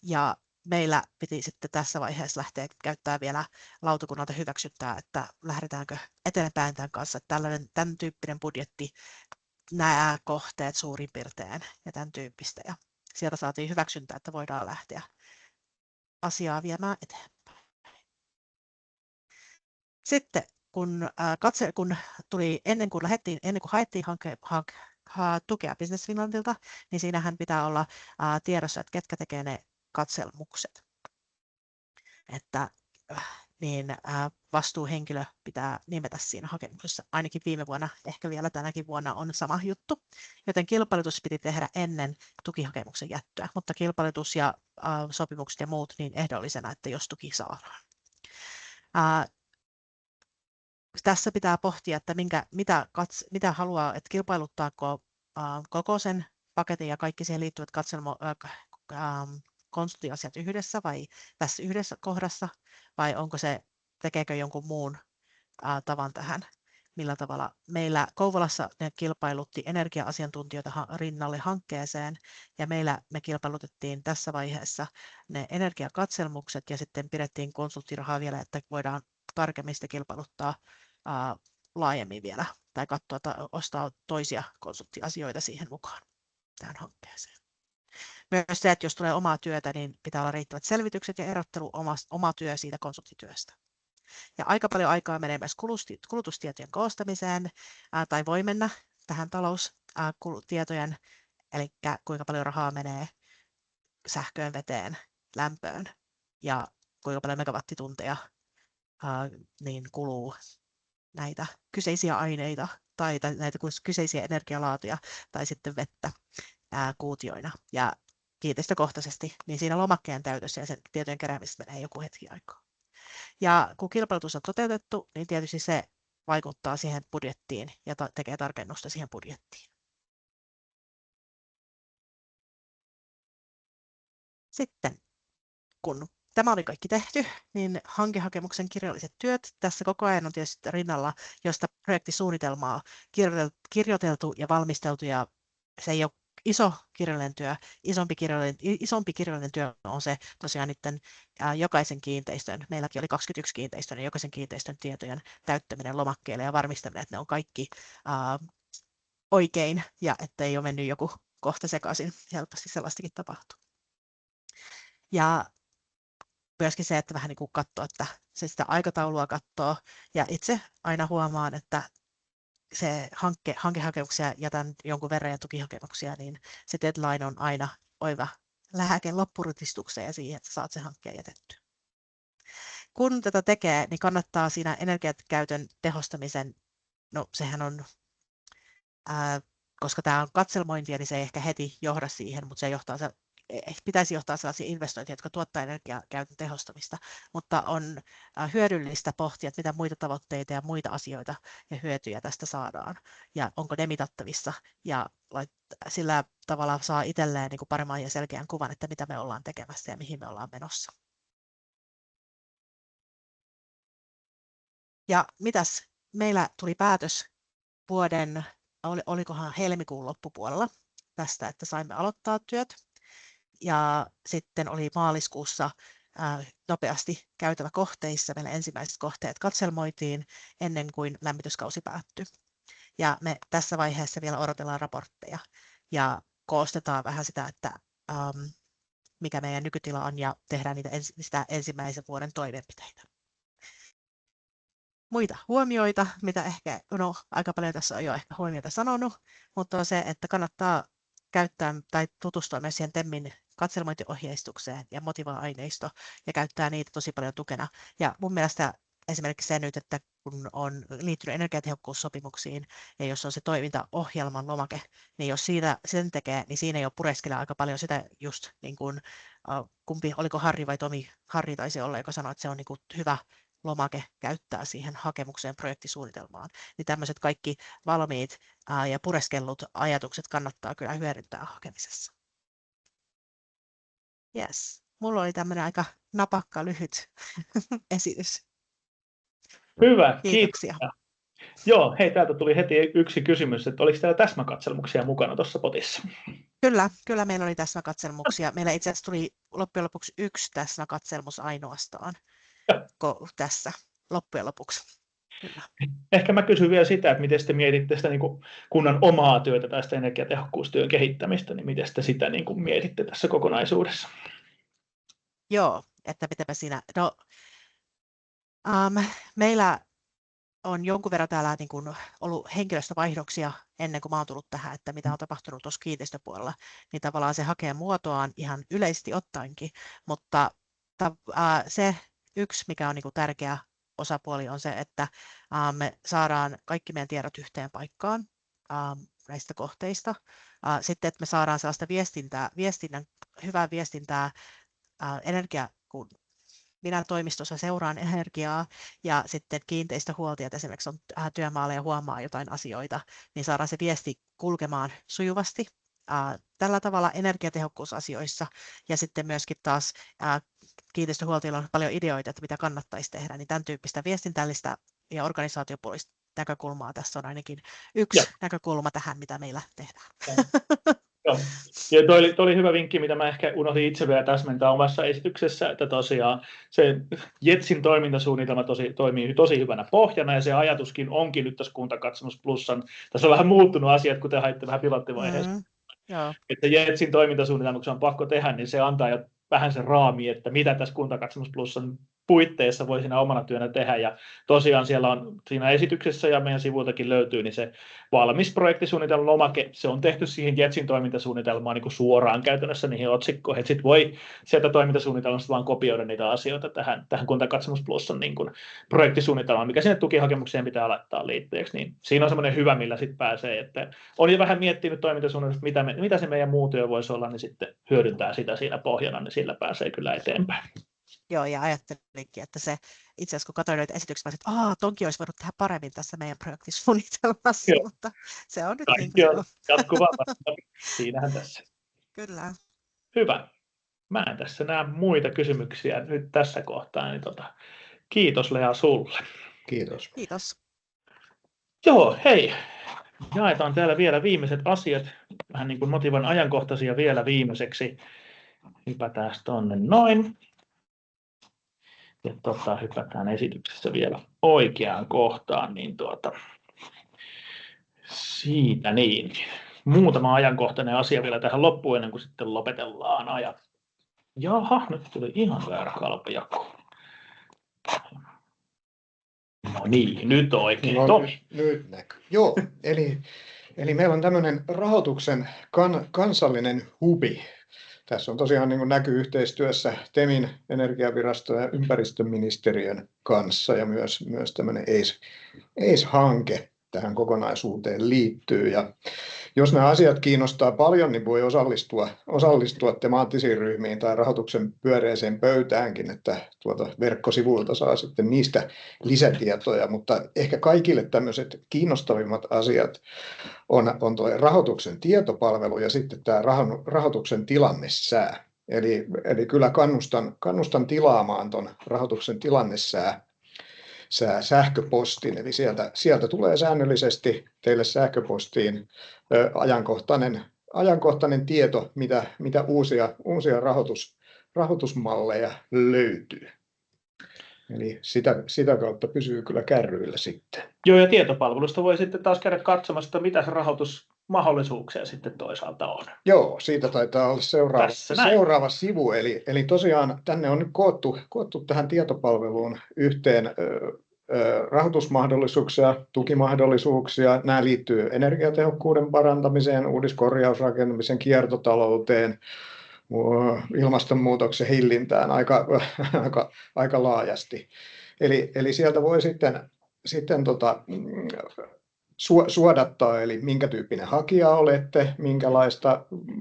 ja meillä piti sitten tässä vaiheessa lähteä käyttämään vielä lautakunnalta hyväksyntää, että lähdetäänkö eteenpäin tämän kanssa. Tämän tyyppinen budjetti, nämä kohteet suurin piirtein ja tämän tyyppistä. Ja sieltä saatiin hyväksyntää, että voidaan lähteä asiaa viemään eteenpäin. Sitten kun tuli ennen kuin haettiin tukea Business Finlandilta, niin siinähän pitää olla tiedossa, että ketkä tekee ne katselmukset. Että niin vastuuhenkilö pitää nimetä siinä hakemuksessa. Ainakin viime vuonna, ehkä vielä tänäkin vuonna on sama juttu. Joten kilpailutus piti tehdä ennen tukihakemuksen jättöä, mutta kilpailutus ja sopimukset ja muut niin ehdollisena, että jos tuki saadaan. Tässä pitää pohtia, että mitä haluaa, että kilpailuttaako koko sen paketin ja kaikki siihen liittyvät konsulttiasiat yhdessä vai tässä yhdessä kohdassa, vai tekeekö jonkun muun tavan tähän, millä tavalla. Meillä Kouvolassa ne kilpailutti energia-asiantuntijoita rinnalle hankkeeseen, ja me kilpailutettiin tässä vaiheessa ne energiakatselmukset, ja sitten pidettiin konsulttirahaa vielä, että voidaan tarkemmin sitä kilpailuttaa laajemmin vielä, tai katsoa, että ostaa toisia konsulttiasioita siihen mukaan tähän hankkeeseen. Myös se, että jos tulee omaa työtä, niin pitää olla riittävät selvitykset ja erottelu oma työ siitä konsulttityöstä. Ja aika paljon aikaa menee myös kulutustietojen koostamiseen, tai voi mennä tähän taloustietojen, eli kuinka paljon rahaa menee sähköön, veteen, lämpöön, ja kuinka paljon megawattitunteja niin kuluu näitä kyseisiä aineita tai näitä kyseisiä energialaatuja tai sitten vettä kuutioina ja kiinteistökohtaisesti, niin siinä lomakkeen täytössä ja sen tietojen keräämisessä menee joku hetki aikaa. Ja kun kilpailutus on toteutettu, niin tietysti se vaikuttaa siihen budjettiin ja tekee tarkennusta siihen budjettiin. Sitten kun tämä oli kaikki tehty, niin hankehakemuksen kirjalliset työt. Tässä koko ajan on tietysti rinnalla, josta projektisuunnitelmaa kirjoiteltu ja valmisteltu, ja se ei ole iso kirjallinen työ. Isompi kirjallinen työ on se tosiaan niiden jokaisen kiinteistön, meilläkin oli 21 kiinteistön, ja jokaisen kiinteistön tietojen täyttäminen lomakkeelle ja varmistaminen, että ne on kaikki oikein, ja että ei ole mennyt joku kohta sekaisin. Helposti sellaistakin tapahtuu. Ja myöskin se, että vähän niin kuin katsoo, että se sitä aikataulua katsoo, ja itse aina huomaan, että se hankehakemuksia jätän jonkun verran ja tukihakemuksia, niin se deadline on aina oiva lääke loppurutistukseen ja siihen, että saat sen hankkeen jätettyä. Kun tätä tekee, niin kannattaa siinä energiakäytön tehostamisen, no sehän on, koska tämä on katselmointia, niin se ei ehkä heti johda siihen, mutta se pitäisi johtaa sellaisia investointeja, jotka tuottaa energiakäytön tehostamista, mutta on hyödyllistä pohtia, että mitä muita tavoitteita ja muita asioita ja hyötyjä tästä saadaan, ja onko ne mitattavissa, ja sillä tavalla saa itselleen niin kuin paremman ja selkeän kuvan, että mitä me ollaan tekemässä ja mihin me ollaan menossa. Ja mitäs? Meillä tuli päätös vuoden, olikohan helmikuun loppupuolella tästä, että saimme aloittaa työt. Ja sitten oli maaliskuussa nopeasti käytävä kohteissa. Meillä ensimmäiset kohteet katselmoitiin ennen kuin lämmityskausi päättyi. Ja me tässä vaiheessa vielä odotellaan raportteja ja koostetaan vähän sitä, että mikä meidän nykytila on ja tehdään sitä ensimmäisen vuoden toimenpiteitä. Muita huomioita, mitä ehkä, aika paljon tässä on jo ehkä huomioita sanonut, mutta on se, että kannattaa käyttää tai tutustua myös siihen TEMin katselmointiohjeistukseen ja motivoiva aineisto ja käyttää niitä tosi paljon tukena. Ja mun mielestä esimerkiksi se nyt, että kun on liittynyt energiatehokkuussopimuksiin ja jos on se toimintaohjelman lomake, niin jos sen tekee, niin siinä jo pureskelee aika paljon sitä just niin kuin, kumpi, oliko Harri vai Tomi, Harri taisi olla, joka sanoi, että se on niin kuin hyvä lomake käyttää siihen hakemukseen projektisuunnitelmaan. Niin tämmöiset kaikki valmiit ja pureskellut ajatukset kannattaa kyllä hyödyntää hakemisessa. Yes. Mulla oli tämmöinen aika napakka, lyhyt esitys. Hyvä, Kiitoksia. kiitos. Joo, hei, täältä tuli heti yksi kysymys, että oliko täällä täsmäkatselmuksia mukana tuossa potissa? Kyllä meillä oli täsmäkatselmuksia. Meillä itse asiassa tuli loppujen lopuksi 1 täsmäkatselmus ainoastaan tässä loppujen lopuksi. Kyllä. Ehkä mä kysyn vielä sitä, että miten te mietitte sitä niin kuin kunnan omaa työtä tai sitä energiatehokkuustyön kehittämistä, niin miten te sitä niin kuin mietitte tässä kokonaisuudessa? Joo, että mitäpä siinä. No, meillä on jonkun verran täällä niin kuin ollut henkilöstövaihdoksia ennen kuin mä oon tullut tähän, että mitä on tapahtunut tuossa kiinteistöpuolella, niin tavallaan se hakee muotoaan ihan yleisesti ottaenkin, mutta se yksi, mikä on niin kuin tärkeä osapuoli on se, että me saadaan kaikki meidän tiedot yhteen paikkaan näistä kohteista. Sitten, että me saadaan sellaista hyvää viestintää kun minä toimistossa seuraan energiaa ja sitten kiinteistöhuoltajat esimerkiksi on työmaalla ja huomaa jotain asioita, niin saadaan se viesti kulkemaan sujuvasti. Tällä tavalla energiatehokkuusasioissa ja sitten myöskin taas kiinteistöhuoltajilla on paljon ideoita, että mitä kannattaisi tehdä, niin tämän tyyppistä viestintällistä ja organisaatiopuolista näkökulmaa tässä on ainakin yksi näkökulma tähän, mitä meillä tehdään. Joo. Ja toi oli hyvä vinkki, mitä mä ehkä unohdin itse vielä täsmentää omassa esityksessä, että tosiaan se JETSin toimintasuunnitelma toimii tosi hyvänä pohjana, ja se ajatuskin onkin nyt tässä Kuntakatselmus Plusan, tässä on vähän muuttunut asiat, kuten haitte vähän pilottivaiheessa, että JETSin toimintasuunnitelmuksen on pakko tehdä, niin se antaa jo vähän sen raami, että mitä tässä Kuntakatselmus Plusan puitteissa voi siinä omana työnä tehdä, ja tosiaan siellä on siinä esityksessä ja meidän sivuiltakin löytyy, niin se valmis projektisuunnitelman lomake, se on tehty siihen JETSin toimintasuunnitelmaan niin kuin suoraan käytännössä niihin otsikkoihin, että sitten voi sieltä toimintasuunnitelmasta vaan kopioida niitä asioita tähän Kuntakatselmus Plusan niin kuin projektisuunnitelmaan, mikä sinne tukihakemukseen pitää laittaa liitteeksi, niin siinä on semmoinen hyvä, millä sitten pääsee, että on jo vähän miettinyt toimintasuunnitelmasta, mitä se meidän muu työ voisi olla, niin sitten hyödyntää sitä siinä pohjana, niin sillä pääsee kyllä eteenpäin. Joo, ja ajattelinkin, että se itse asiassa kun katsoin noita esityksiä, että tonkin olisi voinut tehdä paremmin tässä meidän projektisuunnitelmassa, mutta se on nyt kaikki niin on jatkuvaa, siinähän tässä. Kyllä. Hyvä. Mä en tässä näe muita kysymyksiä nyt tässä kohtaa, niin kiitos Lea sulle. Kiitos. Kiitos. Joo, hei. Jaetaan täällä vielä viimeiset asiat, vähän niin kuin motivan ajankohtaisia vielä viimeiseksi. Hypätään tonne noin. Ja hypätään esityksessä vielä oikeaan kohtaan, niin siitä niin. Muutama ajankohtainen asia vielä tähän loppuun ennen kuin sitten lopetellaan ajat. Jaha, nyt tuli ihan väärä kalppijakku. No niin, nyt oikein. No, nyt näkyy. Joo, eli meillä on tämmöinen rahoituksen kansallinen hubi. Tässä on tosiaan niin kuin näkyy yhteistyössä TEMin, Energiaviraston ja ympäristöministeriön kanssa ja myös tämmöinen ACE-hanke tähän kokonaisuuteen liittyy. Ja jos nämä asiat kiinnostaa paljon, niin voi osallistua temaattisiin ryhmiin tai rahoituksen pyöreiseen pöytäänkin, että verkkosivuilta saa sitten niistä lisätietoja, mutta ehkä kaikille tämmöiset kiinnostavimmat asiat on tuo rahoituksen tietopalvelu ja sitten tämä rahoituksen tilannesää. Eli kyllä kannustan tilaamaan tuon rahoituksen tilannesää sähköpostin, eli sieltä tulee säännöllisesti teille sähköpostiin ajankohtainen tieto, mitä uusia rahoitusmalleja löytyy. Eli sitä kautta pysyy kyllä kärryillä sitten. Joo, ja tietopalvelusta voi sitten taas käydä katsomassa, että mitä se rahoitusmahdollisuuksia sitten toisaalta on. Joo, siitä taitaa olla seuraava sivu. Eli tosiaan tänne on nyt koottu tähän tietopalveluun yhteen rahoitusmahdollisuuksia, tukimahdollisuuksia. Nämä liittyy energiatehokkuuden parantamiseen, uudiskorjausrakentamisen, kiertotalouteen, ilmastonmuutoksen hillintään aika laajasti. Eli sieltä voi sitten suodattaa, eli minkä tyyppinen hakija olette,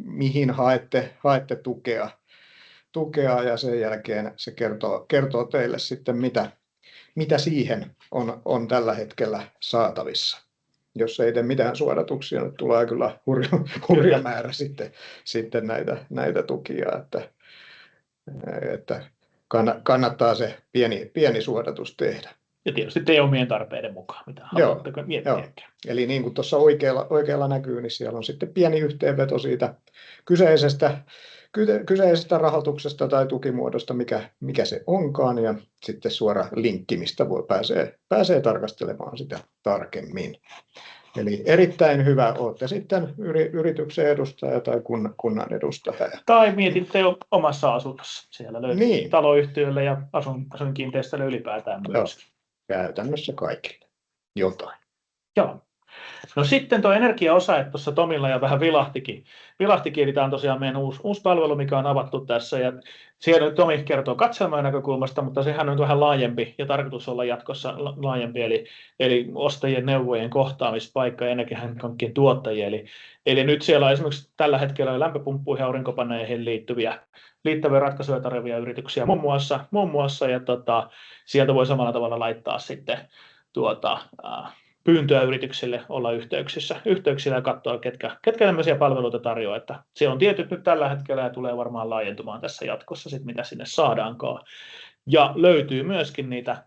mihin haette tukea ja sen jälkeen se kertoo teille sitten, mitä siihen on tällä hetkellä saatavissa. Jos ei tee mitään suodatuksia, niin tulee kyllä hurja määrä sitten näitä tukia, että kannattaa se pieni suodatus tehdä. Ja tietysti teidän omien tarpeiden mukaan, mitä haluatte miettiä. Eli niin kuin tuossa oikealla näkyy, niin siellä on sitten pieni yhteenveto siitä kyseisestä rahoituksesta tai tukimuodosta, mikä se onkaan, ja sitten suora linkki, mistä pääsee tarkastelemaan sitä tarkemmin. Eli erittäin hyvä, olette sitten yrityksen edustaja tai kunnan edustaja. Tai mietitte jo omassa asunnossa. Siellä löytyy taloyhtiölle ja asuinkiinteistölle ylipäätään myös. Käytännössä kaikille jotain. Joo. No sitten tuo energiaosa, että tuossa Tomilla jo vähän vilahtikin, eli tämä on tosiaan meidän uusi palvelu, mikä on avattu tässä, ja siellä Tomi kertoo katselman näkökulmasta, mutta sehän on vähän laajempi ja tarkoitus olla jatkossa laajempi, eli ostajien neuvojen kohtaamispaikka energiahankkeen tuottajia, eli nyt siellä on esimerkiksi tällä hetkellä lämpöpumppuihin ja aurinkopaneeihin liittyviä ratkaisuja tarjoavia yrityksiä muun muassa ja sieltä voi samalla tavalla laittaa sitten pyyntöä yrityksille olla yhteyksillä ja katsoa, ketkä tämmöisiä palveluita tarjoaa. Että siellä on tietyt nyt tällä hetkellä ja tulee varmaan laajentumaan tässä jatkossa, sit mitä sinne saadaankaan. Ja löytyy myöskin niitä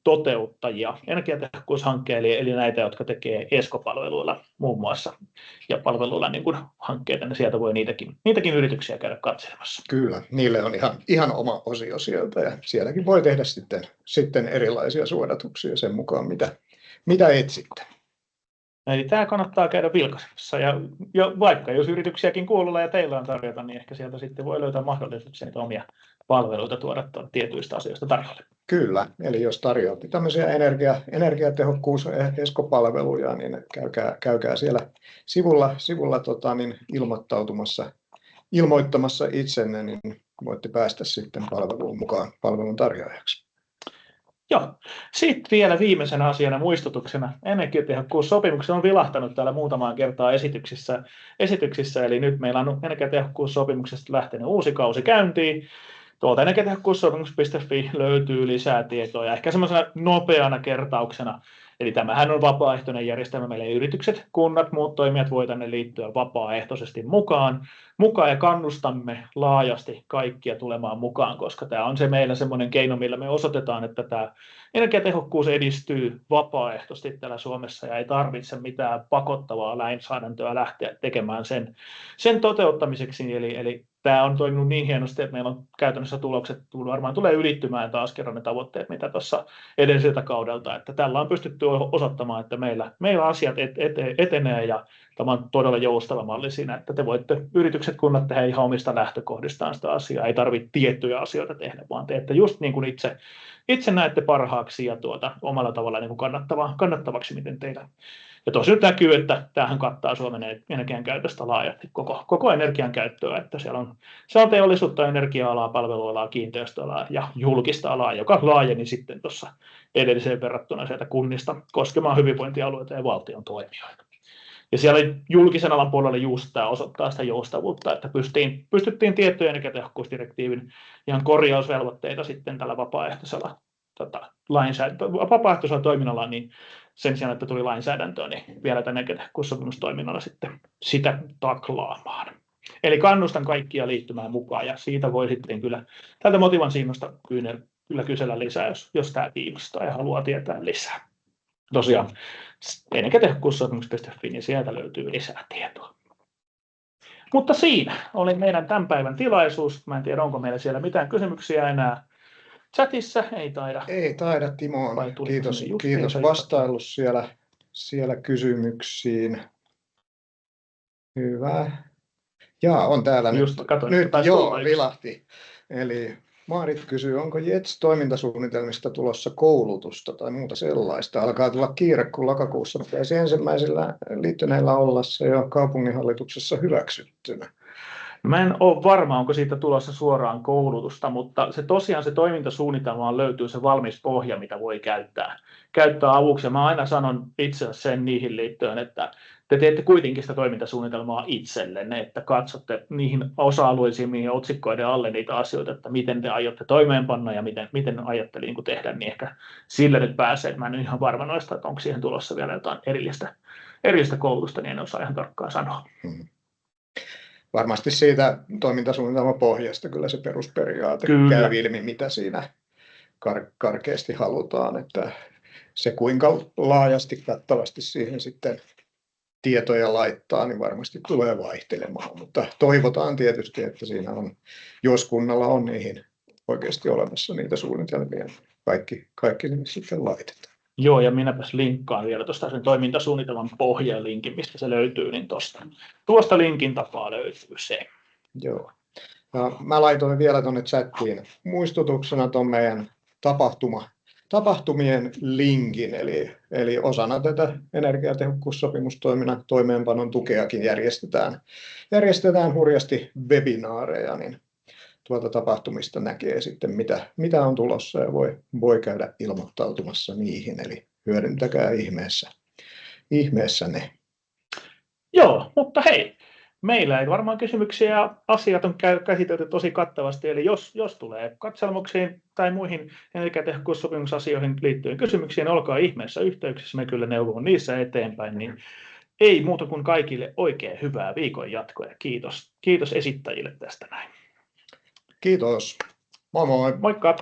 toteuttajia energiatehokkuushankkeille, eli näitä, jotka tekee ESCO-palveluilla muun muassa ja palveluilla niin kuin hankkeita, niin sieltä voi niitäkin yrityksiä käydä katselemassa. Kyllä, niille on ihan oma osio sieltä ja sielläkin voi tehdä sitten erilaisia suodatuksia sen mukaan, mitä etsitte. Eli tämä kannattaa käydä vilkaisemassa ja vaikka jos yrityksiäkin kuululla ja teillä on tarjota, niin ehkä sieltä sitten voi löytää mahdollisuuksia niitä omia palveluita tuoda tietyistä asioista tarjolle. Kyllä, eli jos tarjoatte tämmöisiä energiatehokkuus ESCO-palveluja, niin käykää siellä sivulla ilmoittamassa itsenne, niin voitte päästä sitten palveluun mukaan palvelun tarjoajaksi. Joo. Sitten vielä viimeisenä asiana muistutuksena. Energiatehokkuussopimukset on vilahtanut täällä muutamaan kertaa esityksissä, eli nyt meillä on energiatehokkuussopimuksesta lähtenyt uusi kausi käyntiin. Tuolta energiatehokkuussopimus.fi löytyy lisää tietoa ja ehkä semmoisena nopeana kertauksena. Eli tämähän on vapaaehtoinen järjestelmä. Meille yritykset, kunnat, muut toimijat voi tänne liittyä vapaaehtoisesti mukaan ja kannustamme laajasti kaikkia tulemaan mukaan, koska tämä on se meillä semmoinen keino, millä me osoitetaan, että tämä energiatehokkuus edistyy vapaaehtoisesti täällä Suomessa ja ei tarvitse mitään pakottavaa lainsäädäntöä lähteä tekemään sen toteuttamiseksi. Eli tämä on toiminut niin hienosti, että meillä on käytännössä tulokset varmaan tulee ylittymään taas kerran ne tavoitteet, mitä tuossa edelliseltä kaudelta, että tällä on pystytty osoittamaan, että meillä asiat etenee ja tämä on todella joustava malli siinä, että te voitte yritykset, kunnat tehdä ihan omista lähtökohdistaan sitä asiaa, ei tarvitse tiettyjä asioita tehdä, vaan teette just niin kuin itse näette parhaaksi ja omalla tavalla niin kuin kannattavaksi, miten tehdään. Ja tosi nyt näkyy, että tämähän kattaa Suomen energian käytöstä laajasti koko energian käyttöä, että siellä on teollisuutta, energia-alaa, palvelualaa, kiinteistöalaa ja julkista alaa, joka laajeni sitten tuossa edelliseen verrattuna sieltä kunnista koskemaan hyvinvointialueita ja valtion toimijoita. Ja siellä julkisen alan puolella just tämä osoittaa sitä joustavuutta, että pystyttiin tiettyjä energiatehokkuusdirektiivin ihan korjausvelvoitteita sitten tällä vapaaehtoisella toiminnalla, niin sen sijaan, että tuli lainsäädäntöä, niin vielä tämän energiatehokkuussopimustoiminnalla sitten sitä taklaamaan. Eli kannustan kaikkia liittymään mukaan, ja siitä voi sitten kyllä tältä Motivan siinosta kyllä kysellä lisää, jos tämä kiinnostaa ja haluaa tietää lisää. Tosiaan energiatehokkuussopimus.fi, niin sieltä löytyy lisää tietoa. Mutta siinä oli meidän tämän päivän tilaisuus. Mä en tiedä, onko meillä siellä mitään kysymyksiä enää chatissa. Ei taida. Ei taida, Timo. Vai tuliko Kiitos, sinne kiitos justiinsa vastailu siellä kysymyksiin. Hyvä. Jaa, on täällä Just nyt. katoin, Nyt että taisi joo, tulla yksi. vilahti. Eli Maarit kysyy, onko JETS-toimintasuunnitelmista tulossa koulutusta tai muuta sellaista? Alkaa tulla kiire, kun lokakuussa pitäisi ensimmäisillä liittyneillä olla se jo kaupunginhallituksessa hyväksyttynä. Mä en ole varma, onko siitä tulossa suoraan koulutusta, mutta se toimintasuunnitelmaan löytyy se valmis pohja, mitä voi käyttää avuksi. Ja mä aina sanon itse sen niihin liittyen, että te teette kuitenkin sitä toimintasuunnitelmaa itsellenne, että katsotte niihin osa-alueisiin, mihin otsikkoiden alle niitä asioita, että miten te aiotte toimeenpanna ja miten aiotte niin kuin tehdä, niin ehkä sillä nyt pääsee. Mä en ole ihan varma noista, että onko siihen tulossa vielä jotain erillistä koulutusta, niin en osaa ihan tarkkaan sanoa. Varmasti siitä toimintasuunnitelman pohjasta kyllä se perusperiaate käy ilmi, mitä siinä karkeasti halutaan, että se kuinka laajasti kattavasti siihen sitten tietoja laittaa, niin varmasti tulee vaihtelemaan, mutta toivotaan tietysti, että siinä on, jos kunnalla on niihin oikeasti olemassa niitä suunnitelmia, kaikki sinne sitten laitetaan. Joo, ja minäpäs linkkaan vielä tuosta sen toimintasuunnitelman pohjalinkin, mistä se löytyy, niin tuosta linkin tapaa löytyy se. Joo. Ja mä laitoin vielä tuonne chattiin muistutuksena tuon meidän tapahtumien linkin, eli osana tätä energiatehokkuussopimustoiminnan toimeenpanon tukeakin järjestetään hurjasti webinaareja, niin tuolta tapahtumista näkee sitten mitä on tulossa ja voi käydä ilmoittautumassa niihin, eli hyödyntäkää ihmeessä ne. Joo, mutta hei, meillä ei varmaan kysymyksiä ja asiat on käsitelty tosi kattavasti, eli jos tulee katselmuksiin tai muihin energiatehokkuussopimusasioihin liittyen kysymyksiin, olkaa ihmeessä yhteyksissä, me kyllä neuvomme niissä eteenpäin, niin ei muuta kuin kaikille oikein hyvää viikon jatkoa ja kiitos esittäjille tästä näin. Kiitos. Moi moi. Moikka!